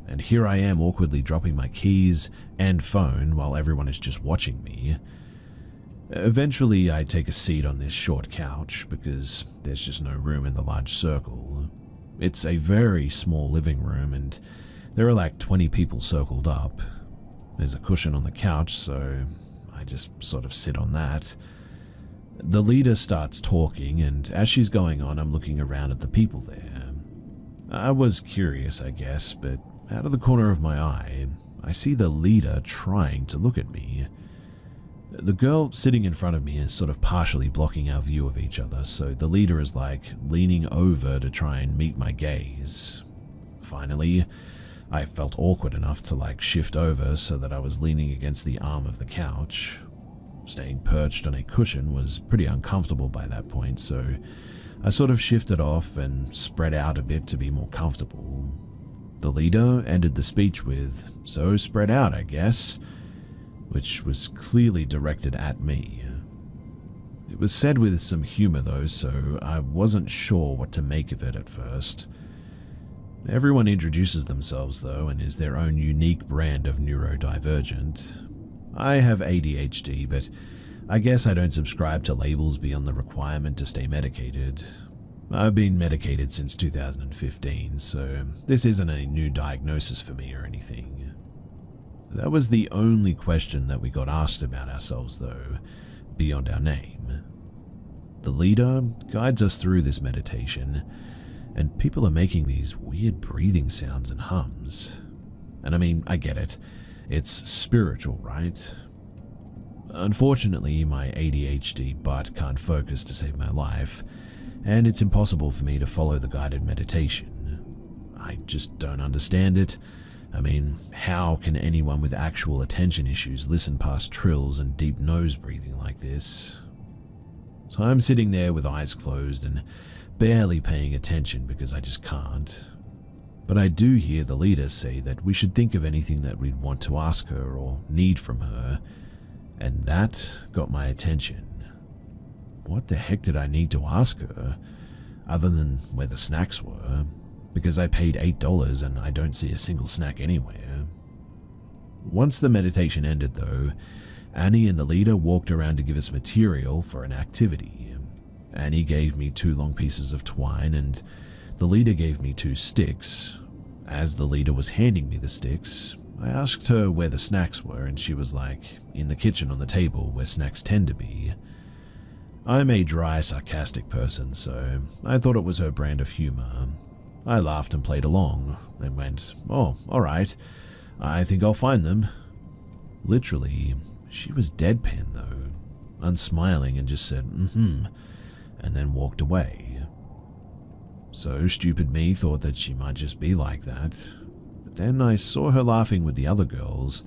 And here I am awkwardly dropping my keys and phone while everyone is just watching me. Eventually, I take a seat on this short couch because there's just no room in the large circle. It's a very small living room and there are like 20 people circled up. There's a cushion on the couch, so I just sort of sit on that. The leader starts talking, and as she's going on, I'm looking around at the people there. I was curious, I guess, but out of the corner of my eye, I see the leader trying to look at me. The girl sitting in front of me is sort of partially blocking our view of each other, so the leader is like leaning over to try and meet my gaze. Finally, I felt awkward enough to like shift over so that I was leaning against the arm of the couch. Staying perched on a cushion was pretty uncomfortable by that point, so I sort of shifted off and spread out a bit to be more comfortable. The leader ended the speech with, "So spread out, I guess," which was clearly directed at me. It was said with some humor though, so I wasn't sure what to make of it at first. Everyone introduces themselves though and is their own unique brand of neurodivergent. I have ADHD, but I guess I don't subscribe to labels beyond the requirement to stay medicated. I've been medicated since 2015, so this isn't a new diagnosis for me or anything. That was the only question that we got asked about ourselves though, beyond our name. The leader guides us through this meditation, and people are making these weird breathing sounds and hums. And I mean, I get it. It's spiritual, right? Unfortunately, my ADHD butt can't focus to save my life, and it's impossible for me to follow the guided meditation. I just don't understand it. I mean, how can anyone with actual attention issues listen past trills and deep nose breathing like this? So I'm sitting there with eyes closed and barely paying attention because I just can't. But I do hear the leader say that we should think of anything that we'd want to ask her or need from her, and that got my attention. What the heck did I need to ask her, other than where the snacks were? Because I paid $8 and I don't see a single snack anywhere. Once the meditation ended though, Annie and the leader walked around to give us material for an activity. Annie gave me 2 long pieces of twine and the leader gave me 2 sticks. As the leader was handing me the sticks, I asked her where the snacks were and she was like, in the kitchen on the table where snacks tend to be. I'm a dry, sarcastic person, so I thought it was her brand of humor. I laughed and played along, and went, "Oh, alright, I think I'll find them." Literally, she was deadpan though, unsmiling and just said, and then walked away. So stupid me thought that she might just be like that, but then I saw her laughing with the other girls,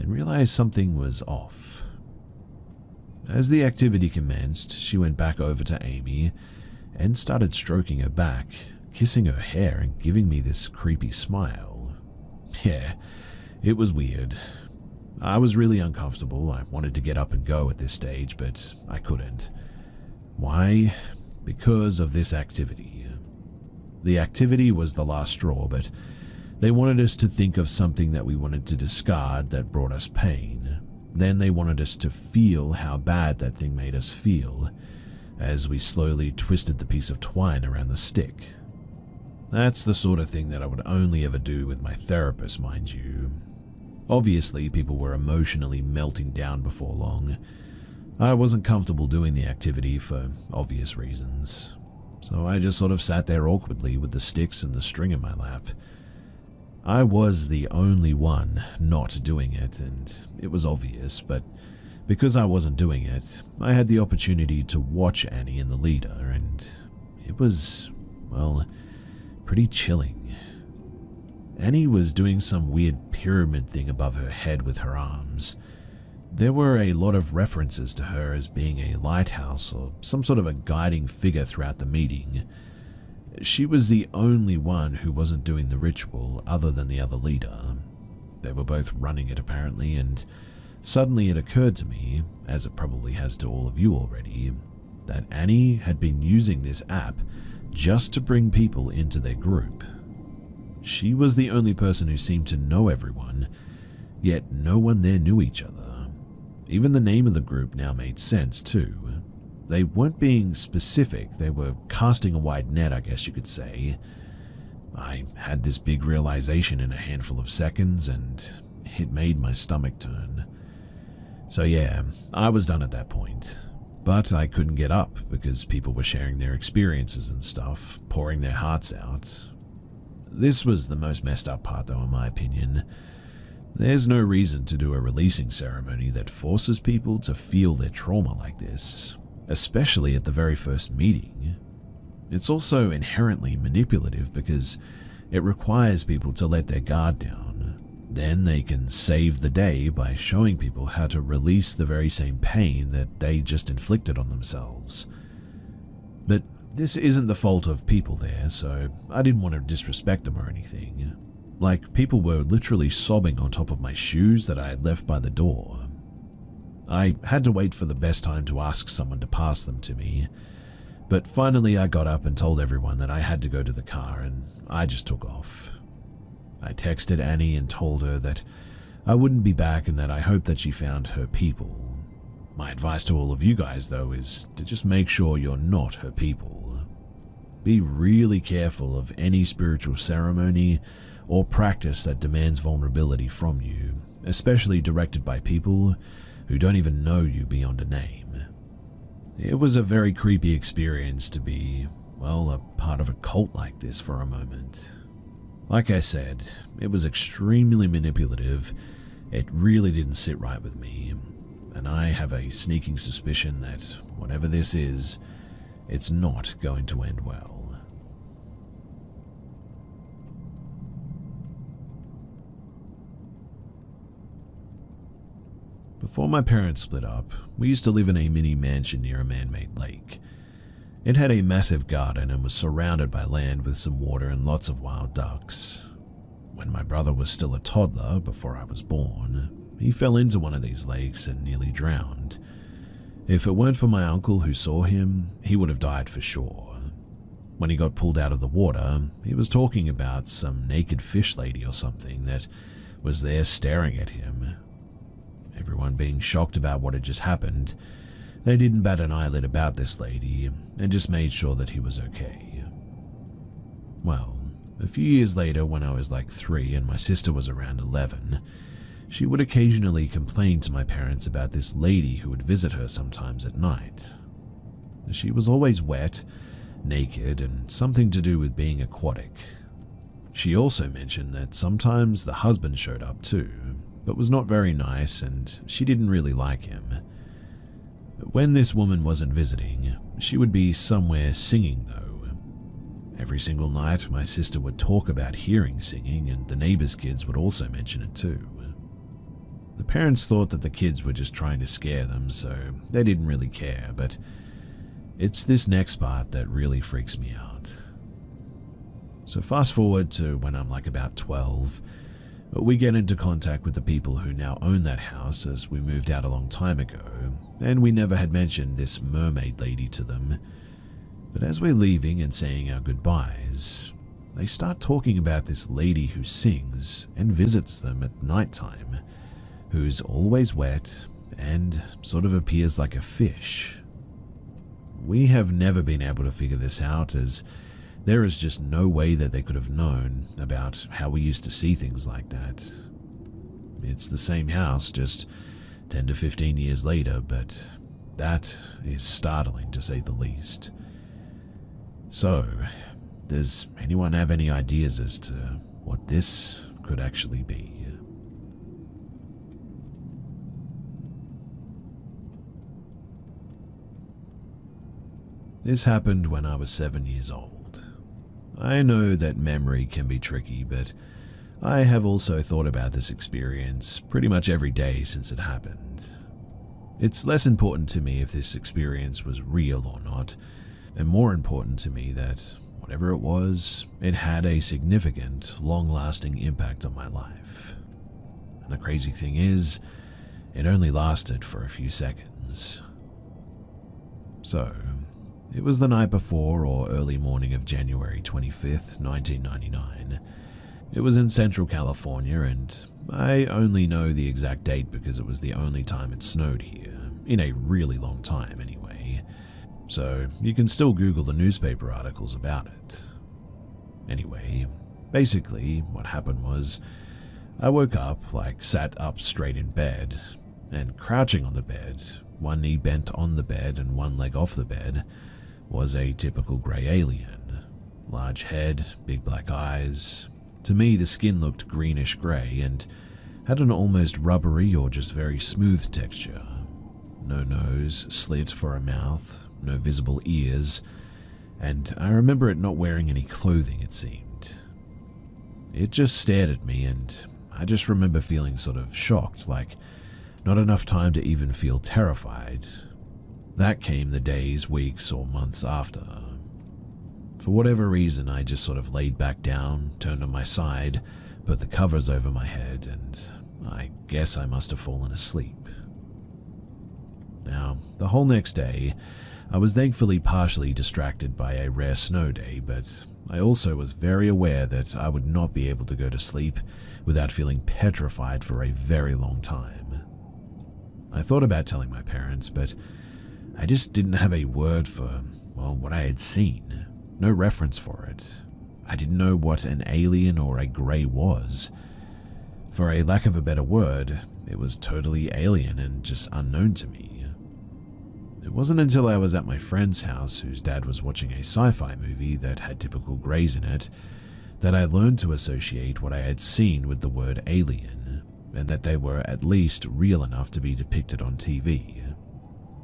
and realized something was off. As the activity commenced, she went back over to Amy, and started stroking her back, kissing her hair and giving me this creepy smile. Yeah, it was weird. I was really uncomfortable. I wanted to get up and go at this stage, but I couldn't. Why? Because of this activity. The activity was the last straw, but they wanted us to think of something that we wanted to discard that brought us pain. Then they wanted us to feel how bad that thing made us feel, as we slowly twisted the piece of twine around the stick. That's the sort of thing that I would only ever do with my therapist, mind you. Obviously, people were emotionally melting down before long. I wasn't comfortable doing the activity for obvious reasons, so I just sort of sat there awkwardly with the sticks and the string in my lap. I was the only one not doing it, and it was obvious, but because I wasn't doing it, I had the opportunity to watch Annie and the leader, and it was, well, pretty chilling. Annie was doing some weird pyramid thing above her head with her arms. There were a lot of references to her as being a lighthouse or some sort of a guiding figure throughout the meeting. She was the only one who wasn't doing the ritual other than the other leader. They were both running it apparently, and suddenly it occurred to me, as it probably has to all of you already, that Annie had been using this app just to bring people into their group. She was the only person who seemed to know everyone, yet no one there knew each other. Even the name of the group now made sense too. They weren't being specific, they were casting a wide net, I guess you could say. I had this big realization in a handful of seconds, and it made my stomach turn. So yeah, I was done at that point. But I couldn't get up because people were sharing their experiences and stuff, pouring their hearts out. This was the most messed up part though, in my opinion. There's no reason to do a releasing ceremony that forces people to feel their trauma like this, especially at the very first meeting. It's also inherently manipulative because it requires people to let their guard down. Then they can save the day by showing people how to release the very same pain that they just inflicted on themselves. But this isn't the fault of people there, so I didn't want to disrespect them or anything. Like, people were literally sobbing on top of my shoes that I had left by the door. I had to wait for the best time to ask someone to pass them to me, but finally I got up and told everyone that I had to go to the car, and I just took off. I texted Annie and told her that I wouldn't be back and that I hoped that she found her people. My advice to all of you guys, though, is to just make sure you're not her people. Be really careful of any spiritual ceremony or practice that demands vulnerability from you, especially directed by people who don't even know you beyond a name. It was a very creepy experience to be well, a part of a cult like this for a moment. Like I said, it was extremely manipulative. It really didn't sit right with me, and I have a sneaking suspicion that whatever this is, it's not going to end well. Before my parents split up, we used to live in a mini mansion near a man-made lake. It had a massive garden and was surrounded by land with some water and lots of wild ducks. When my brother was still a toddler, before I was born, he fell into one of these lakes and nearly drowned. If it weren't for my uncle who saw him, he would have died for sure. When he got pulled out of the water, he was talking about some naked fish lady or something that was there staring at him. Everyone being shocked about what had just happened, they didn't bat an eyelid about this lady and just made sure that he was okay. Well, a few years later, when I was like 3 and my sister was around 11, she would occasionally complain to my parents about this lady who would visit her sometimes at night. She was always wet, naked, and something to do with being aquatic. She also mentioned that sometimes the husband showed up too, but was not very nice and she didn't really like him. When this woman wasn't visiting, she would be somewhere singing though. Every single night my sister would talk about hearing singing, and the neighbors' kids would also mention it too. The parents thought that the kids were just trying to scare them, so they didn't really care, but it's this next part that really freaks me out. So fast forward to when I'm like about 12, we get into contact with the people who now own that house, as we moved out a long time ago, and we never had mentioned this mermaid lady to them. But as we're leaving and saying our goodbyes, they start talking about this lady who sings and visits them at nighttime, who's always wet and sort of appears like a fish. We have never been able to figure this out, as there is just no way that they could have known about how we used to see things like that. It's the same house, just 10 to 15 years later, but that is startling to say the least. So, does anyone have any ideas as to what this could actually be? This happened when I was 7 years old. I know that memory can be tricky, but I have also thought about this experience pretty much every day since it happened. It's less important to me if this experience was real or not, and more important to me that whatever it was, it had a significant, long-lasting impact on my life. And the crazy thing is, it only lasted for a few seconds. So, it was the night before or early morning of January 25th, 1999. It was in Central California, and I only know the exact date because it was the only time it snowed here, in a really long time anyway. So you can still Google the newspaper articles about it. Anyway, basically what happened was, I woke up, sat up straight in bed, and crouching on the bed, one knee bent on the bed and one leg off the bed, was a typical grey alien. Large head, big black eyes. To me, the skin looked greenish grey and had an almost rubbery or just very smooth texture. No nose, slit for a mouth, no visible ears, and I remember it not wearing any clothing, it seemed. It just stared at me, and I just remember feeling sort of shocked, like not enough time to even feel terrified. That came the days, weeks, or months after. For whatever reason, I just sort of laid back down, turned on my side, put the covers over my head, and I guess I must have fallen asleep. Now, the whole next day, I was thankfully partially distracted by a rare snow day, but I also was very aware that I would not be able to go to sleep without feeling petrified for a very long time. I thought about telling my parents, but I just didn't have a word for, well, what I had seen. No reference for it. I didn't know what an alien or a grey was. For a lack of a better word, it was totally alien and just unknown to me. It wasn't until I was at my friend's house, whose dad was watching a sci-fi movie that had typical greys in it, that I learned to associate what I had seen with the word alien, and that they were at least real enough to be depicted on TV.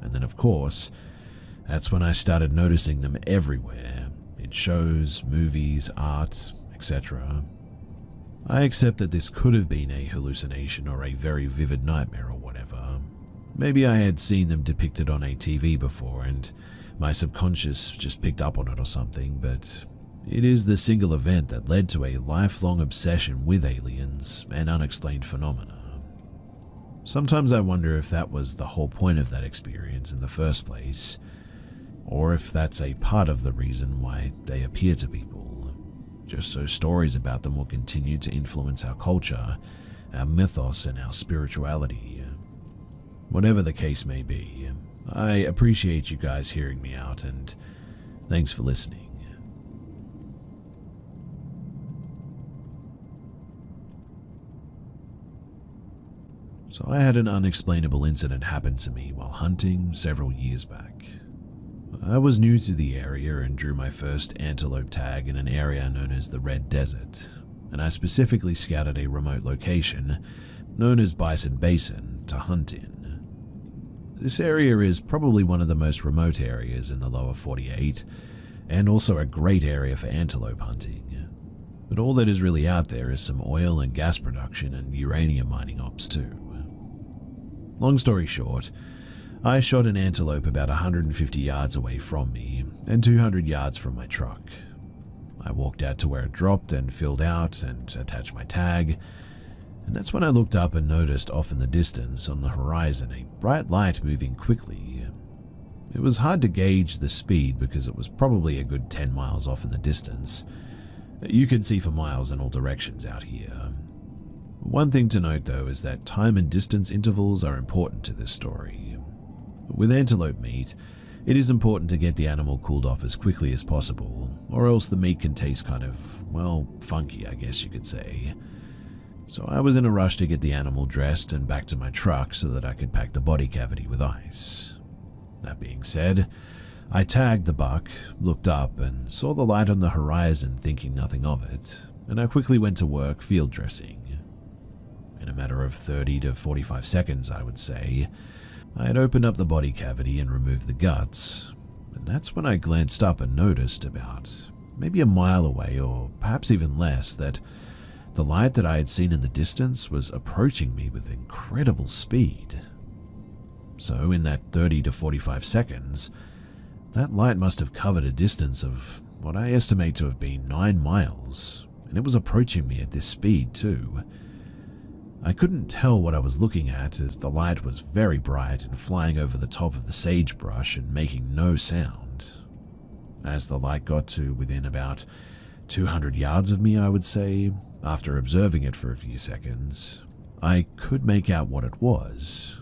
And then, of course, that's when I started noticing them everywhere, in shows, movies, art, etc. I accept that this could have been a hallucination or a very vivid nightmare or whatever. Maybe I had seen them depicted on a TV before and my subconscious just picked up on it or something, but it is the single event that led to a lifelong obsession with aliens and unexplained phenomena. Sometimes I wonder if that was the whole point of that experience in the first place, or if that's a part of the reason why they appear to people, just so stories about them will continue to influence our culture, our mythos, and our spirituality. Whatever the case may be, I appreciate you guys hearing me out, and thanks for listening. So I had an unexplainable incident happen to me while hunting several years back. I was new to the area and drew my first antelope tag in an area known as the Red Desert, and I specifically scouted a remote location known as Bison Basin to hunt in. This area is probably one of the most remote areas in the lower 48, and also a great area for antelope hunting. But all that is really out there is some oil and gas production and uranium mining ops too. Long story short, I shot an antelope about 150 yards away from me and 200 yards from my truck. I walked out to where it dropped and filled out and attached my tag, and that's when I looked up and noticed off in the distance on the horizon a bright light moving quickly. It was hard to gauge the speed because it was probably a good 10 miles off in the distance. You can see for miles in all directions out here. One thing to note though is that time and distance intervals are important to this story. With antelope meat, it is important to get the animal cooled off as quickly as possible, or else the meat can taste kind of, well, funky, I guess you could say. So I was in a rush to get the animal dressed and back to my truck so that I could pack the body cavity with ice. That being said, I tagged the buck, looked up, and saw the light on the horizon thinking nothing of it, and I quickly went to work field dressing. In a matter of 30 to 45 seconds, I would say, I had opened up the body cavity and removed the guts, and that's when I glanced up and noticed about maybe a mile away, or perhaps even less, that the light that I had seen in the distance was approaching me with incredible speed. So in that 30 to 45 seconds, that light must have covered a distance of what I estimate to have been 9 miles, and it was approaching me at this speed too. I couldn't tell what I was looking at as the light was very bright and flying over the top of the sagebrush and making no sound. As the light got to within about 200 yards of me, I would say, after observing it for a few seconds, I could make out what it was.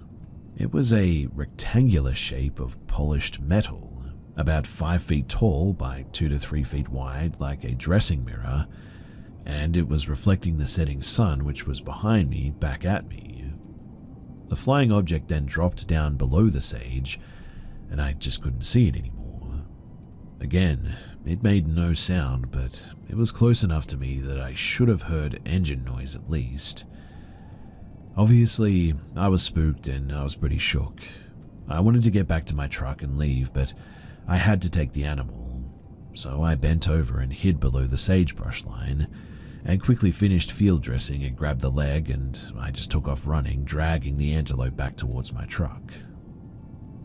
It was a rectangular shape of polished metal, about 5 feet tall by 2 to 3 feet wide, like a dressing mirror, and it was reflecting the setting sun, which was behind me, back at me. The flying object then dropped down below the sage, and I just couldn't see it anymore. Again, it made no sound, but it was close enough to me that I should have heard engine noise at least. Obviously, I was spooked and I was pretty shook. I wanted to get back to my truck and leave, but I had to take the animal. So I bent over and hid below the sagebrush line, and quickly finished field dressing and grabbed the leg, and I just took off running, dragging the antelope back towards my truck.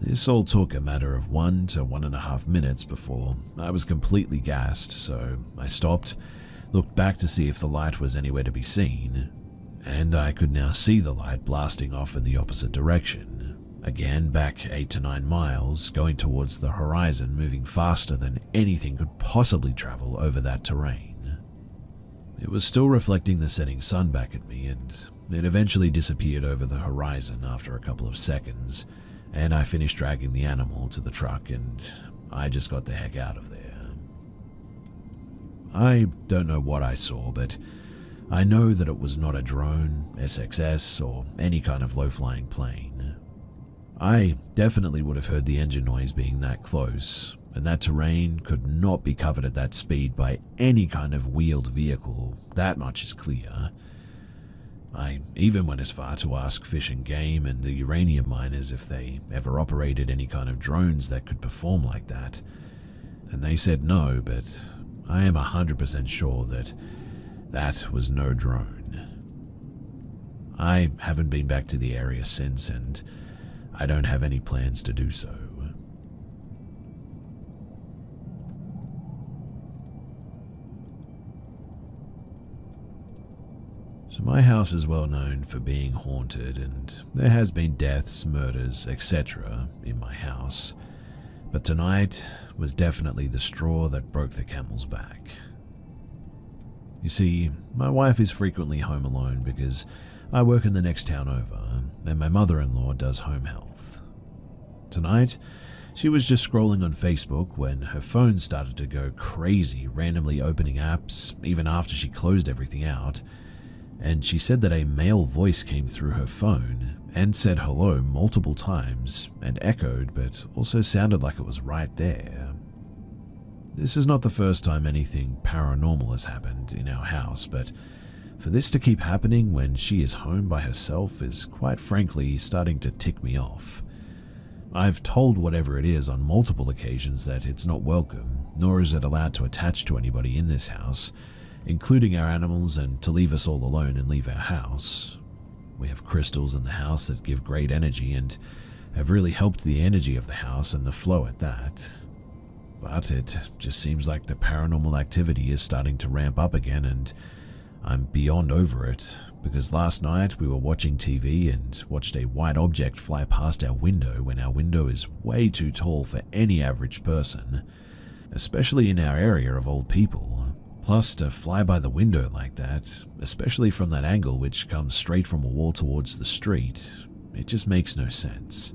This all took a matter of 1 to 1.5 minutes before I was completely gassed, so I stopped, looked back to see if the light was anywhere to be seen, and I could now see the light blasting off in the opposite direction. Again, back 8 to 9 miles, going towards the horizon, moving faster than anything could possibly travel over that terrain. It was still reflecting the setting sun back at me, and it eventually disappeared over the horizon after a couple of seconds, and I finished dragging the animal to the truck, and I just got the heck out of there. I don't know what I saw, but I know that it was not a drone, SXS, or any kind of low-flying plane. I definitely would have heard the engine noise being that close, and that terrain could not be covered at that speed by any kind of wheeled vehicle, that much is clear. I even went as far to ask Fish and Game and the uranium miners if they ever operated any kind of drones that could perform like that, and they said no, but I am 100% sure that that was no drone. I haven't been back to the area since, and I don't have any plans to do so. So my house is well known for being haunted, and there has been deaths, murders, etc. in my house. But tonight was definitely the straw that broke the camel's back. You see, my wife is frequently home alone because I work in the next town over, and my mother-in-law does home health. Tonight, she was just scrolling on Facebook when her phone started to go crazy, randomly opening apps, even after she closed everything out, and she said that a male voice came through her phone and said hello multiple times and echoed, but also sounded like it was right there. This is not the first time anything paranormal has happened in our house, but for this to keep happening when she is home by herself is quite frankly starting to tick me off. I've told whatever it is on multiple occasions that it's not welcome, nor is it allowed to attach to anybody in this house, including our animals, and to leave us all alone and leave our house. We have crystals in the house that give great energy and have really helped the energy of the house and the flow at that. But it just seems like the paranormal activity is starting to ramp up again, and I'm beyond over it, because last night we were watching TV and watched a white object fly past our window when our window is way too tall for any average person, especially in our area of old people. Plus, to fly by the window like that, especially from that angle which comes straight from a wall towards the street, it just makes no sense.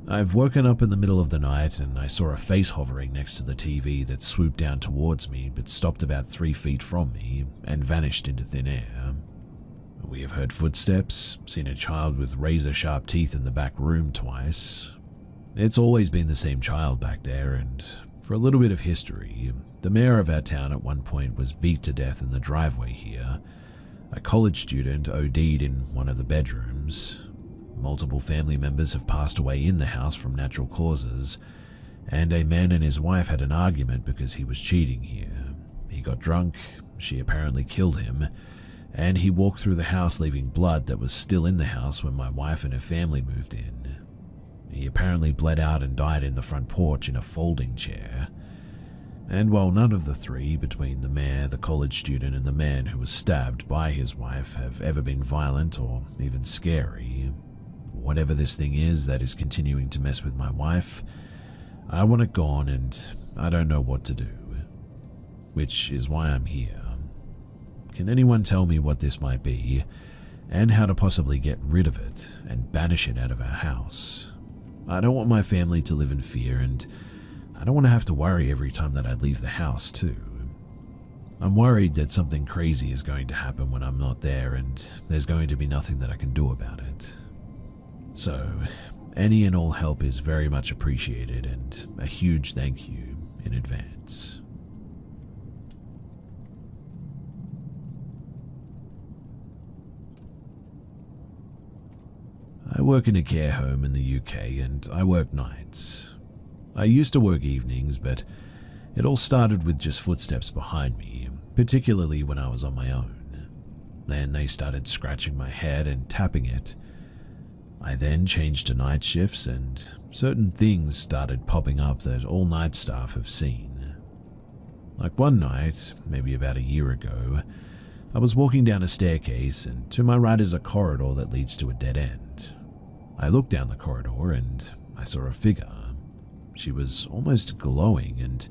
I've woken up in the middle of the night and I saw a face hovering next to the TV that swooped down towards me but stopped about 3 feet from me and vanished into thin air. We have heard footsteps, seen a child with razor-sharp teeth in the back room twice. It's always been the same child back there, and for a little bit of history, the mayor of our town at one point was beat to death in the driveway here. A college student OD'd in one of the bedrooms. Multiple family members have passed away in the house from natural causes, and a man and his wife had an argument because he was cheating here. He got drunk, she apparently killed him, and he walked through the house leaving blood that was still in the house when my wife and her family moved in. He apparently bled out and died in the front porch in a folding chair. And while none of the three, between the mayor, the college student, and the man who was stabbed by his wife, have ever been violent or even scary, whatever this thing is that is continuing to mess with my wife, I want it gone and I don't know what to do. Which is why I'm here. Can anyone tell me what this might be, and how to possibly get rid of it and banish it out of our house? I don't want my family to live in fear, and I don't want to have to worry every time that I leave the house too. I'm worried that something crazy is going to happen when I'm not there, and there's going to be nothing that I can do about it. So, any and all help is very much appreciated, and a huge thank you in advance. I work in a care home in the UK, and I work nights. I used to work evenings, but it all started with just footsteps behind me, particularly when I was on my own. Then they started scratching my head and tapping it. I then changed to night shifts, and certain things started popping up that all night staff have seen. Like one night, maybe about a year ago, I was walking down a staircase, and to my right is a corridor that leads to a dead end. I looked down the corridor and I saw a figure. She was almost glowing, and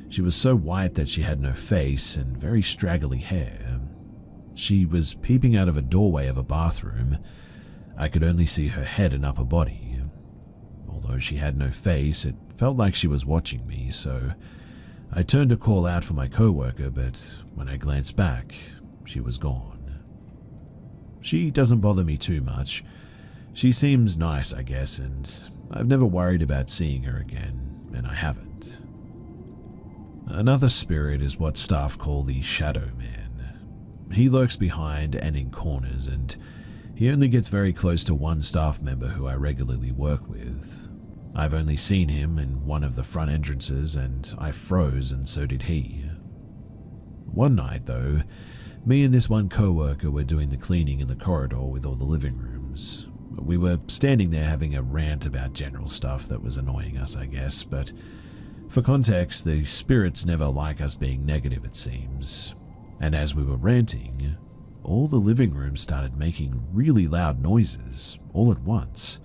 she was so white that she had no face and very straggly hair. She was peeping out of a doorway of a bathroom. I could only see her head and upper body. Although she had no face, it felt like she was watching me, so I turned to call out for my coworker, but when I glanced back, she was gone. She doesn't bother me too much. She seems nice, I guess, and I've never worried about seeing her again, and I haven't. Another spirit is what staff call the Shadow Man. He lurks behind and in corners, and he only gets very close to one staff member who I regularly work with. I've only seen him in one of the front entrances, and I froze, and so did he. One night, though, me and this one co-worker were doing the cleaning in the corridor with all the living rooms. We were standing there having a rant about general stuff that was annoying us, I guess, but for context, the spirits never like us being negative, it seems. And as we were ranting, all the living rooms started making really loud noises, all at once.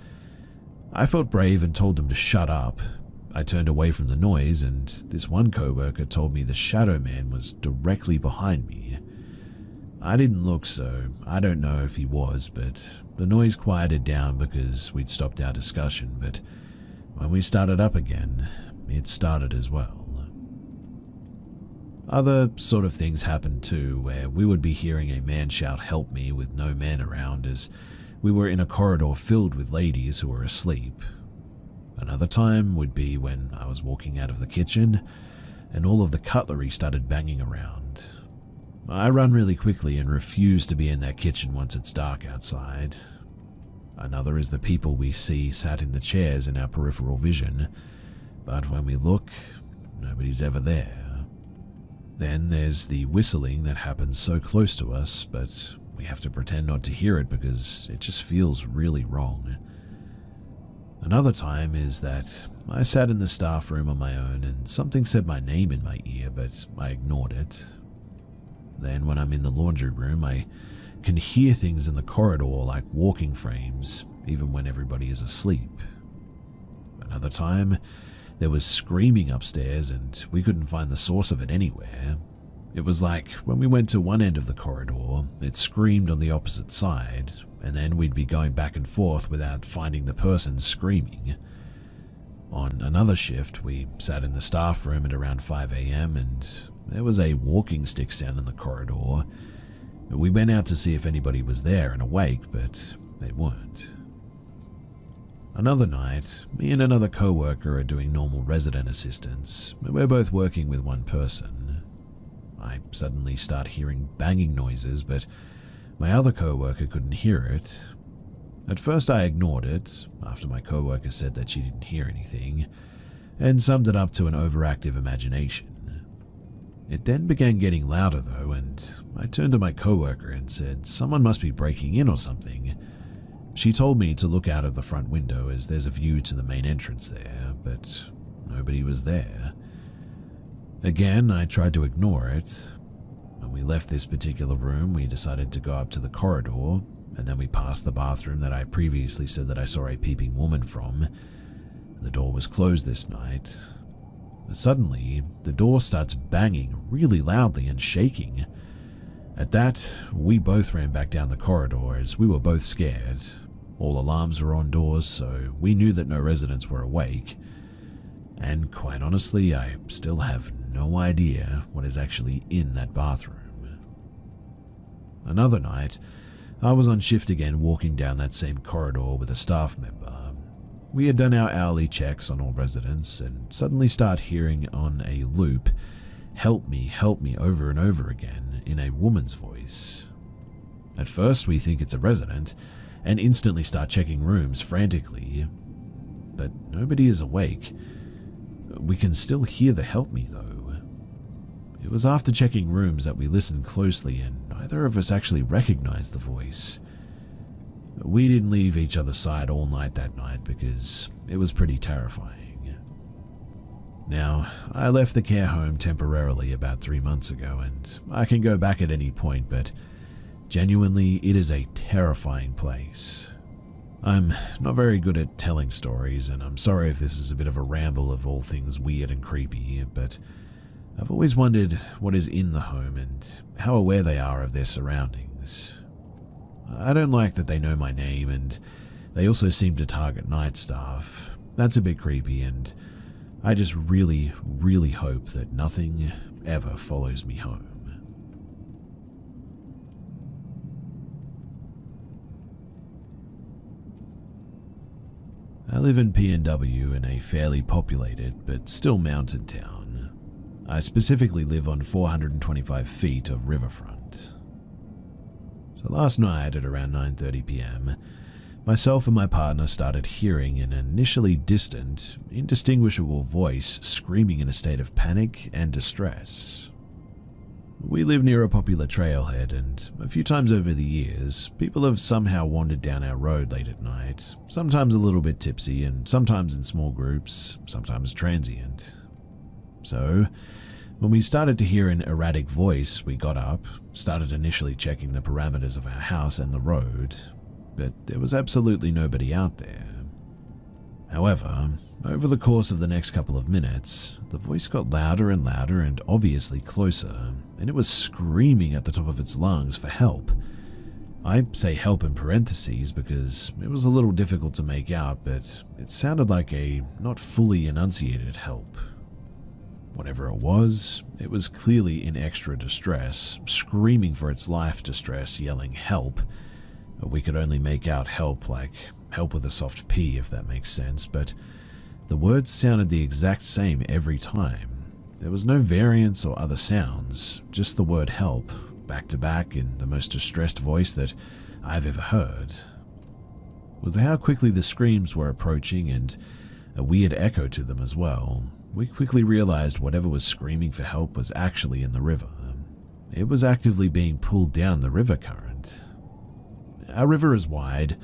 I felt brave and told them to shut up. I turned away from the noise, and this one co-worker told me the Shadow Man was directly behind me. I didn't look, so I don't know if he was, but the noise quieted down because we'd stopped our discussion, but when we started up again, it started as well. Other sort of things happened too, where we would be hearing a man shout "help me" with no man around as we were in a corridor filled with ladies who were asleep. Another time would be when I was walking out of the kitchen and all of the cutlery started banging around. I run really quickly and refuse to be in that kitchen once it's dark outside. Another is the people we see sat in the chairs in our peripheral vision, but when we look, nobody's ever there. Then there's the whistling that happens so close to us, but we have to pretend not to hear it because it just feels really wrong. Another time is that I sat in the staff room on my own and something said my name in my ear, but I ignored it. Then when I'm in the laundry room, I can hear things in the corridor like walking frames, even when everybody is asleep. Another time, there was screaming upstairs and we couldn't find the source of it anywhere. It was like when we went to one end of the corridor, it screamed on the opposite side, and then we'd be going back and forth without finding the person screaming. On another shift, we sat in the staff room at around 5 a.m. and there was a walking stick sound in the corridor. We went out to see if anybody was there and awake, but they weren't. Another night, me and another co-worker are doing normal resident assistance. We're both working with one person. I suddenly start hearing banging noises, but my other co-worker couldn't hear it. At first I ignored it, after my co-worker said that she didn't hear anything, and summed it up to an overactive imagination. It then began getting louder though, and I turned to my co-worker and said someone must be breaking in or something. She told me to look out of the front window as there's a view to the main entrance there, but nobody was there. Again, I tried to ignore it. When we left this particular room, we decided to go up to the corridor, and then we passed the bathroom that I previously said that I saw a peeping woman from. The door was closed this night. Suddenly, the door starts banging really loudly and shaking. At that, we both ran back down the corridor as we were both scared. All alarms were on doors, so we knew that no residents were awake. And quite honestly, I still have no idea what is actually in that bathroom. Another night, I was on shift again walking down that same corridor with a staff member. We had done our hourly checks on all residents and suddenly start hearing on a loop, help me," over and over again in a woman's voice. At first we think it's a resident and instantly start checking rooms frantically, but nobody is awake. We can still hear the "help me" though. It was after checking rooms that we listened closely and neither of us actually recognized the voice. We didn't leave each other's side all night that night because it was pretty terrifying. Now, I left the care home temporarily about 3 months ago and I can go back at any point, but genuinely it is a terrifying place. I'm not very good at telling stories, and I'm sorry if this is a bit of a ramble of all things weird and creepy, but I've always wondered what is in the home and how aware they are of their surroundings. I don't like that they know my name, and they also seem to target night staff. That's a bit creepy, and I just really, really hope that nothing ever follows me home. live in PNW in a fairly populated but still mountain town. I specifically live on 425 feet of riverfront. So last night at around 9:30 p.m, myself and my partner started hearing an initially distant, indistinguishable voice screaming in a state of panic and distress. We live near a popular trailhead, and a few times over the years, people have somehow wandered down our road late at night, sometimes a little bit tipsy and sometimes in small groups, sometimes transient. So, when we started to hear an erratic voice, we got up, started initially checking the parameters of our house and the road, but there was absolutely nobody out there. However, over the course of the next couple of minutes, the voice got louder and louder and obviously closer, and it was screaming at the top of its lungs for help. I say help in parentheses because it was a little difficult to make out, but it sounded like a not fully enunciated help. Whatever it was clearly in extra distress, screaming for its life distress, yelling help. We could only make out help like help with a soft P, if that makes sense, but the words sounded the exact same every time. There was no variance or other sounds, just the word help, back to back in the most distressed voice that I've ever heard. With how quickly the screams were approaching and a weird echo to them as well, we quickly realized whatever was screaming for help was actually in the river. It was actively being pulled down the river current. Our river is wide,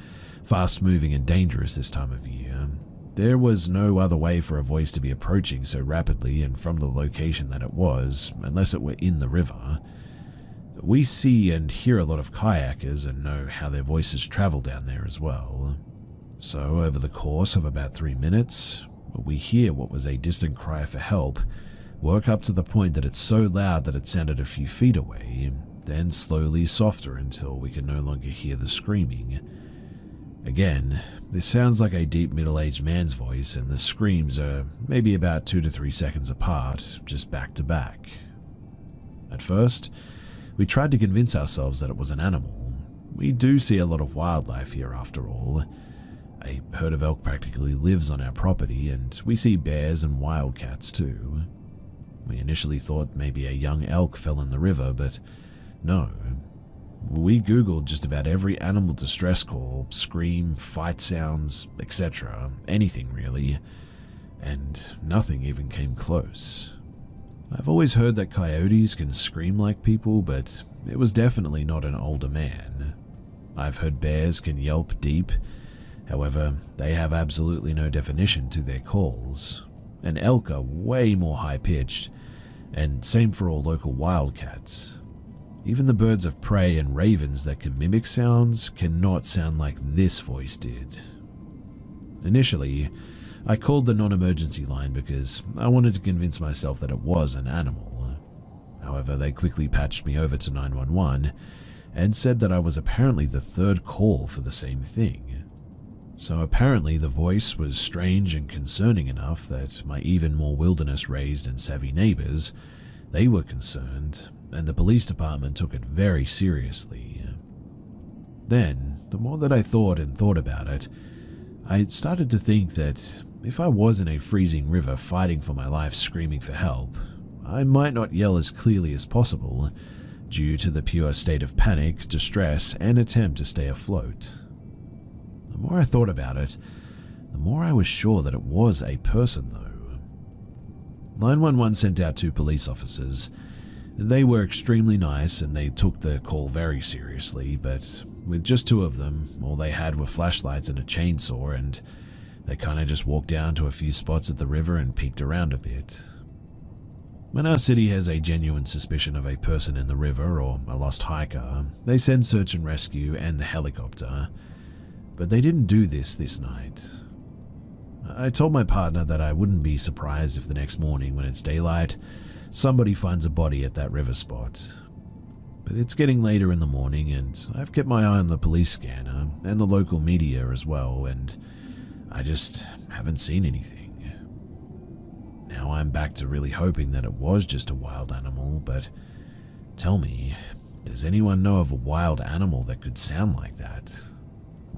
fast-moving and dangerous this time of year. There was no other way for a voice to be approaching so rapidly and from the location that it was, unless it were in the river. We see and hear a lot of kayakers and know how their voices travel down there as well. So over the course of about 3 minutes, we hear what was a distant cry for help, work up to the point that it's so loud that it sounded a few feet away, then slowly softer until we could no longer hear the screaming. Again, this sounds like a deep middle-aged man's voice, and the screams are maybe about 2 to 3 seconds apart, just back to back. At first, we tried to convince ourselves that it was an animal. We do see a lot of wildlife here after all. A herd of elk practically lives on our property, and we see bears and wildcats too. We initially thought maybe a young elk fell in the river, but no. We googled just about every animal distress call, scream, fight sounds, etc., anything really, and nothing even came close. I've always heard that coyotes can scream like people, but it was definitely not an older man. I've heard bears can yelp deep, however, they have absolutely no definition to their calls, and elk are way more high-pitched, and same for all local wildcats. Even the birds of prey and ravens that can mimic sounds cannot sound like this voice did. Initially, I called the non-emergency line because I wanted to convince myself that it was an animal. However, they quickly patched me over to 911 and said that I was apparently the third call for the same thing. So apparently the voice was strange and concerning enough that my even more wilderness-raised and savvy neighbors, they were concerned, and the police department took it very seriously. Then, the more that I thought and thought about it, I started to think that if I was in a freezing river fighting for my life screaming for help, I might not yell as clearly as possible, due to the pure state of panic, distress, and attempt to stay afloat. The more I thought about it, the more I was sure that it was a person though. 911 sent out 2 police officers. They were extremely nice and they took the call very seriously, but with just 2 of them, all they had were flashlights and a chainsaw, and they kinda just walked down to a few spots at the river and peeked around a bit. When our city has a genuine suspicion of a person in the river or a lost hiker, they send search and rescue and the helicopter, but they didn't do this night. I told my partner that I wouldn't be surprised if the next morning when it's daylight, somebody finds a body at that river spot. But it's getting later in the morning and I've kept my eye on the police scanner and the local media as well, and I just haven't seen anything. Now I'm back to really hoping that it was just a wild animal, but tell me, does anyone know of a wild animal that could sound like that?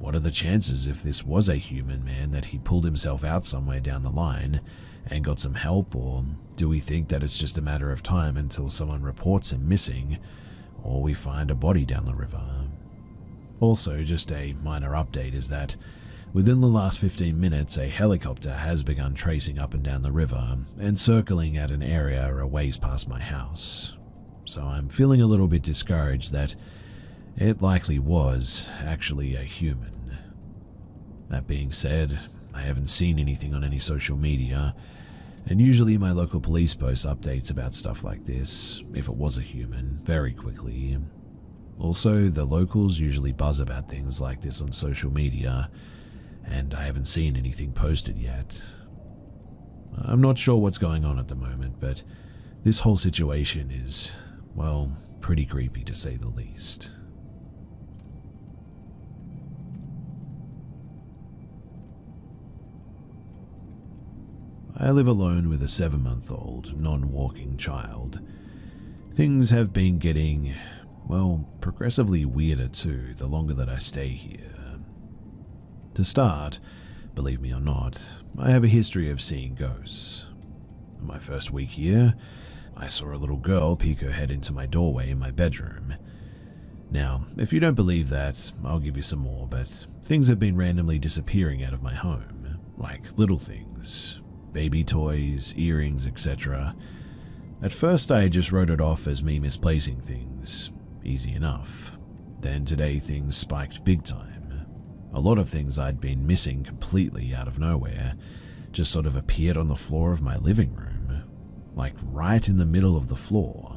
what are the chances if this was a human man that he pulled himself out somewhere down the line and got some help, or do we think that it's just a matter of time until someone reports him missing or we find a body down the river? Also, just a minor update is that within the last 15 minutes, a helicopter has begun tracing up and down the river and circling at an area a ways past my house. So I'm feeling a little bit discouraged that it likely was actually a human. That being said, I haven't seen anything on any social media, and usually my local police post updates about stuff like this, if it was a human, very quickly. Also, the locals usually buzz about things like this on social media, and I haven't seen anything posted yet. I'm not sure what's going on at the moment, but this whole situation is, well, pretty creepy to say the least. I live alone with a 7-month-old, non-walking child. Things have been getting, well, progressively weirder too the longer that I stay here. To start, believe me or not, I have a history of seeing ghosts. In my first week here, I saw a little girl peek her head into my doorway in my bedroom. Now, if you don't believe that, I'll give you some more, but things have been randomly disappearing out of my home, like little things. Baby toys, earrings, etc. At first I just wrote it off as me misplacing things. Easy enough. Then today things spiked big time. A lot of things I'd been missing completely out of nowhere just sort of appeared on the floor of my living room, like right in the middle of the floor.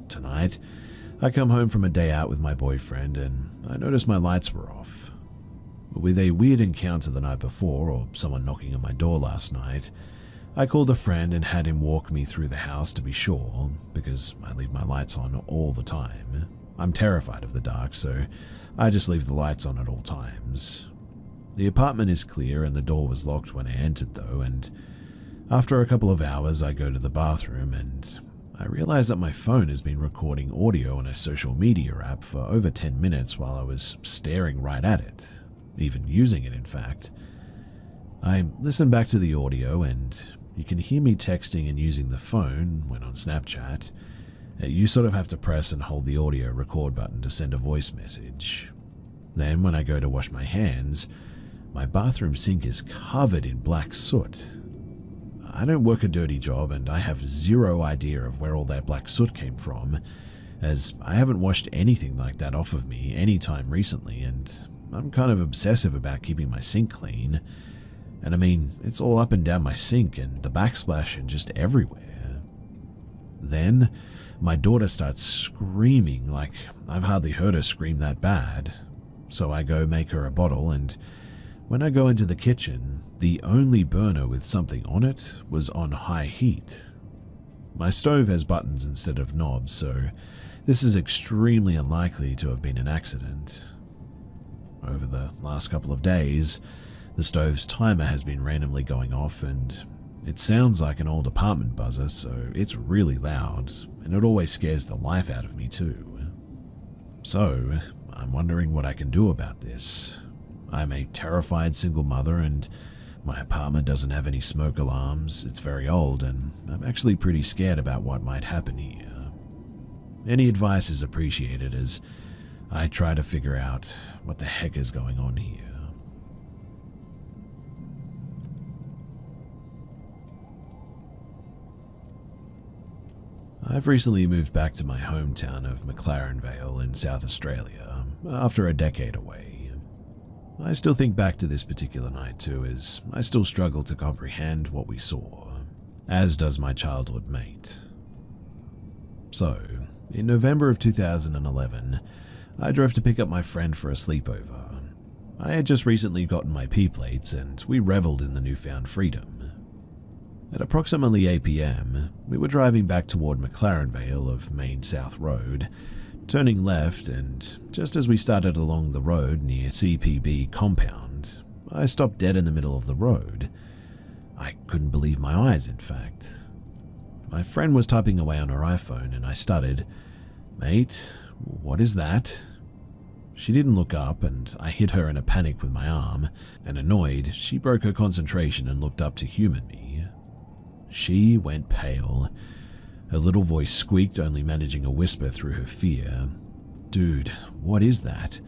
Tonight, I come home from a day out with my boyfriend and I noticed my lights were off. With a weird encounter the night before, or someone knocking on my door last night, I called a friend and had him walk me through the house to be sure, because I leave my lights on all the time. I'm terrified of the dark, so I just leave the lights on at all times. The apartment is clear and the door was locked when I entered though, and after a couple of hours I go to the bathroom and I realize that my phone has been recording audio on a social media app for over 10 minutes while I was staring right at it. Even using it, in fact. I listen back to the audio and you can hear me texting and using the phone when on Snapchat. You sort of have to press and hold the audio record button to send a voice message. Then when I go to wash my hands, my bathroom sink is covered in black soot. I don't work a dirty job and I have zero idea of where all that black soot came from, as I haven't washed anything like that off of me anytime recently, and I'm kind of obsessive about keeping my sink clean. And I mean, it's all up and down my sink and the backsplash and just everywhere. Then, my daughter starts screaming like I've hardly heard her scream that bad. So I go make her a bottle, and when I go into the kitchen, the only burner with something on it was on high heat. My stove has buttons instead of knobs, so this is extremely unlikely to have been an accident. Over the last couple of days, the stove's timer has been randomly going off and it sounds like an old apartment buzzer, so it's really loud and it always scares the life out of me too. So, I'm wondering what I can do about this. I'm a terrified single mother and my apartment doesn't have any smoke alarms, it's very old, and I'm actually pretty scared about what might happen here. Any advice is appreciated as I try to figure out what the heck is going on here. I've recently moved back to my hometown of McLaren Vale in South Australia, after a decade away. I still think back to this particular night too, as I still struggle to comprehend what we saw, as does my childhood mate. So, in November of 2011, I drove to pick up my friend for a sleepover. I had just recently gotten my P-plates and we reveled in the newfound freedom. At approximately 8 p.m, we were driving back toward McLaren Vale of Main South Road, turning left, and just as we started along the road near CPB compound, I stopped dead in the middle of the road. I couldn't believe my eyes, in fact. My friend was typing away on her iPhone and I stuttered, "Mate, what is that?" She didn't look up, and I hit her in a panic with my arm, and annoyed, she broke her concentration and looked up to human me. She went pale. Her little voice squeaked, only managing a whisper through her fear. "Dude, what is that?"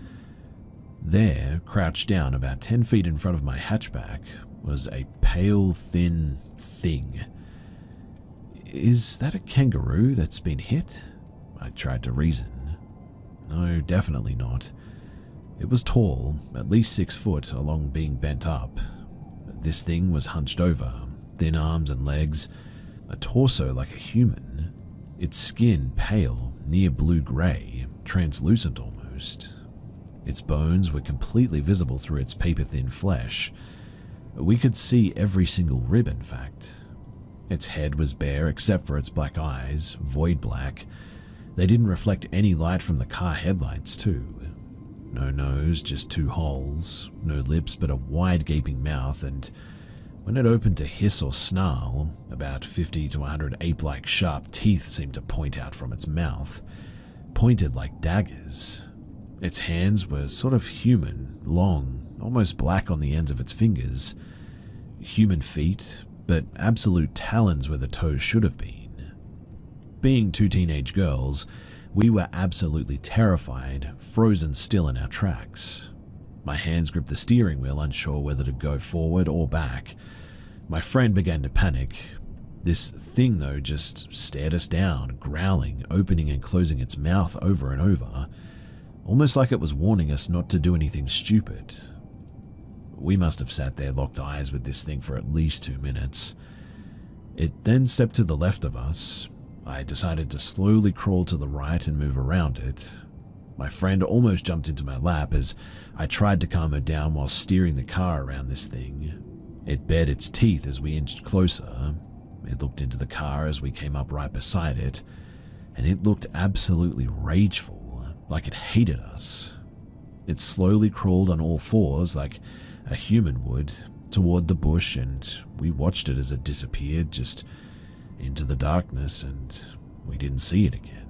There, crouched down about 10 feet in front of my hatchback, was a pale, thin thing. "Is that a kangaroo that's been hit?" I tried to reason. No, definitely not. It was tall, at least 6 foot, along being bent up. This thing was hunched over, thin arms and legs, a torso like a human, its skin pale, near blue-grey, translucent almost. Its bones were completely visible through its paper-thin flesh. We could see every single rib, in fact. Its head was bare except for its black eyes, void black. They didn't reflect any light from the car headlights, too. No nose, just 2 holes, no lips but a wide gaping mouth, and when it opened to hiss or snarl, about 50 to 100 ape-like sharp teeth seemed to point out from its mouth, pointed like daggers. Its hands were sort of human, long, almost black on the ends of its fingers. Human feet, but absolute talons where the toes should have been. Being 2 teenage girls, we were absolutely terrified, frozen still in our tracks. My hands gripped the steering wheel, unsure whether to go forward or back. My friend began to panic. This thing, though, just stared us down, growling, opening and closing its mouth over and over, almost like it was warning us not to do anything stupid. We must have sat there locked eyes with this thing for at least 2 minutes. It then stepped to the left of us. I decided to slowly crawl to the right and move around it. My friend almost jumped into my lap as I tried to calm her down while steering the car around this thing. It bared its teeth as we inched closer. It looked into the car as we came up right beside it, and it looked absolutely rageful, like it hated us. It slowly crawled on all fours like a human would toward the bush, and we watched it as it disappeared just into the darkness, and we didn't see it again.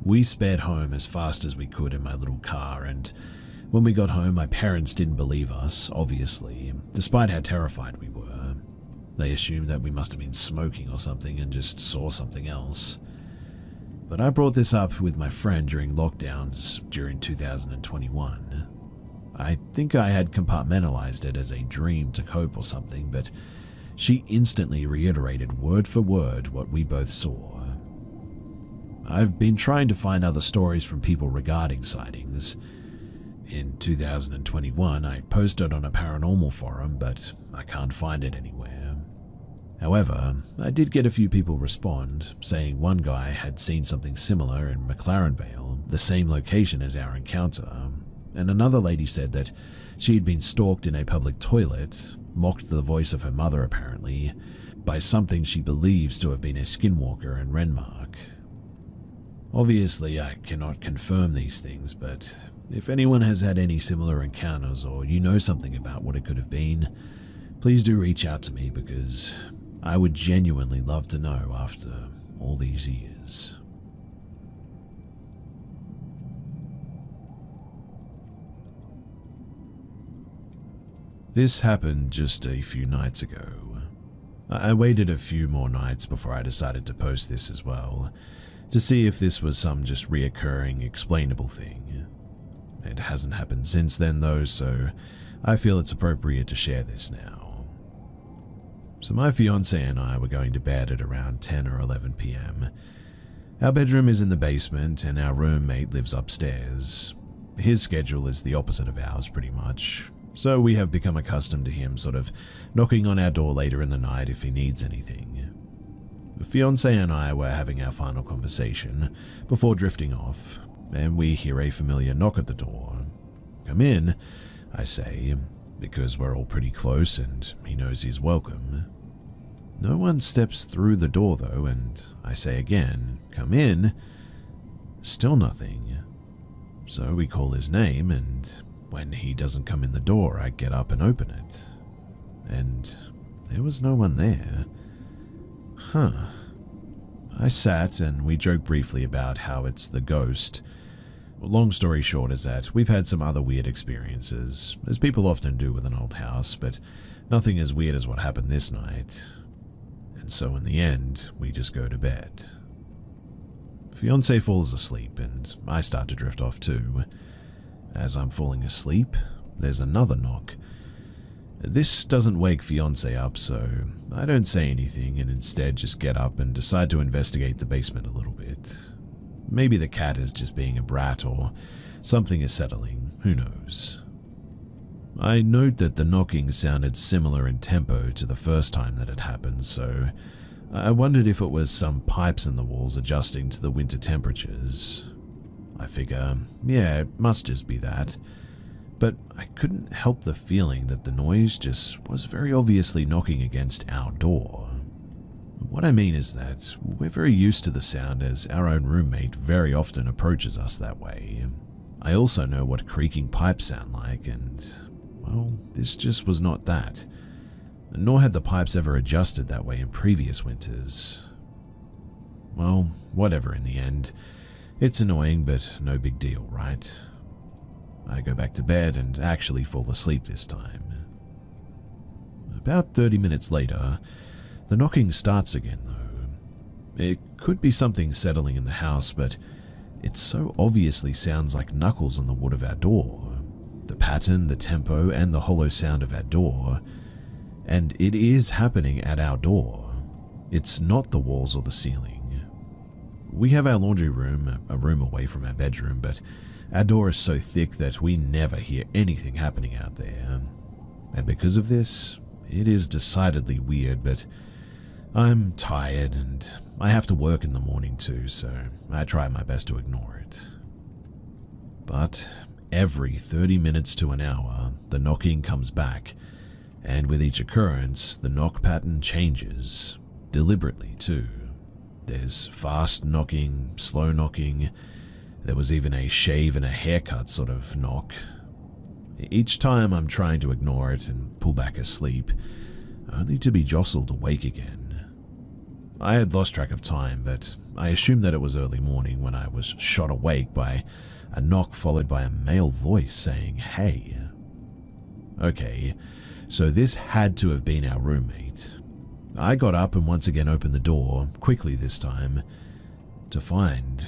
We sped home as fast as we could in my little car, and when we got home, my parents didn't believe us, obviously, despite how terrified we were. They assumed that we must have been smoking or something and just saw something else. But I brought this up with my friend during lockdowns during 2021. I think I had compartmentalized it as a dream to cope or something, but she instantly reiterated word for word what we both saw. I've been trying to find other stories from people regarding sightings. In 2021, I posted on a paranormal forum, but I can't find it anywhere. However, I did get a few people respond, saying one guy had seen something similar in McLaren Vale, the same location as our encounter, and another lady said that she had been stalked in a public toilet, mocked the voice of her mother apparently, by something she believes to have been a skinwalker in Renmark. Obviously, I cannot confirm these things, but if anyone has had any similar encounters or you know something about what it could have been, please do reach out to me because I would genuinely love to know after all these years. This happened just a few nights ago. I waited a few more nights before I decided to post this as well, to see if this was some just reoccurring, explainable thing. It hasn't happened since then though, so I feel it's appropriate to share this now. So my fiancé and I were going to bed at around 10 or 11 p.m. Our bedroom is in the basement and our roommate lives upstairs. His schedule is the opposite of ours pretty much, so we have become accustomed to him sort of knocking on our door later in the night if he needs anything. The fiancé and I were having our final conversation before drifting off, and we hear a familiar knock at the door. "Come in," I say, because we're all pretty close and he knows he's welcome. No one steps through the door though, and I say again, "Come in." Still nothing. So we call his name, and when he doesn't come in the door, I get up and open it. And there was no one there. I sat and we joked briefly about how it's the ghost, Long story short is that we've had some other weird experiences, as people often do with an old house, but nothing as weird as what happened this night. And so in the end, we just go to bed. Fiancé falls asleep and I start to drift off too. As I'm falling asleep, there's another knock. This doesn't wake Fiancé up, so I don't say anything and instead just get up and decide to investigate the basement a little bit. Maybe the cat is just being a brat or something is settling, who knows. I note that the knocking sounded similar in tempo to the first time that it happened, so I wondered if it was some pipes in the walls adjusting to the winter temperatures. I figure, yeah, it must just be that. But I couldn't help the feeling that the noise just was very obviously knocking against our door. What I mean is that we're very used to the sound as our own roommate very often approaches us that way. I also know what creaking pipes sound like and, well, this just was not that. Nor had the pipes ever adjusted that way in previous winters. Well, whatever in the end. It's annoying, but no big deal, right? I go back to bed and actually fall asleep this time. About 30 minutes later, the knocking starts again though. It could be something settling in the house, but it so obviously sounds like knuckles on the wood of our door. The pattern, the tempo, and the hollow sound of our door. And it is happening at our door. It's not the walls or the ceiling. We have our laundry room, a room away from our bedroom, but our door is so thick that we never hear anything happening out there. And because of this, it is decidedly weird, but I'm tired and I have to work in the morning too, so I try my best to ignore it. But every 30 minutes to an hour, the knocking comes back, and with each occurrence, the knock pattern changes, deliberately too. There's fast knocking, slow knocking. There was even a shave and a haircut sort of knock. Each time I'm trying to ignore it and pull back asleep, only to be jostled awake again. I had lost track of time, but I assumed that it was early morning when I was shot awake by a knock followed by a male voice saying, "Hey." Okay, so this had to have been our roommate. I got up and once again opened the door, quickly this time, to find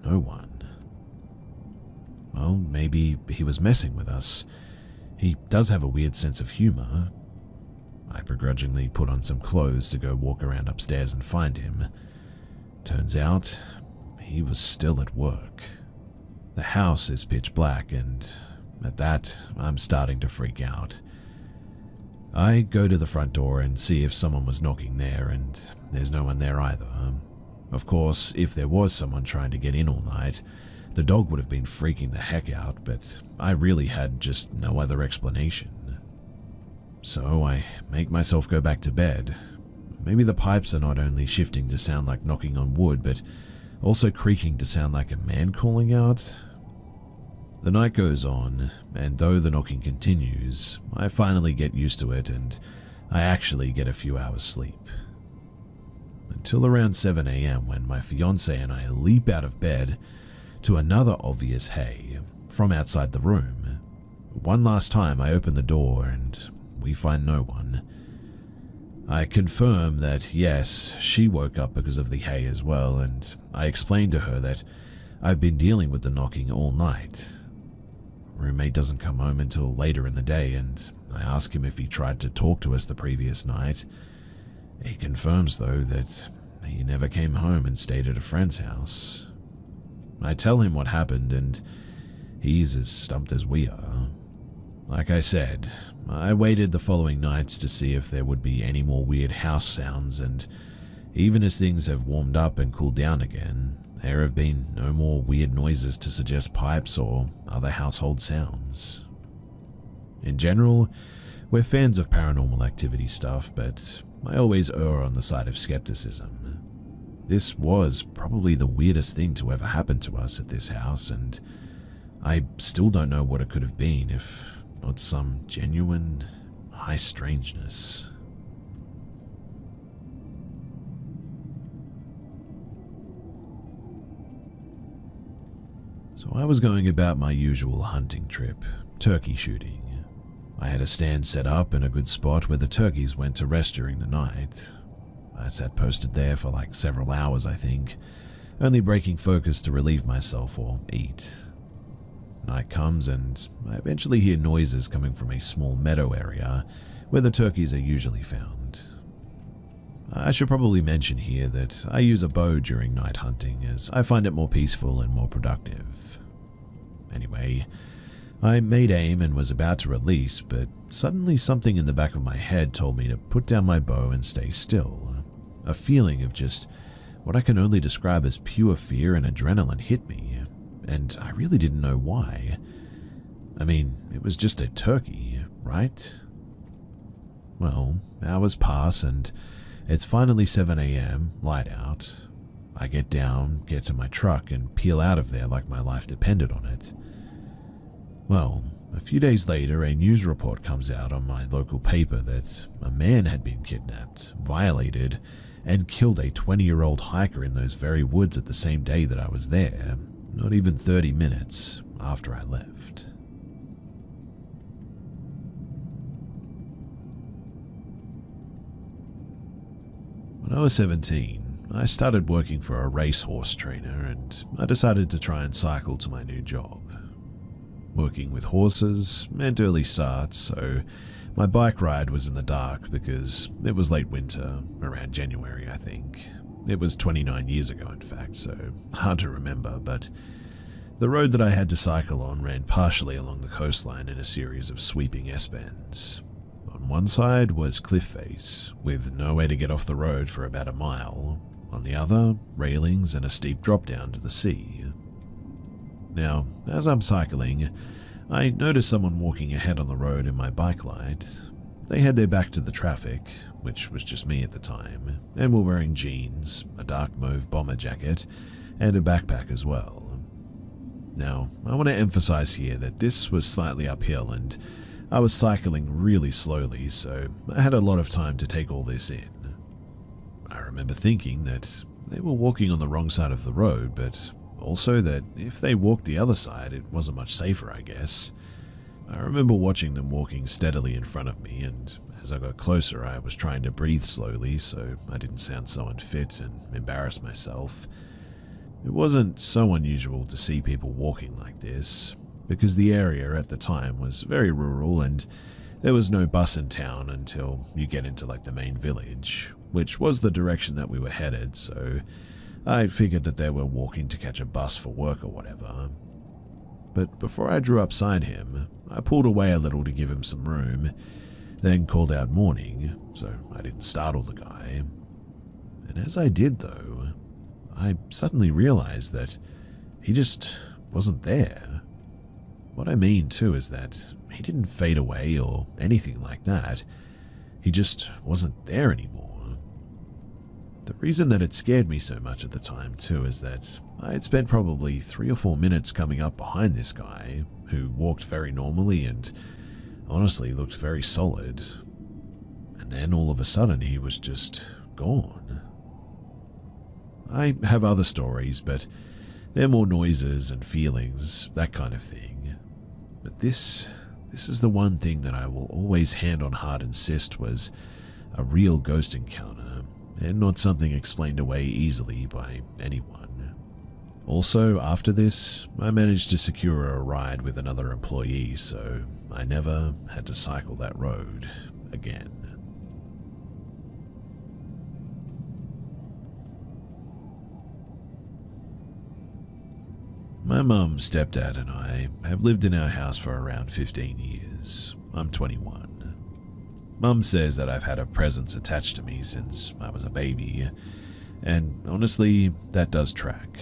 no one. Well, maybe he was messing with us. He does have a weird sense of humor. I begrudgingly put on some clothes to go walk around upstairs and find him. Turns out, he was still at work. The house is pitch black, and at that, I'm starting to freak out. I go to the front door and see if someone was knocking there, and there's no one there either. Of course, if there was someone trying to get in all night, the dog would have been freaking the heck out, but I really had just no other explanation. So I make myself go back to bed. Maybe the pipes are not only shifting to sound like knocking on wood, but also creaking to sound like a man calling out. The night goes on, and though the knocking continues, I finally get used to it and I actually get a few hours sleep. Until around 7 a.m. when my fiancé and I leap out of bed to another obvious hey from outside the room. One last time I open the door and we find no one. I confirm that yes, she woke up because of the hay as well, and I explain to her that I've been dealing with the knocking all night. Roommate doesn't come home until later in the day, and I ask him if he tried to talk to us the previous night. He confirms, though, that he never came home and stayed at a friend's house. I tell him what happened, and he's as stumped as we are. Like I said, I waited the following nights to see if there would be any more weird house sounds, and even as things have warmed up and cooled down again, there have been no more weird noises to suggest pipes or other household sounds. In general, we're fans of paranormal activity stuff, but I always err on the side of skepticism. This was probably the weirdest thing to ever happen to us at this house, and I still don't know what it could have been if not some genuine high strangeness. So I was going about my usual hunting trip, turkey shooting. I had a stand set up in a good spot where the turkeys went to rest during the night. I sat posted there for like several hours, I think, only breaking focus to relieve myself or eat. Night comes and I eventually hear noises coming from a small meadow area where the turkeys are usually found. I should probably mention here that I use a bow during night hunting as I find it more peaceful and more productive. Anyway, I made aim and was about to release, but suddenly something in the back of my head told me to put down my bow and stay still. A feeling of just what I can only describe as pure fear and adrenaline hit me, and I really didn't know why. I mean, it was just a turkey, right? Well, hours pass and it's finally 7 a.m., light out. I get down, get to my truck, and peel out of there like my life depended on it. Well, a few days later, a news report comes out on my local paper that a man had been kidnapped, violated, and killed a 20-year-old hiker in those very woods at the same day that I was there, not even 30 minutes after I left. When I was 17, I started working for a racehorse trainer and I decided to try and cycle to my new job. Working with horses meant early starts, so my bike ride was in the dark because it was late winter, around January I think. It was 29 years ago in fact, so hard to remember, but the road that I had to cycle on ran partially along the coastline in a series of sweeping S-bends. On one side was cliff face, with nowhere to get off the road for about a mile. On the other, railings and a steep drop down to the sea. Now, as I'm cycling, I notice someone walking ahead on the road in my bike light. They had their back to the traffic, which was just me at the time, and were wearing jeans, a dark mauve bomber jacket, and a backpack as well. Now, I want to emphasize here that this was slightly uphill and I was cycling really slowly, so I had a lot of time to take all this in. I remember thinking that they were walking on the wrong side of the road, but also that if they walked the other side, it wasn't much safer, I guess. I remember watching them walking steadily in front of me, and as I got closer, I was trying to breathe slowly so I didn't sound so unfit and embarrass myself. It wasn't so unusual to see people walking like this, because the area at the time was very rural and there was no bus in town until you get into like the main village, which was the direction that we were headed, so I figured that they were walking to catch a bus for work or whatever. But before I drew up beside him, I pulled away a little to give him some room, then called out morning, so I didn't startle the guy. And as I did though, I suddenly realized that he just wasn't there. What I mean too is that he didn't fade away or anything like that. He just wasn't there anymore. The reason that it scared me so much at the time too is that I had spent probably 3 or 4 minutes coming up behind this guy who walked very normally and honestly looked very solid. And then all of a sudden he was just gone. I have other stories, but they're more noises and feelings, that kind of thing. But this is the one thing that I will always hand on heart insist was a real ghost encounter, and not something explained away easily by anyone. Also, after this, I managed to secure a ride with another employee, so I never had to cycle that road again. My mum, stepdad, and I have lived in our house for around 15 years. I'm 21. Mum says that I've had a presence attached to me since I was a baby, and honestly, that does track,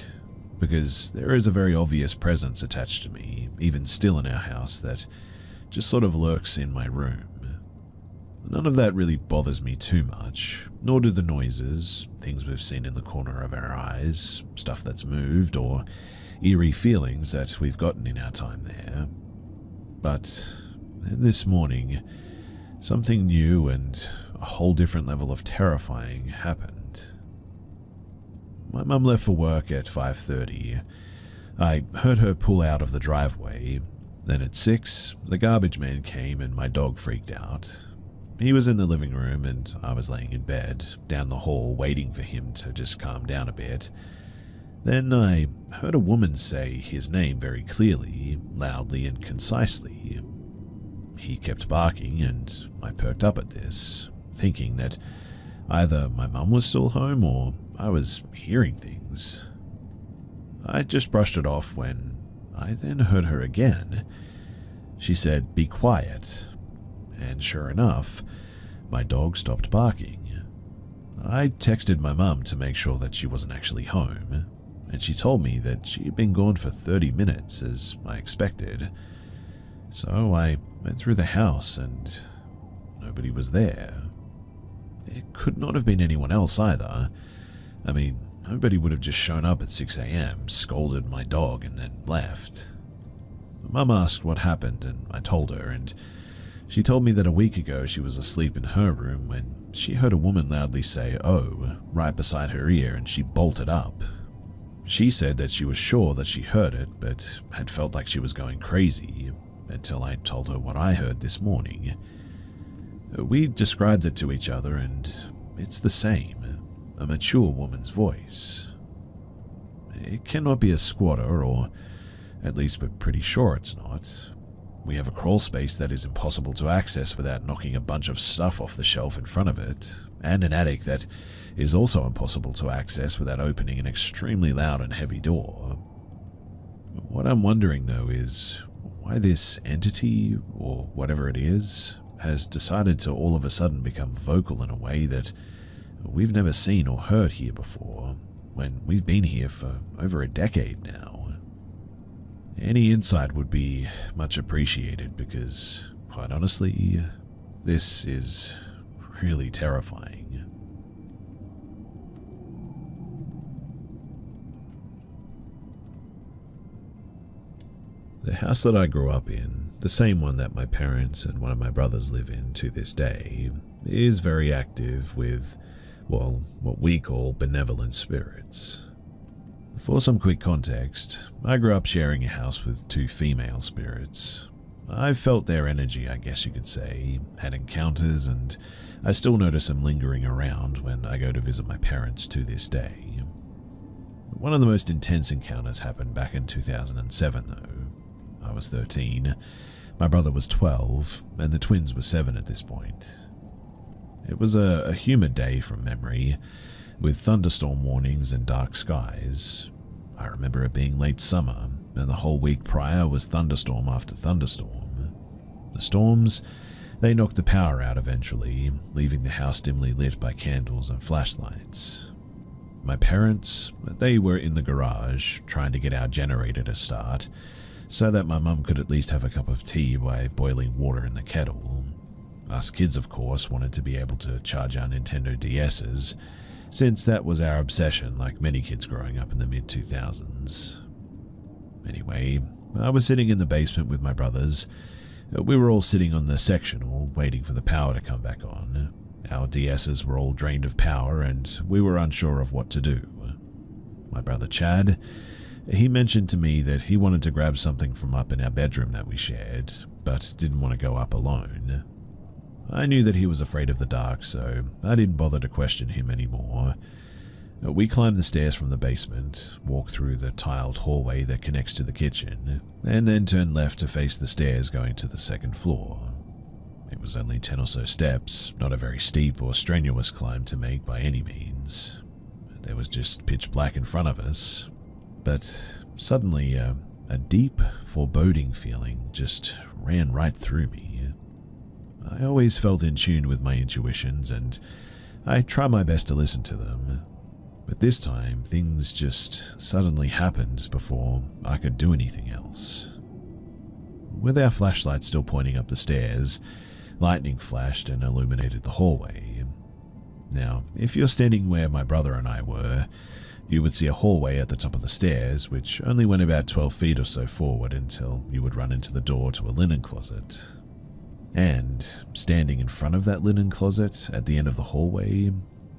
because there is a very obvious presence attached to me, even still in our house, that just sort of lurks in my room. None of that really bothers me too much, nor do the noises, things we've seen in the corner of our eyes, stuff that's moved, or eerie feelings that we've gotten in our time there. But this morning, something new and a whole different level of terrifying happened. My mum left for work at 5:30. I heard her pull out of the driveway. Then at 6, the garbage man came and my dog freaked out. He was in the living room and I was laying in bed, down the hall, waiting for him to just calm down a bit. Then I heard a woman say his name very clearly, loudly and concisely. He kept barking and I perked up at this, thinking that either my mum was still home or I was hearing things. I just brushed it off when I then heard her again. She said, "Be quiet." And sure enough, my dog stopped barking. I texted my mum to make sure that she wasn't actually home, and she told me that she had been gone for 30 minutes, as I expected. So I went through the house and nobody was there. It could not have been anyone else either. I mean, nobody would have just shown up at 6 a.m., scolded my dog, and then left. Mum asked what happened, and I told her, and she told me that a week ago she was asleep in her room when she heard a woman loudly say, "Oh," right beside her ear, and she bolted up. She said that she was sure that she heard it, but had felt like she was going crazy, until I told her what I heard this morning. We described it to each other, and it's the same, a mature woman's voice. It cannot be a squatter, or at least we're pretty sure it's not. We have a crawl space that is impossible to access without knocking a bunch of stuff off the shelf in front of it, and an attic that is also impossible to access without opening an extremely loud and heavy door. What I'm wondering, though, is why this entity, or whatever it is, has decided to all of a sudden become vocal in a way that we've never seen or heard here before, when we've been here for over a decade now. Any insight would be much appreciated because, quite honestly, this is really terrifying. The house that I grew up in, the same one that my parents and one of my brothers live in to this day, is very active with, well, what we call benevolent spirits. For some quick context, I grew up sharing a house with 2 female spirits. I've felt their energy, I guess you could say, had encounters, and I still notice them lingering around when I go to visit my parents to this day. One of the most intense encounters happened back in 2007, though. I was 13, my brother was 12, and the twins were 7 at this point. It was a humid day from memory, with thunderstorm warnings and dark skies. I remember it being late summer, and the whole week prior was thunderstorm after thunderstorm. The storms, they knocked the power out eventually, leaving the house dimly lit by candles and flashlights. My parents, they were in the garage, trying to get our generator to start, so that my mum could at least have a cup of tea by boiling water in the kettle. Us kids, of course, wanted to be able to charge our Nintendo DS's, since that was our obsession like many kids growing up in the mid-2000s. Anyway, I was sitting in the basement with my brothers. We were all sitting on the sectional, waiting for the power to come back on. Our DS's were all drained of power, and we were unsure of what to do. My brother Chad, he mentioned to me that he wanted to grab something from up in our bedroom that we shared, but didn't want to go up alone. I knew that he was afraid of the dark, so I didn't bother to question him anymore. We climbed the stairs from the basement, walked through the tiled hallway that connects to the kitchen, and then turned left to face the stairs going to the second floor. It was only 10 or so steps, not a very steep or strenuous climb to make by any means. There was just pitch black in front of us, but suddenly a deep, foreboding feeling just ran right through me. I always felt in tune with my intuitions, and I tried my best to listen to them. But this time, things just suddenly happened before I could do anything else. With our flashlight still pointing up the stairs, lightning flashed and illuminated the hallway. Now, if you're standing where my brother and I were, you would see a hallway at the top of the stairs, which only went about 12 feet or so forward until you would run into the door to a linen closet. And, standing in front of that linen closet at the end of the hallway,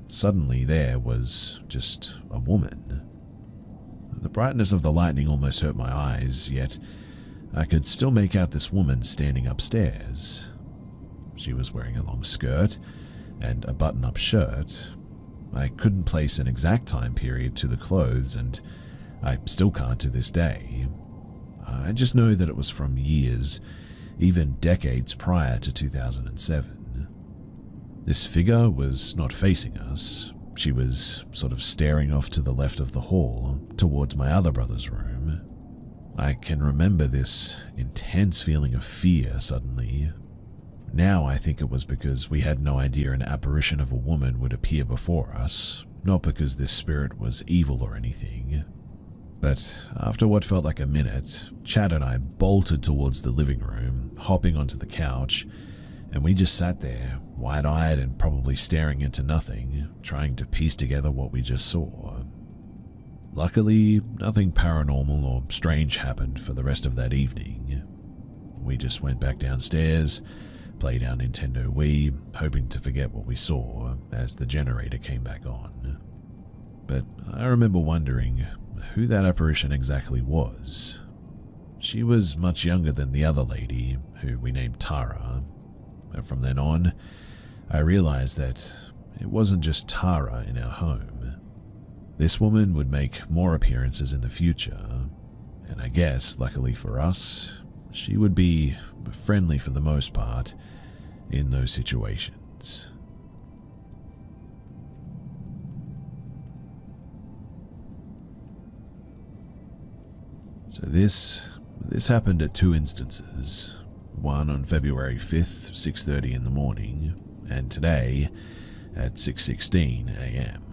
suddenly there was just a woman. The brightness of the lightning almost hurt my eyes, yet I could still make out this woman standing upstairs. She was wearing a long skirt and a button-up shirt. I couldn't place an exact time period to the clothes, and I still can't to this day. I just know that it was from years, even decades prior to 2007. This figure was not facing us. She was sort of staring off to the left of the hall, towards my other brother's room. I can remember this intense feeling of fear suddenly. Now I think it was because we had no idea an apparition of a woman would appear before us, not because this spirit was evil or anything. But after what felt like a minute, Chad and I bolted towards the living room, hopping onto the couch, and we just sat there, wide-eyed and probably staring into nothing, trying to piece together what we just saw. Luckily, nothing paranormal or strange happened for the rest of that evening. We just went back downstairs, played our Nintendo Wii, hoping to forget what we saw as the generator came back on. But I remember wondering who that apparition exactly was. She was much younger than the other lady, who we named Tara. And from then on, I realized that it wasn't just Tara in our home. This woman would make more appearances in the future, and I guess, luckily for us, she would be friendly for the most part in those situations. So this happened at two instances, one on February 5th, 6:30 in the morning, and today at 6:16 a.m.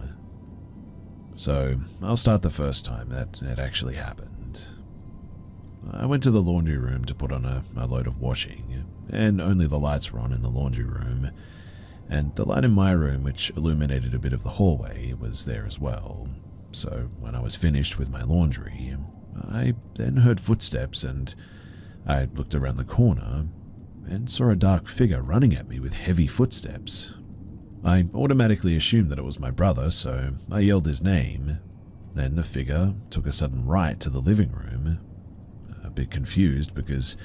So I'll start the first time that it actually happened. I went to the laundry room to put on a load of washing, and only the lights were on in the laundry room, and the light in my room, which illuminated a bit of the hallway, was there as well. So when I was finished with my laundry, I then heard footsteps, and I looked around the corner and saw a dark figure running at me with heavy footsteps. I automatically assumed that it was my brother, so I yelled his name. Then the figure took a sudden right to the living room. A bit confused because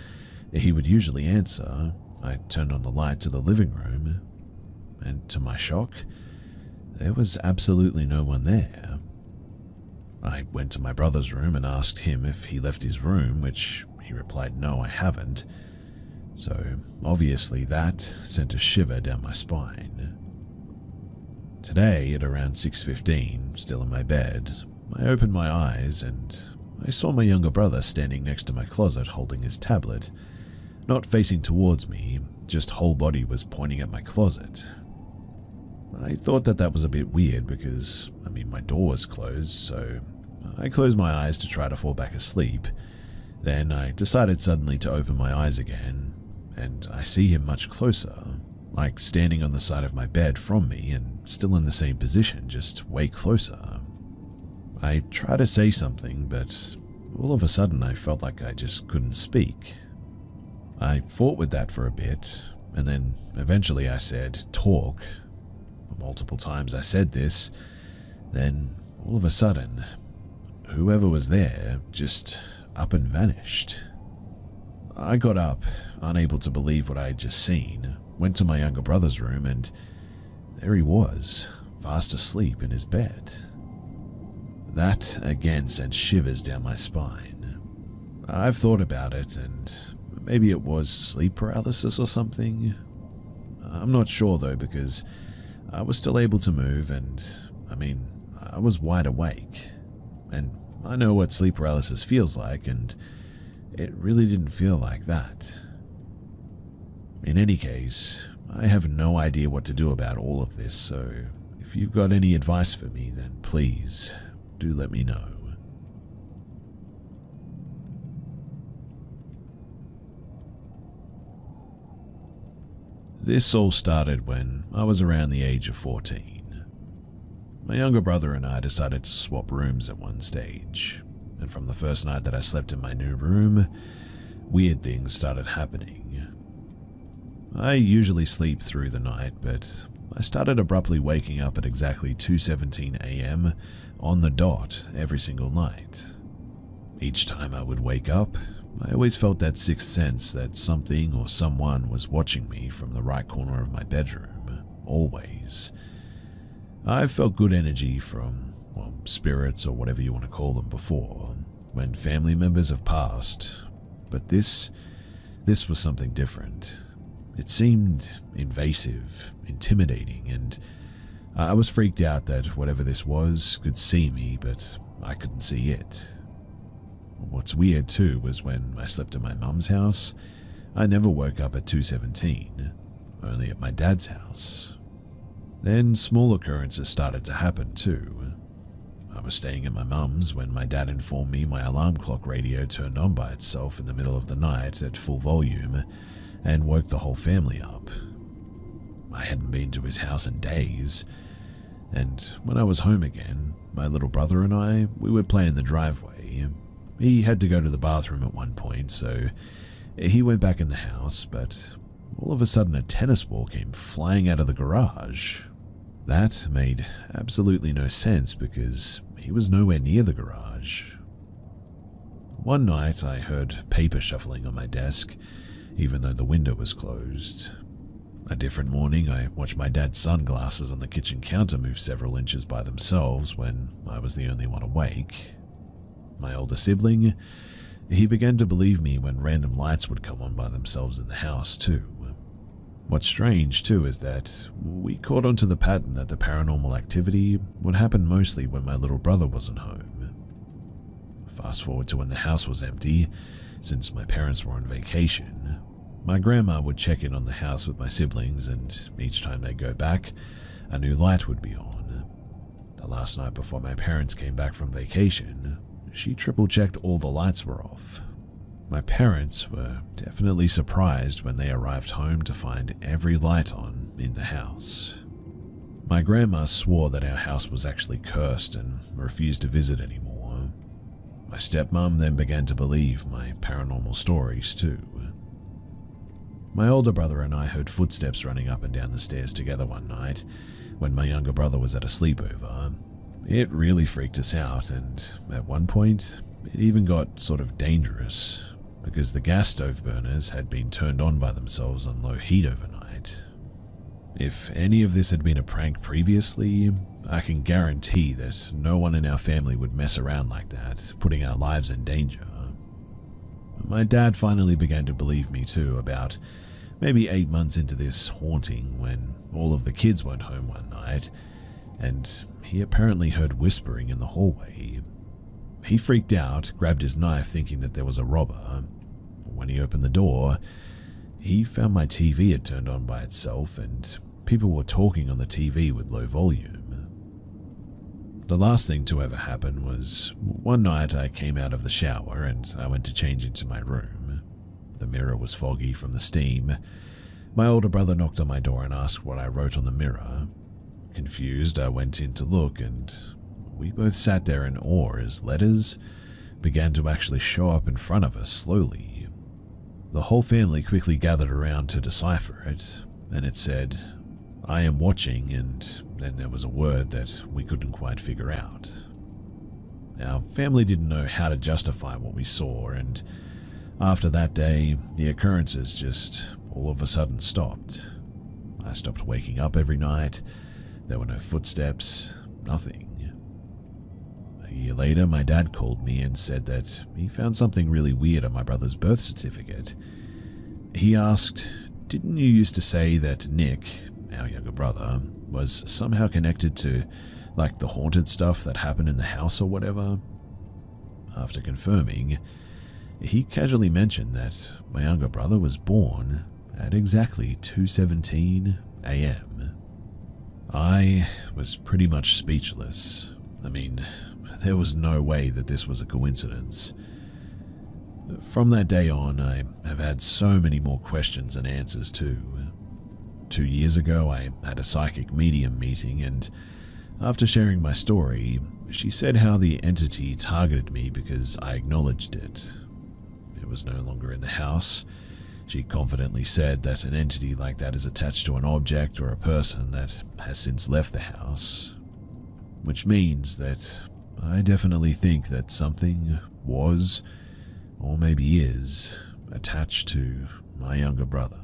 he would usually answer, I turned on the light to the living room, and to my shock, there was absolutely no one there. I went to my brother's room and asked him if he left his room, which he replied, "No, I haven't." So obviously that sent a shiver down my spine. Today, at around 6:15, still in my bed, I opened my eyes and I saw my younger brother standing next to my closet holding his tablet, not facing towards me, just whole body was pointing at my closet. I thought that was a bit weird because, my door was closed, so I closed my eyes to try to fall back asleep. Then I decided suddenly to open my eyes again, and I see him much closer, like standing on the side of my bed from me and still in the same position, just way closer. I tried to say something, but all of a sudden I felt like I just couldn't speak. I fought with that for a bit, and then eventually I said, "Talk." Multiple times I said this, then all of a sudden, whoever was there just up and vanished. I got up, unable to believe what I had just seen, went to my younger brother's room, and there he was, fast asleep in his bed. That again sent shivers down my spine. I've thought about it, and maybe it was sleep paralysis or something. I'm not sure though, because I was still able to move, and I was wide awake. And I know what sleep paralysis feels like, and it really didn't feel like that. In any case, I have no idea what to do about all of this, so if you've got any advice for me, then please do let me know. This all started when I was around the age of 14. My younger brother and I decided to swap rooms at one stage, and from the first night that I slept in my new room, weird things started happening. I usually sleep through the night, but I started abruptly waking up at exactly 2:17 a.m. on the dot every single night. Each time I would wake up, I always felt that sixth sense that something or someone was watching me from the right corner of my bedroom, always. I've felt good energy from, well, spirits or whatever you want to call them before, when family members have passed, but this was something different. It seemed invasive, intimidating, and I was freaked out that whatever this was could see me, but I couldn't see it. What's weird too was when I slept at my mum's house, I never woke up at 2:17, only at my dad's house. Then small occurrences started to happen too. I was staying at my mum's when my dad informed me my alarm clock radio turned on by itself in the middle of the night at full volume and woke the whole family up. I hadn't been to his house in days, and when I was home again, my little brother and I, we would play in the driveway. He had to go to the bathroom at one point, so he went back in the house, but all of a sudden a tennis ball came flying out of the garage. That made absolutely no sense because he was nowhere near the garage. One night I heard paper shuffling on my desk, even though the window was closed. A different morning, I watched my dad's sunglasses on the kitchen counter move several inches by themselves when I was the only one awake. My older sibling, he began to believe me when random lights would come on by themselves in the house too. What's strange too is that we caught onto the pattern that the paranormal activity would happen mostly when my little brother wasn't home. Fast forward to when the house was empty, since my parents were on vacation. My grandma would check in on the house with my siblings, and each time they'd go back, a new light would be on. The last night before my parents came back from vacation, she triple-checked all the lights were off. My parents were definitely surprised when they arrived home to find every light on in the house. My grandma swore that our house was actually cursed and refused to visit anymore. My stepmom then began to believe my paranormal stories too. My older brother and I heard footsteps running up and down the stairs together one night when my younger brother was at a sleepover. It really freaked us out, and at one point, it even got sort of dangerous because the gas stove burners had been turned on by themselves on low heat overnight. If any of this had been a prank previously, I can guarantee that no one in our family would mess around like that, putting our lives in danger. My dad finally began to believe me too about maybe 8 months into this haunting when all of the kids weren't home one night, and he apparently heard whispering in the hallway. He freaked out, grabbed his knife thinking that there was a robber. When he opened the door, he found my TV had turned on by itself and people were talking on the TV with low volume. The last thing to ever happen was one night I came out of the shower and I went to change into my room. The mirror was foggy from the steam. My older brother knocked on my door and asked what I wrote on the mirror. Confused, I went in to look, and we both sat there in awe as letters began to actually show up in front of us slowly. The whole family quickly gathered around to decipher it, and it said, "I am watching," and then there was a word that we couldn't quite figure out. Our family didn't know how to justify what we saw, and after that day, the occurrences just all of a sudden stopped. I stopped waking up every night. There were no footsteps, nothing. A year later, my dad called me and said that he found something really weird on my brother's birth certificate. He asked, "Didn't you used to say that Nick, our younger brother, was somehow connected to, like, the haunted stuff that happened in the house or whatever?" After confirming, he casually mentioned that my younger brother was born at exactly 2:17 a.m. I was pretty much speechless. I mean, there was no way that this was a coincidence. From that day on, I have had so many more questions than answers too. 2 years ago, I had a psychic medium meeting, and after sharing my story, she said how the entity targeted me because I acknowledged it. It was no longer in the house. She confidently said that an entity like that is attached to an object or a person that has since left the house, which means that I definitely think that something was, or maybe is, attached to my younger brother.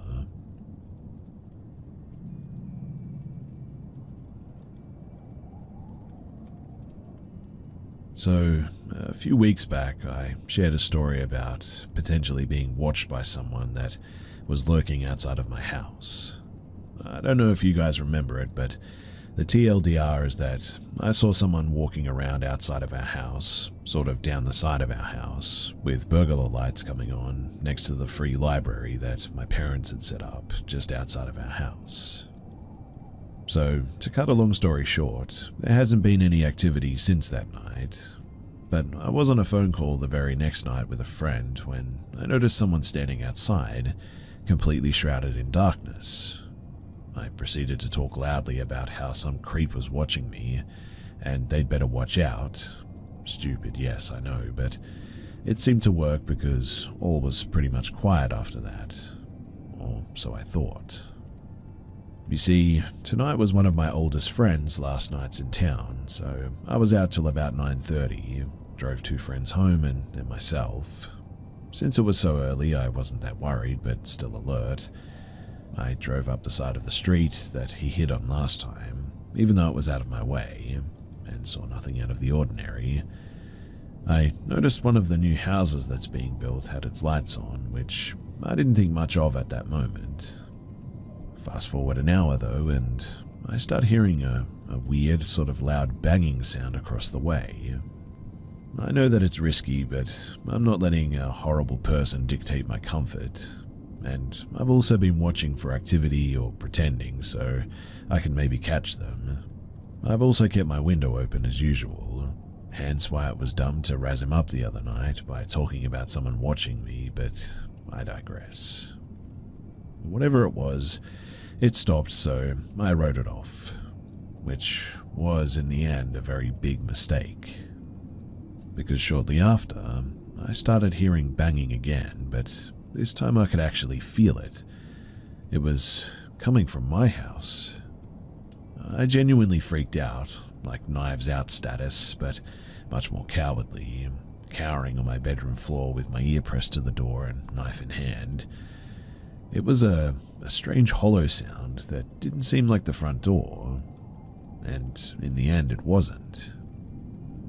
So, a few weeks back, I shared a story about potentially being watched by someone that was lurking outside of my house. I don't know if you guys remember it, but the TLDR is that I saw someone walking around outside of our house, sort of down the side of our house, with burglar lights coming on next to the free library that my parents had set up just outside of our house. So, to cut a long story short, there hasn't been any activity since that night, but I was on a phone call the very next night with a friend when I noticed someone standing outside, completely shrouded in darkness. I proceeded to talk loudly about how some creep was watching me, and they'd better watch out. Stupid, yes, I know, but it seemed to work because all was pretty much quiet after that, or so I thought. You see, tonight was one of my oldest friends' last nights in town, so I was out till about 9:30, drove 2 friends home and then myself. Since it was so early, I wasn't that worried, but still alert. I drove up the side of the street that he hit on last time, even though it was out of my way, and saw nothing out of the ordinary. I noticed one of the new houses that's being built had its lights on, which I didn't think much of at that moment. Fast forward an hour though, and I start hearing a weird, sort of loud banging sound across the way. I know that it's risky, but I'm not letting a horrible person dictate my comfort, and I've also been watching for activity or pretending so I can maybe catch them. I've also kept my window open as usual, hence why it was dumb to razz him up the other night by talking about someone watching me, but I digress. Whatever it was, it stopped, so I wrote it off, which was in the end a very big mistake. Because shortly after, I started hearing banging again, but this time I could actually feel it. It was coming from my house. I genuinely freaked out, like knives out status, but much more cowardly, cowering on my bedroom floor with my ear pressed to the door and knife in hand. It was a strange hollow sound that didn't seem like the front door, and in the end it wasn't.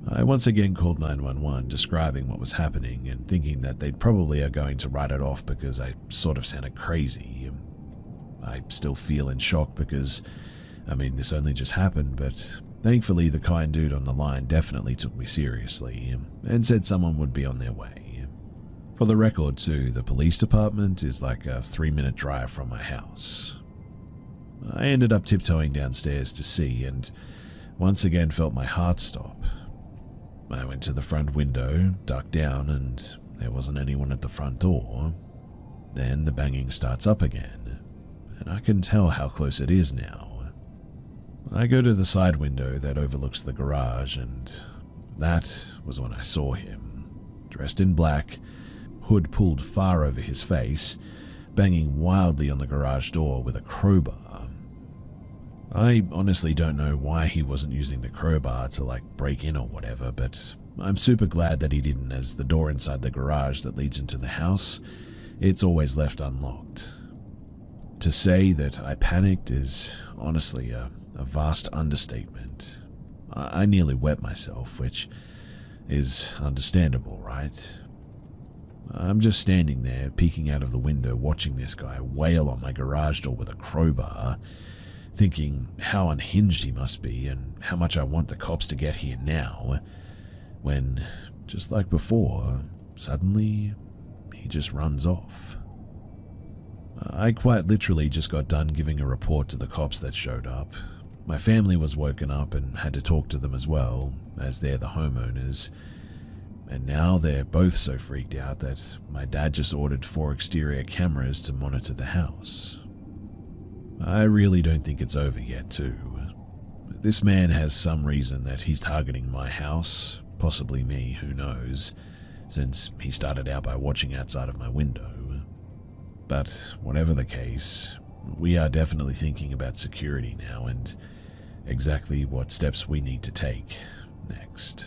I once again called 911 describing what was happening and thinking that they probably are going to write it off because I sort of sounded crazy. I still feel in shock because, this only just happened, but thankfully the kind dude on the line definitely took me seriously and said someone would be on their way. For the record too, the police department is like a 3-minute drive from my house. I ended up tiptoeing downstairs to see and once again felt my heart stop. I went to the front window, ducked down, and there wasn't anyone at the front door. Then the banging starts up again, and I can tell how close it is now. I go to the side window that overlooks the garage, and that was when I saw him, dressed in black, hood pulled far over his face, banging wildly on the garage door with a crowbar. I honestly don't know why he wasn't using the crowbar to break in or whatever, but I'm super glad that he didn't, as the door inside the garage that leads into the house, it's always left unlocked. To say that I panicked is honestly a vast understatement. I nearly wet myself, which is understandable, right? I'm just standing there, peeking out of the window, watching this guy wail on my garage door with a crowbar, thinking how unhinged he must be and how much I want the cops to get here now, when, just like before, suddenly he just runs off. I quite literally just got done giving a report to the cops that showed up. My family was woken up and had to talk to them as well, as they're the homeowners. And now they're both so freaked out that my dad just ordered 4 exterior cameras to monitor the house. I really don't think it's over yet too. This man has some reason that he's targeting my house, possibly me, who knows, since he started out by watching outside of my window. But whatever the case, we are definitely thinking about security now and exactly what steps we need to take next.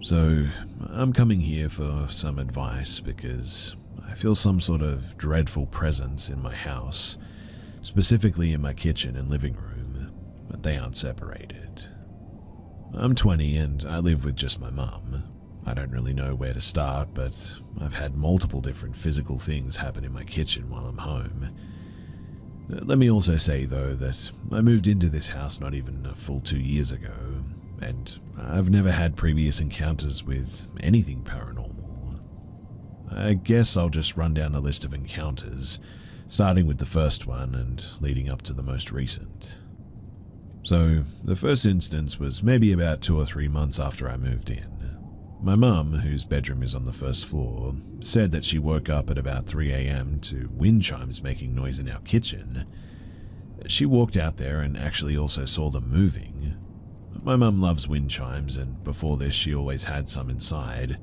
So, I'm coming here for some advice because I feel some sort of dreadful presence in my house, specifically in my kitchen and living room, but they aren't separated. I'm 20 and I live with just my mum. I don't really know where to start, but I've had multiple different physical things happen in my kitchen while I'm home. Let me also say, though, that I moved into this house not even a full 2 years ago, and I've never had previous encounters with anything paranormal. I guess I'll just run down the list of encounters, starting with the first one and leading up to the most recent. So, the first instance was maybe about 2 or 3 months after I moved in. My mum, whose bedroom is on the first floor, said that she woke up at about 3 a.m. to wind chimes making noise in our kitchen. She walked out there and actually also saw them moving. My mum loves wind chimes, and before this she always had some inside,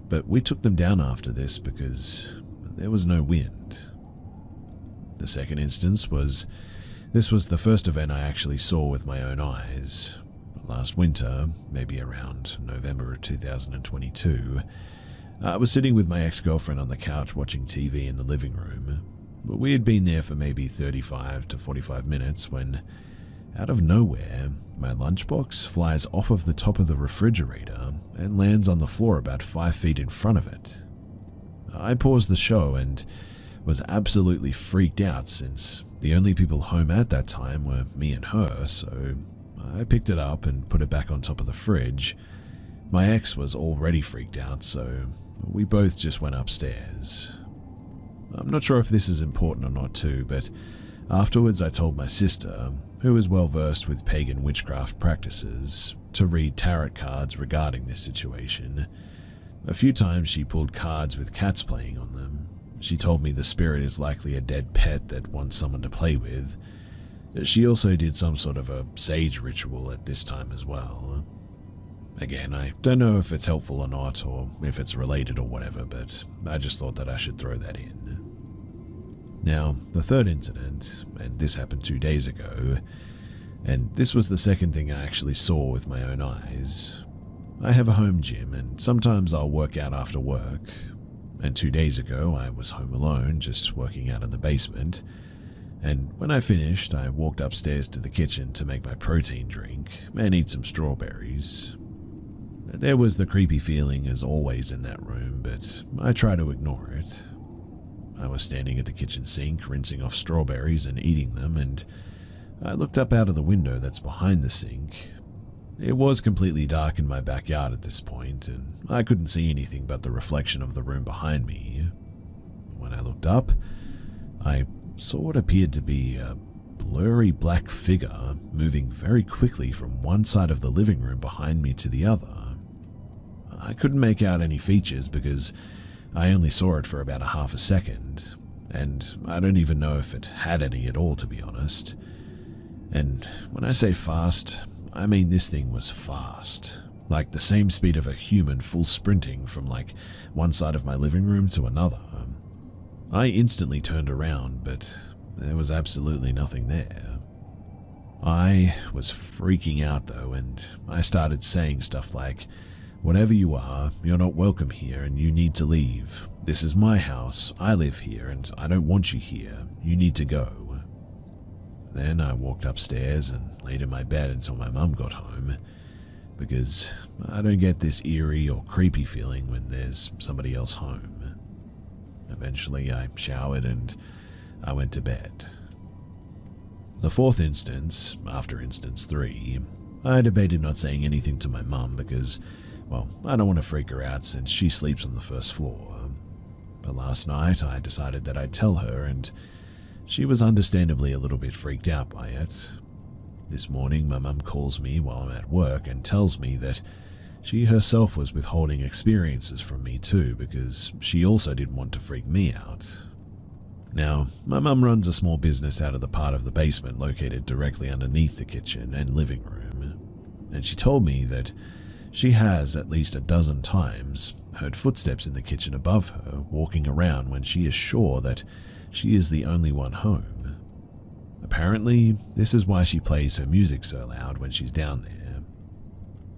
but we took them down after this because there was no wind. The second instance was, this was the first event I actually saw with my own eyes. Last winter, maybe around November of 2022, I was sitting with my ex-girlfriend on the couch watching TV in the living room. We had been there for maybe 35 to 45 minutes when, out of nowhere, my lunchbox flies off of the top of the refrigerator and lands on the floor about 5 feet in front of it. I paused the show and was absolutely freaked out since the only people home at that time were me and her, so I picked it up and put it back on top of the fridge. My ex was already freaked out, so we both just went upstairs. I'm not sure if this is important or not too, but afterwards I told my sister, who is well versed with pagan witchcraft practices, to read tarot cards regarding this situation. A few times she pulled cards with cats playing on them. She told me the spirit is likely a dead pet that wants someone to play with. She also did some sort of a sage ritual at this time as well. Again, I don't know if it's helpful or not, or if it's related or whatever, but I just thought that I should throw that in. Now, the third incident, and this happened 2 days ago, and this was the second thing I actually saw with my own eyes. I have a home gym, and sometimes I'll work out after work, and 2 days ago I was home alone, just working out in the basement. And when I finished, I walked upstairs to the kitchen to make my protein drink and eat some strawberries. There was the creepy feeling as always in that room, but I try to ignore it. I was standing at the kitchen sink, rinsing off strawberries and eating them, and I looked up out of the window that's behind the sink. It was completely dark in my backyard at this point, and I couldn't see anything but the reflection of the room behind me. When I looked up, I saw what appeared to be a blurry black figure moving very quickly from one side of the living room behind me to the other. I couldn't make out any features because I only saw it for about a half a second, and I don't even know if it had any at all, to be honest. And when I say fast, I mean this thing was fast, like the same speed of a human full sprinting from like one side of my living room to another. I instantly turned around, but there was absolutely nothing there. I was freaking out though, and I started saying stuff like, "Whatever you are, you're not welcome here and you need to leave. This is my house, I live here, and I don't want you here. You need to go." Then I walked upstairs and laid in my bed until my mum got home, because I don't get this eerie or creepy feeling when there's somebody else home. Eventually I showered and I went to bed. The fourth instance, after instance 3, I debated not saying anything to my mum because, well, I don't want to freak her out since she sleeps on the first floor. But last night I decided that I'd tell her, and she was understandably a little bit freaked out by it. This morning my mum calls me while I'm at work and tells me that she herself was withholding experiences from me too because she also didn't want to freak me out. Now, my mum runs a small business out of the part of the basement located directly underneath the kitchen and living room, and she told me that She has at least a dozen times heard footsteps in the kitchen above her walking around when she is sure that she is the only one home. Apparently, this is why she plays her music so loud when she's down there.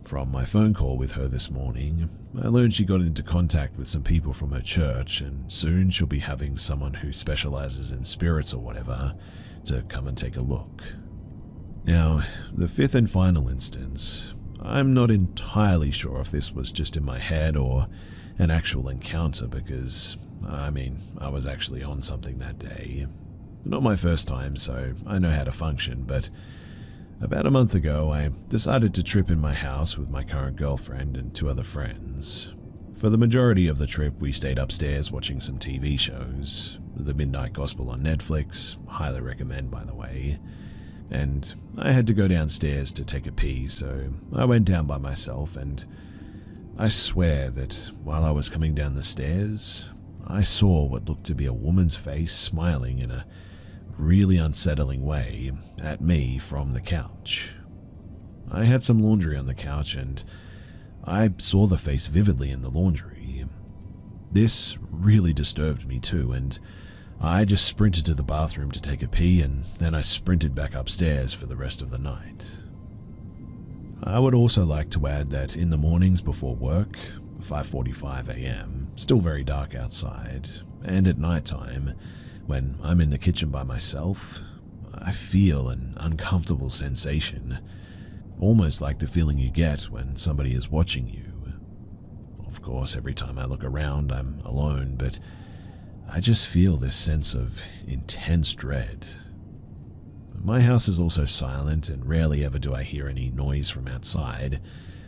From my phone call with her this morning, I learned she got into contact with some people from her church, and soon she'll be having someone who specializes in spirits or whatever to come and take a look. Now, the fifth and final instance, I'm not entirely sure if this was just in my head or an actual encounter because, I was actually on something that day. Not my first time, so I know how to function, but about a month ago, I decided to trip in my house with my current girlfriend and 2 other friends. For the majority of the trip, we stayed upstairs watching some TV shows. The Midnight Gospel on Netflix, highly recommend by the way. And I had to go downstairs to take a pee, so I went down by myself, and I swear that while I was coming down the stairs, I saw what looked to be a woman's face smiling in a really unsettling way at me from the couch. I had some laundry on the couch and I saw the face vividly in the laundry. This really disturbed me too, and I just sprinted to the bathroom to take a pee, and then I sprinted back upstairs for the rest of the night. I would also like to add that in the mornings before work, 5:45 a.m., still very dark outside, and at nighttime, when I'm in the kitchen by myself, I feel an uncomfortable sensation, almost like the feeling you get when somebody is watching you. Of course, every time I look around, I'm alone, but I just feel this sense of intense dread. My house is also silent, and rarely ever do I hear any noise from outside,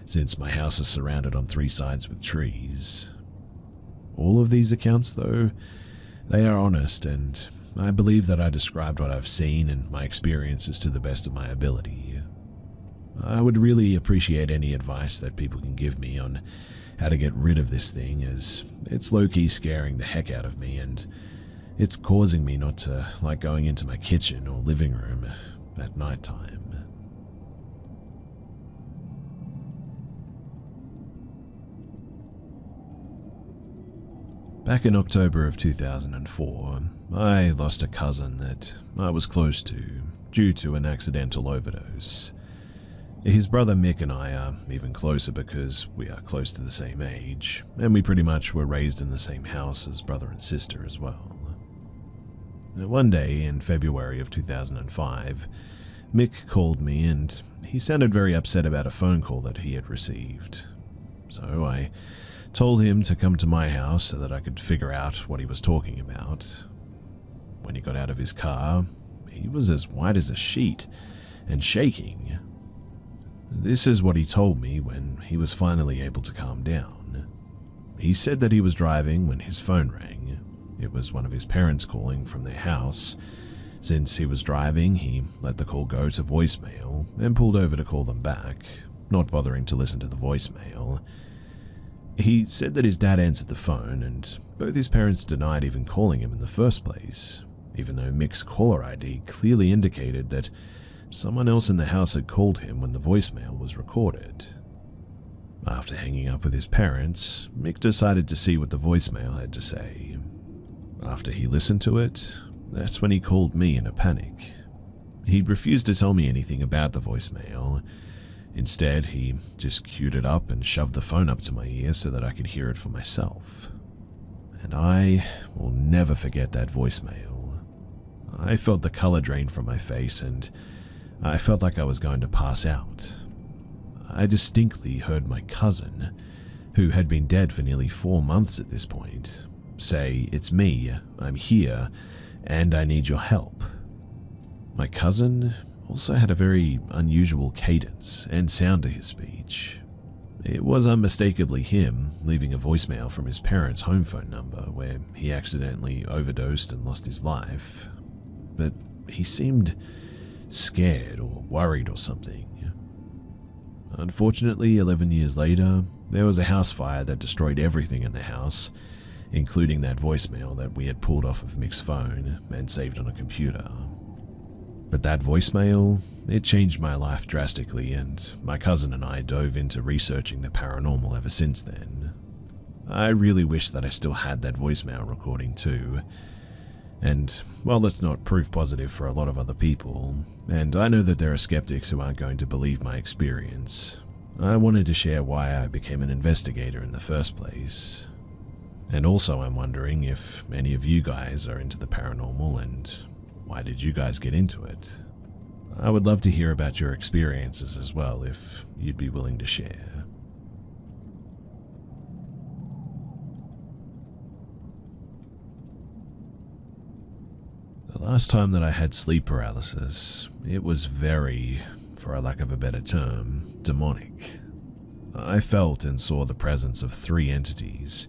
since my house is surrounded on 3 sides with trees. All of these accounts, though, they are honest, and I believe that I described what I've seen and my experiences to the best of my ability. I would really appreciate any advice that people can give me on how to get rid of this thing, as it's low-key scaring the heck out of me, and it's causing me not to like going into my kitchen or living room at nighttime. Back in October of 2004, I lost a cousin that I was close to due to an accidental overdose. His brother Mick and I are even closer because we are close to the same age, and we pretty much were raised in the same house as brother and sister as well. One day in February of 2005, Mick called me and he sounded very upset about a phone call that he had received. So I told him to come to my house so that I could figure out what he was talking about. When he got out of his car, he was as white as a sheet and shaking. This is what he told me when he was finally able to calm down. He said that he was driving when his phone rang. It was one of his parents calling from their house. Since he was driving, he let the call go to voicemail and pulled over to call them back, not bothering to listen to the voicemail. He said that his dad answered the phone, and both his parents denied even calling him in the first place, even though Mick's caller ID clearly indicated that someone else in the house had called him when the voicemail was recorded. After hanging up with his parents, Mick decided to see what the voicemail had to say. After he listened to it, that's when he called me in a panic. He refused to tell me anything about the voicemail. Instead, he just queued it up and shoved the phone up to my ear so that I could hear it for myself. And I will never forget that voicemail. I felt the color drain from my face, and I felt like I was going to pass out. I distinctly heard my cousin, who had been dead for nearly 4 months at this point, say, "It's me, I'm here, and I need your help." My cousin also had a very unusual cadence and sound to his speech. It was unmistakably him leaving a voicemail from his parents' home phone number where he accidentally overdosed and lost his life. But he seemed scared or worried or something. Unfortunately, 11 years later, there was a house fire that destroyed everything in the house, including that voicemail that we had pulled off of Mick's phone and saved on a computer. But that voicemail, it changed my life drastically, and my cousin and I dove into researching the paranormal ever since then. I really wish that I still had that voicemail recording too. And while that's not proof positive for a lot of other people, and I know that there are skeptics who aren't going to believe my experience, I wanted to share why I became an investigator in the first place. And also I'm wondering if any of you guys are into the paranormal, and why did you guys get into it? I would love to hear about your experiences as well, if you'd be willing to share. The last time that I had sleep paralysis, it was very, for a lack of a better term, demonic. I felt and saw the presence of 3 entities,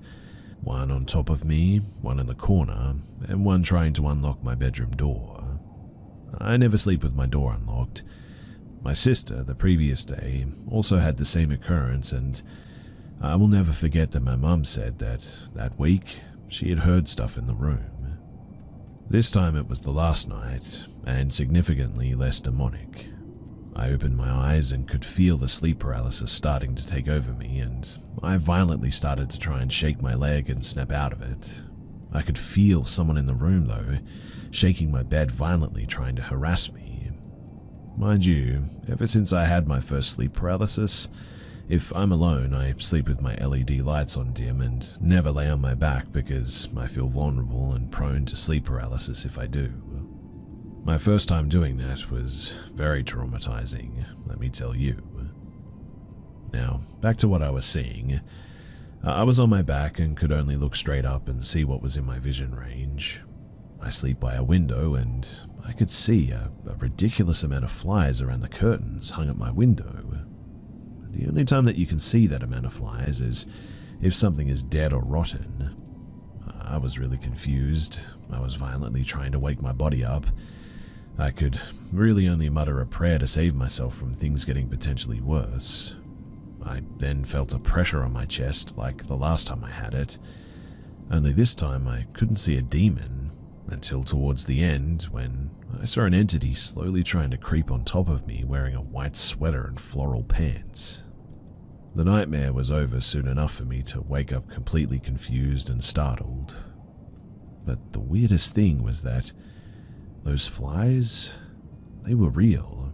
one on top of me, one in the corner, and one trying to unlock my bedroom door. I never sleep with my door unlocked. My sister, the previous day, also had the same occurrence, and I will never forget that my mum said that week she had heard stuff in the room. This time it was the last night, and significantly less demonic. I opened my eyes and could feel the sleep paralysis starting to take over me, and I violently started to try and shake my leg and snap out of it. I could feel someone in the room, though, shaking my bed violently, trying to harass me. Mind you, ever since I had my first sleep paralysis, if I'm alone, I sleep with my LED lights on dim and never lay on my back because I feel vulnerable and prone to sleep paralysis if I do. My first time doing that was very traumatizing, let me tell you. Now, back to what I was seeing. I was on my back and could only look straight up and see what was in my vision range. I sleep by a window and I could see a ridiculous amount of flies around the curtains hung at my window. The only time that you can see that amount of flies is if something is dead or rotten. I was really confused. I was violently trying to wake my body up. I could really only mutter a prayer to save myself from things getting potentially worse. I then felt a pressure on my chest like the last time I had it, only this time I couldn't see a demon until towards the end when I saw an entity slowly trying to creep on top of me wearing a white sweater and floral pants. The nightmare was over soon enough for me to wake up completely confused and startled. But the weirdest thing was that those flies, they were real.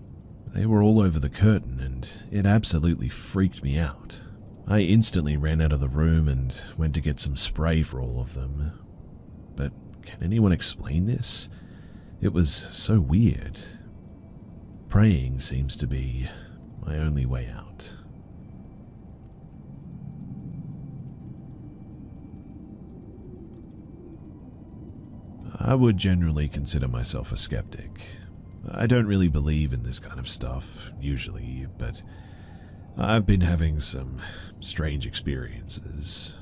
They were all over the curtain and it absolutely freaked me out. I instantly ran out of the room and went to get some spray for all of them. But can anyone explain this? It was so weird. Praying seems to be my only way out. I would generally consider myself a skeptic. I don't really believe in this kind of stuff, usually, but I've been having some strange experiences.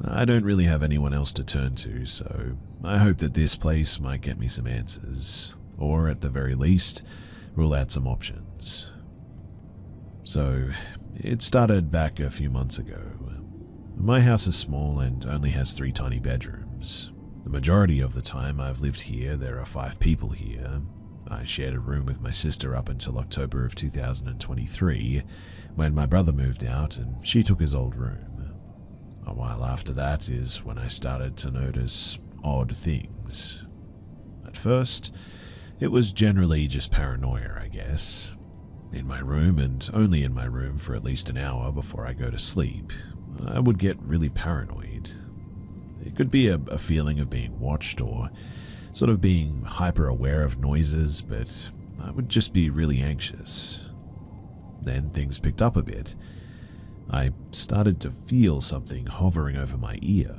I don't really have anyone else to turn to, so I hope that this place might get me some answers, or at the very least, rule out some options. So, it started back a few months ago. My house is small and only has 3 tiny bedrooms. The majority of the time I've lived here, there are 5 people here. I shared a room with my sister up until October of 2023, when my brother moved out and she took his old room. A while after that is when I started to notice odd things. At first, it was generally just paranoia, I guess. In my room, and only in my room for at least an hour before I go to sleep, I would get really paranoid. It could be a feeling of being watched or sort of being hyper aware of noises, but I would just be really anxious. Then things picked up a bit. I started to feel something hovering over my ear,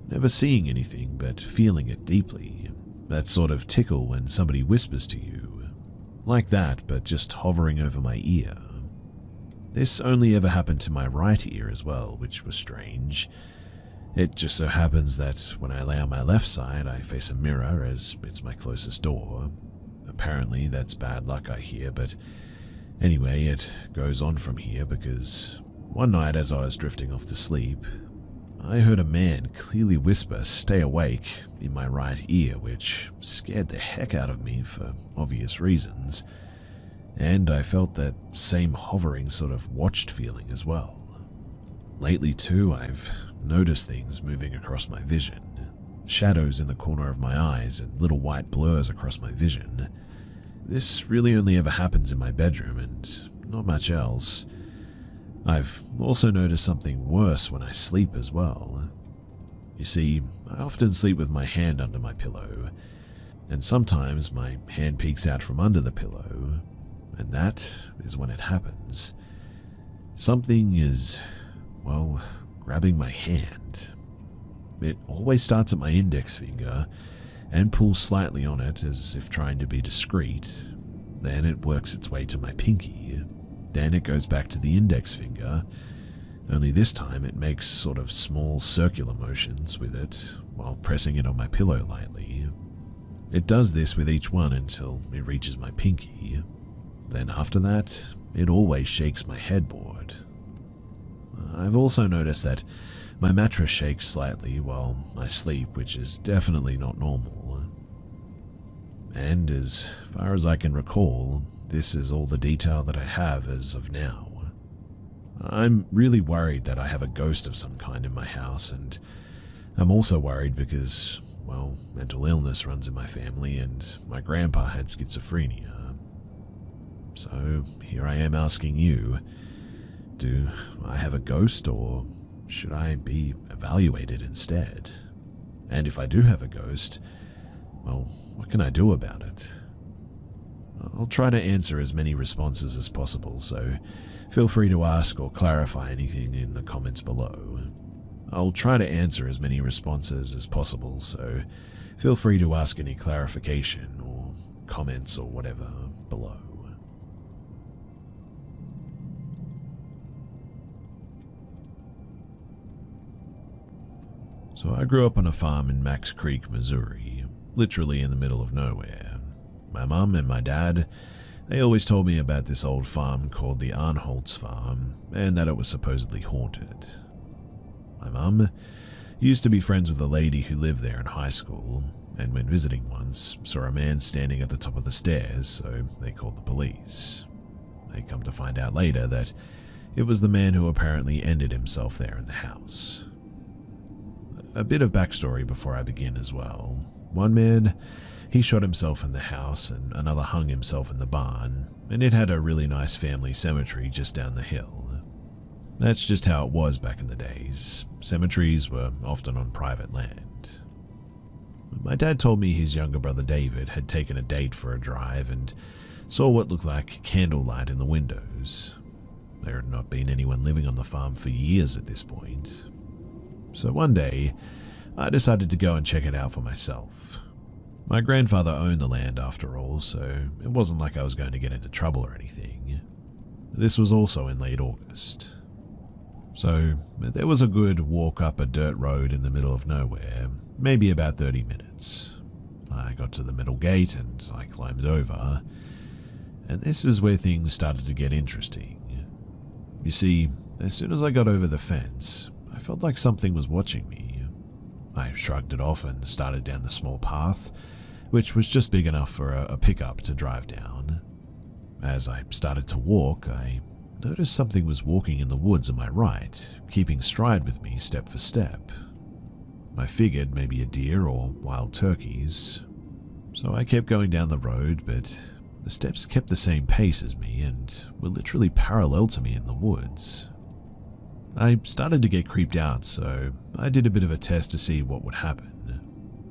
never seeing anything but feeling it deeply. That sort of tickle when somebody whispers to you. Like that, but just hovering over my ear. This only ever happened to my right ear as well, which was strange. It just so happens that when I lay on my left side, I face a mirror as it's my closest door. Apparently that's bad luck, I hear, but anyway, it goes on from here because one night as I was drifting off to sleep, I heard a man clearly whisper, "Stay awake," in my right ear, which scared the heck out of me for obvious reasons. And I felt that same hovering sort of watched feeling as well. Lately too, I've noticed things moving across my vision. Shadows in the corner of my eyes and little white blurs across my vision. This really only ever happens in my bedroom and not much else. I've also noticed something worse when I sleep as well. You see, I often sleep with my hand under my pillow, and sometimes my hand peeks out from under the pillow, and that is when it happens. Something is, well, grabbing my hand. It always starts at my index finger and pulls slightly on it as if trying to be discreet. Then it works its way to my pinky. Then it goes back to the index finger, only this time it makes sort of small circular motions with it while pressing it on my pillow lightly. It does this with each one until it reaches my pinky. Then after that, it always shakes my headboard. I've also noticed that my mattress shakes slightly while I sleep, which is definitely not normal. And as far as I can recall, this is all the detail that I have as of now. I'm really worried that I have a ghost of some kind in my house, and I'm also worried because, well, mental illness runs in my family and my grandpa had schizophrenia. So here I am asking you, do I have a ghost or should I be evaluated instead? And if I do have a ghost, well, what can I do about it? I'll try to answer as many responses as possible, so feel free to ask or clarify anything in the comments below. I'll try to answer as many responses as possible, so feel free to ask any clarification or comments or whatever below. So I grew up on a farm in Max Creek, Missouri, literally in the middle of nowhere. My mum and my dad, they always told me about this old farm called the Arnholtz Farm, and that it was supposedly haunted. My mum used to be friends with a lady who lived there in high school, and when visiting once, saw a man standing at the top of the stairs, so they called the police. They come to find out later that it was the man who apparently ended himself there in the house. A bit of backstory before I begin as well. One man, he shot himself in the house and another hung himself in the barn, and it had a really nice family cemetery just down the hill. That's just how it was back in the days. Cemeteries were often on private land. My dad told me his younger brother David had taken a date for a drive and saw what looked like candlelight in the windows. There had not been anyone living on the farm for years at this point. So one day, I decided to go and check it out for myself. My grandfather owned the land after all, so it wasn't like I was going to get into trouble or anything. This was also in late August. So there was a good walk up a dirt road in the middle of nowhere, maybe about 30 minutes. I got to the middle gate and I climbed over, and this is where things started to get interesting. You see, as soon as I got over the fence, I felt like something was watching me. I shrugged it off and started down the small path, which was just big enough for a pickup to drive down. As I started to walk, I noticed something was walking in the woods on my right, keeping stride with me step for step. I figured maybe a deer or wild turkeys. So I kept going down the road, but the steps kept the same pace as me and were literally parallel to me in the woods. I started to get creeped out, so I did a bit of a test to see what would happen.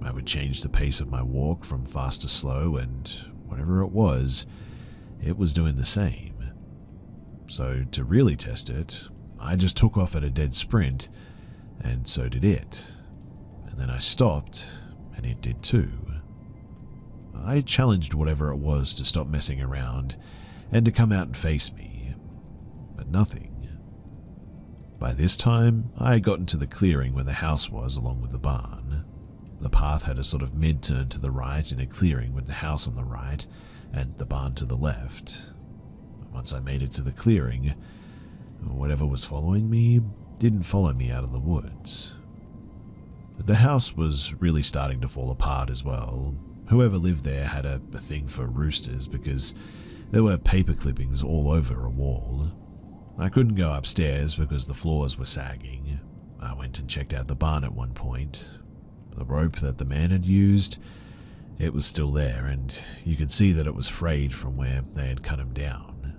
I would change the pace of my walk from fast to slow, and whatever it was doing the same. So to really test it, I just took off at a dead sprint, and so did it. And then I stopped, and it did too. I challenged whatever it was to stop messing around and to come out and face me, but nothing. By this time, I had gotten to the clearing where the house was along with the barn. The path had a sort of mid-turn to the right in a clearing with the house on the right and the barn to the left. Once I made it to the clearing, whatever was following me didn't follow me out of the woods. The house was really starting to fall apart as well. Whoever lived there had a thing for roosters because there were paper clippings all over a wall. I couldn't go upstairs because the floors were sagging. I went and checked out the barn at one point. The rope that the man had used, it was still there, and you could see that it was frayed from where they had cut him down.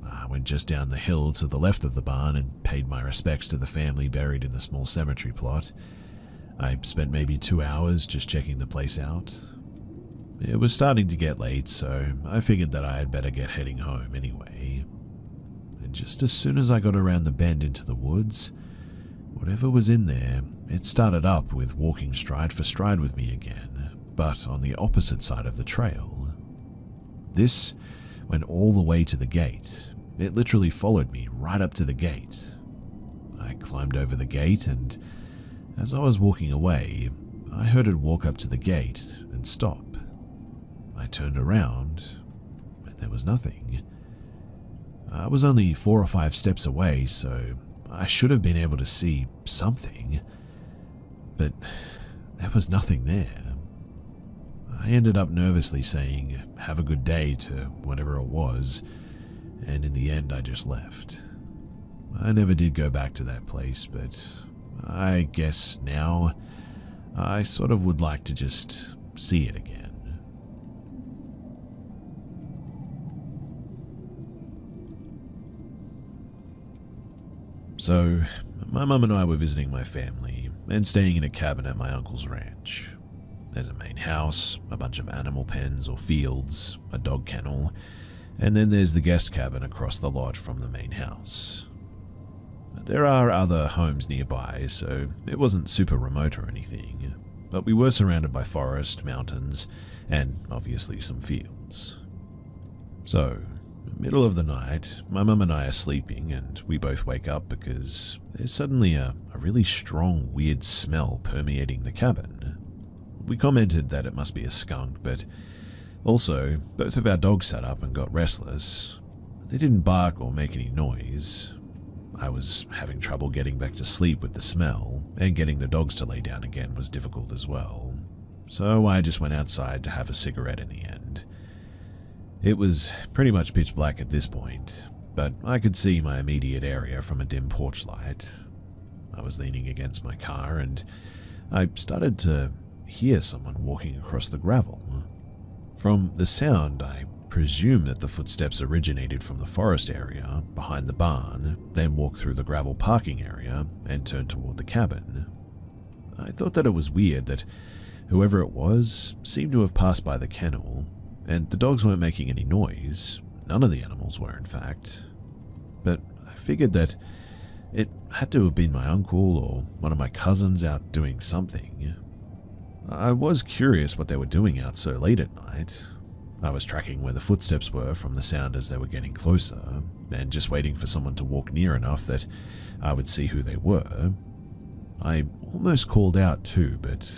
I went just down the hill to the left of the barn and paid my respects to the family buried in the small cemetery plot. I spent maybe 2 hours just checking the place out. It was starting to get late, so I figured that I had better get heading home anyway. And just as soon as I got around the bend into the woods, whatever was in there, it started up with walking stride for stride with me again, but on the opposite side of the trail. This went all the way to the gate. It literally followed me right up to the gate. I climbed over the gate, and as I was walking away, I heard it walk up to the gate and stop. I turned around, and there was nothing. I was only 4 or 5 steps away, so I should have been able to see something, but there was nothing there. I ended up nervously saying, "Have a good day" to whatever it was, and in the end I just left. I never did go back to that place, but I guess now I sort of would like to just see it again. So, my mum and I were visiting my family and staying in a cabin at my uncle's ranch. There's a main house, a bunch of animal pens or fields, a dog kennel, and then there's the guest cabin across the lot from the main house. There are other homes nearby, so it wasn't super remote or anything, but we were surrounded by forest, mountains, and obviously some fields. So, middle of the night, my mum and I are sleeping, and we both wake up because there's suddenly a really strong, weird smell permeating the cabin. We commented that it must be a skunk, but also, both of our dogs sat up and got restless. They didn't bark or make any noise. I was having trouble getting back to sleep with the smell, and getting the dogs to lay down again was difficult as well. So I just went outside to have a cigarette in the end. It was pretty much pitch black at this point, but I could see my immediate area from a dim porch light. I was leaning against my car, and I started to hear someone walking across the gravel. From the sound, I presume that the footsteps originated from the forest area behind the barn, then walked through the gravel parking area and turned toward the cabin. I thought that it was weird that whoever it was seemed to have passed by the kennel, and the dogs weren't making any noise. None of the animals were, in fact. But I figured that it had to have been my uncle or one of my cousins out doing something. I was curious what they were doing out so late at night. I was tracking where the footsteps were from the sound as they were getting closer, and just waiting for someone to walk near enough that I would see who they were. I almost called out too, but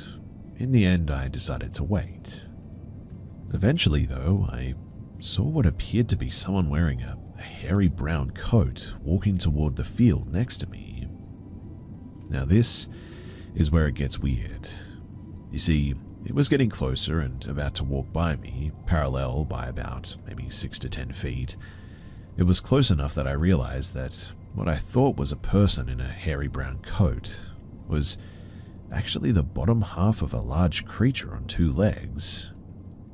in the end I decided to wait. Eventually, though, I saw what appeared to be someone wearing a hairy brown coat walking toward the field next to me. Now this is where it gets weird. You see, it was getting closer and about to walk by me, parallel by about maybe 6 to 10 feet. It was close enough that I realized that what I thought was a person in a hairy brown coat was actually the bottom half of a large creature on 2 legs.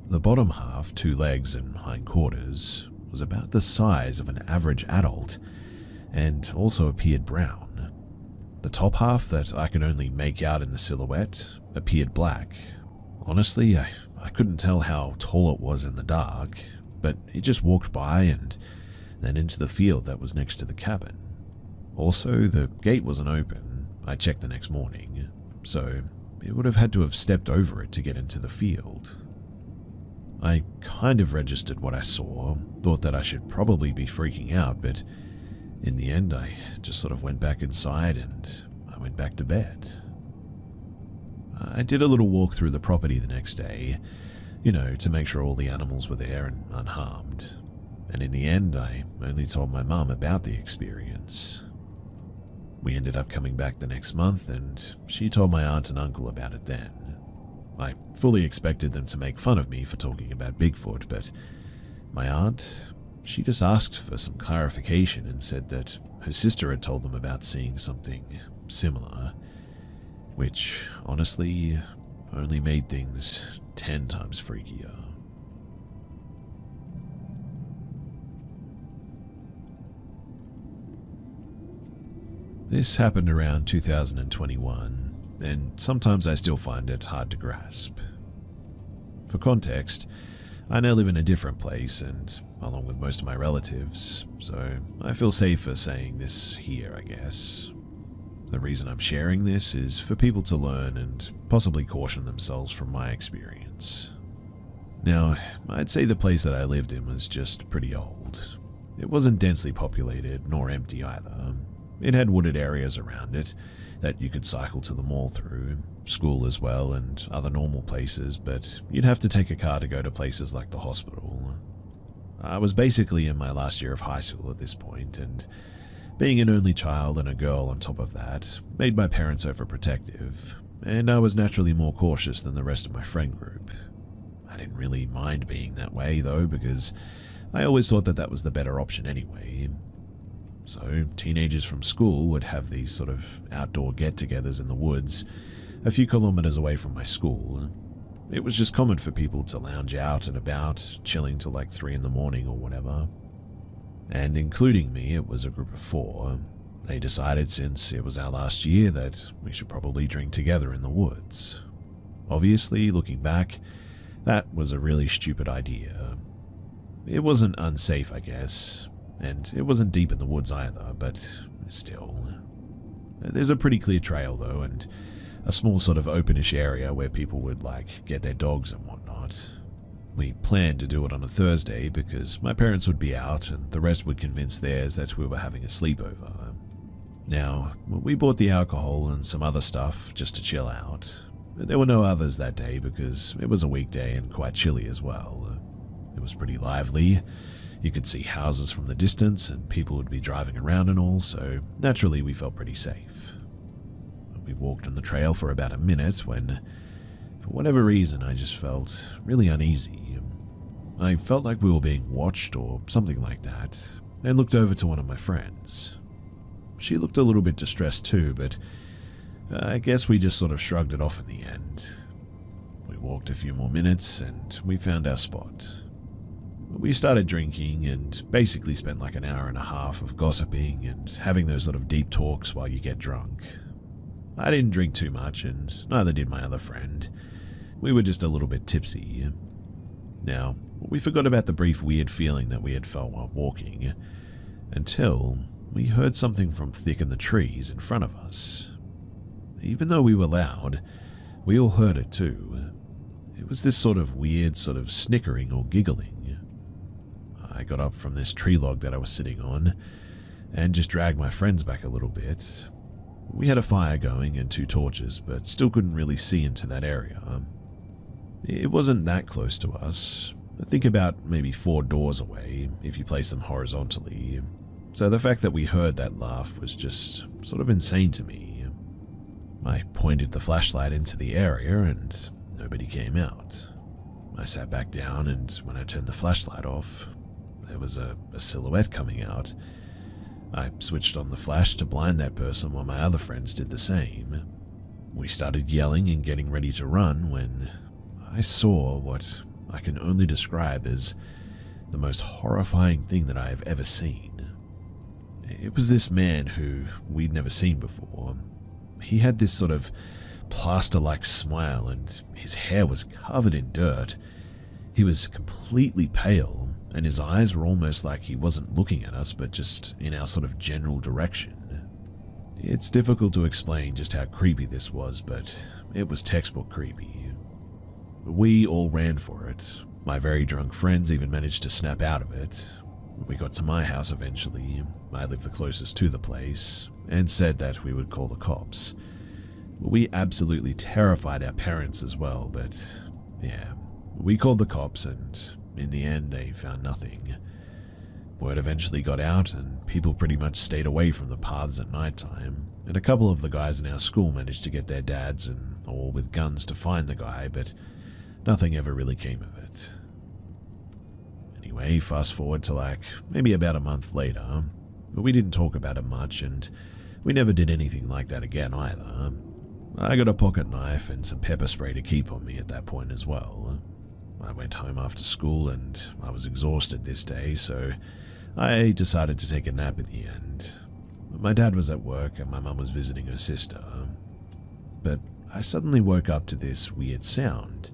The bottom half, 2 legs and hindquarters, was about the size of an average adult, and also appeared brown. The top half that I could only make out in the silhouette appeared black. Honestly, I couldn't tell how tall it was in the dark, but it just walked by and then into the field that was next to the cabin. Also, the gate wasn't open. I checked the next morning, so it would have had to have stepped over it to get into the field. I kind of registered what I saw, thought that I should probably be freaking out, but in the end I just sort of went back inside and I went back to bed. I did a little walk through the property the next day, to make sure all the animals were there and unharmed. And in the end, I only told my mum about the experience. We ended up coming back the next month, and she told my aunt and uncle about it then. I fully expected them to make fun of me for talking about Bigfoot, but my aunt, she just asked for some clarification and said that her sister had told them about seeing something similar, which honestly only made things 10 times freakier. This happened around 2021, and sometimes I still find it hard to grasp. For context, I now live in a different place, and along with most of my relatives, so I feel safer saying this here, I guess. The reason I'm sharing this is for people to learn and possibly caution themselves from my experience. Now, I'd say the place that I lived in was just pretty old. It wasn't densely populated, nor empty either. It had wooded areas around it that you could cycle to the mall through, school as well, and other normal places, but you'd have to take a car to go to places like the hospital. I was basically in my last year of high school at this point, and being an only child and a girl on top of that made my parents overprotective, and I was naturally more cautious than the rest of my friend group. I didn't really mind being that way, though, because I always thought that that was the better option anyway. So teenagers from school would have these sort of outdoor get-togethers in the woods a few kilometers away from my school. It was just common for people to lounge out and about, chilling till like 3 in the morning or whatever. And including me, it was a group of 4. They decided since it was our last year that we should probably drink together in the woods. Obviously, looking back, that was a really stupid idea. It wasn't unsafe, I guess, and it wasn't deep in the woods either, but still. There's a pretty clear trail though, and a small sort of openish area where people would get their dogs and whatnot. We planned to do it on a Thursday because my parents would be out and the rest would convince theirs that we were having a sleepover. Now, we bought the alcohol and some other stuff just to chill out. There were no others that day because it was a weekday and quite chilly as well. It was pretty lively. You could see houses from the distance and people would be driving around and all, so naturally we felt pretty safe. We walked on the trail for about a minute when, for whatever reason, I just felt really uneasy. I felt like we were being watched or something like that, and looked over to one of my friends. She looked a little bit distressed too, but I guess we just sort of shrugged it off in the end. We walked a few more minutes and we found our spot. We started drinking and basically spent like an hour and a half of gossiping and having those sort of deep talks while you get drunk. I didn't drink too much and neither did my other friend. We were just a little bit tipsy. Now, we forgot about the brief weird feeling that we had felt while walking until we heard something from thick in the trees in front of us. Even though we were loud, we all heard it too. It was this sort of weird sort of snickering or giggling. I got up from this tree log that I was sitting on and just dragged my friends back a little bit. We had a fire going and 2 torches, but still couldn't really see into that area. It wasn't that close to us. I think about maybe 4 doors away if you place them horizontally. So the fact that we heard that laugh was just sort of insane to me. I pointed the flashlight into the area and nobody came out. I sat back down and when I turned the flashlight off, there was a silhouette coming out. I switched on the flash to blind that person while my other friends did the same. We started yelling and getting ready to run when I saw what I can only describe as the most horrifying thing that I have ever seen. It was this man who we'd never seen before. He had this sort of plaster-like smile and his hair was covered in dirt. He was completely pale and his eyes were almost like he wasn't looking at us but just in our sort of general direction. It's difficult to explain just how creepy this was, but it was textbook creepy. We all ran for it. My very drunk friends even managed to snap out of it. We got to my house eventually. I lived the closest to the place and said that we would call the cops. We absolutely terrified our parents as well, but yeah, we called the cops and in the end they found nothing. Word eventually got out, and people pretty much stayed away from the paths at night time, and a couple of the guys in our school managed to get their dads and all with guns to find the guy, but nothing ever really came of it. Anyway, fast forward to maybe about a month later, but we didn't talk about it much, and we never did anything like that again either. I got a pocket knife and some pepper spray to keep on me at that point as well. I went home after school and I was exhausted this day, so I decided to take a nap in the end. My dad was at work and my mum was visiting her sister. But I suddenly woke up to this weird sound.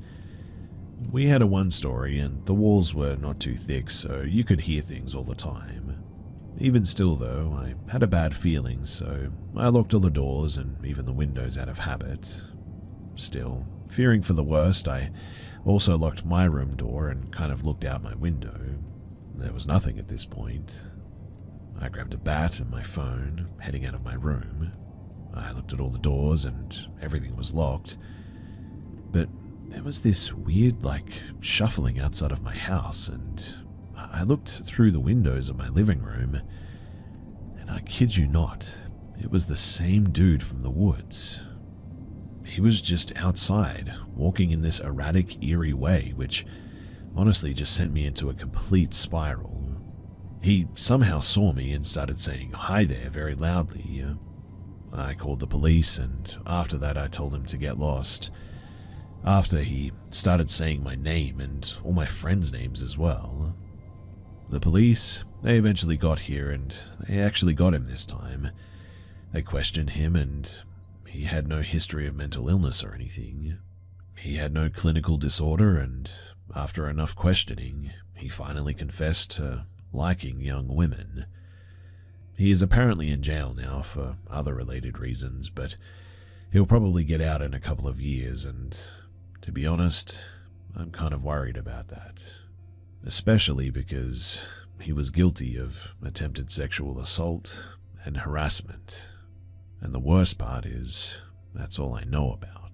We had a one-story and the walls were not too thick, so you could hear things all the time. Even still though, I had a bad feeling, so I locked all the doors and even the windows out of habit. Still, fearing for the worst, I also locked my room door and kind of looked out my window. There was nothing at this point. I grabbed a bat and my phone, heading out of my room. I looked at all the doors and everything was locked. But there was this weird, shuffling outside of my house, and I looked through the windows of my living room, and I kid you not, it was the same dude from the woods. He was just outside, walking in this erratic, eerie way, which honestly just sent me into a complete spiral. He somehow saw me and started saying hi there very loudly. I called the police, and after that I told him to get lost. After he started saying my name and all my friends' names as well. The police, they eventually got here, and they actually got him this time. They questioned him, and he had no history of mental illness or anything. He had no clinical disorder, and after enough questioning, he finally confessed to liking young women. He is apparently in jail now for other related reasons, but he'll probably get out in a couple of years, and to be honest, I'm kind of worried about that. Especially because he was guilty of attempted sexual assault and harassment. And the worst part is, that's all I know about.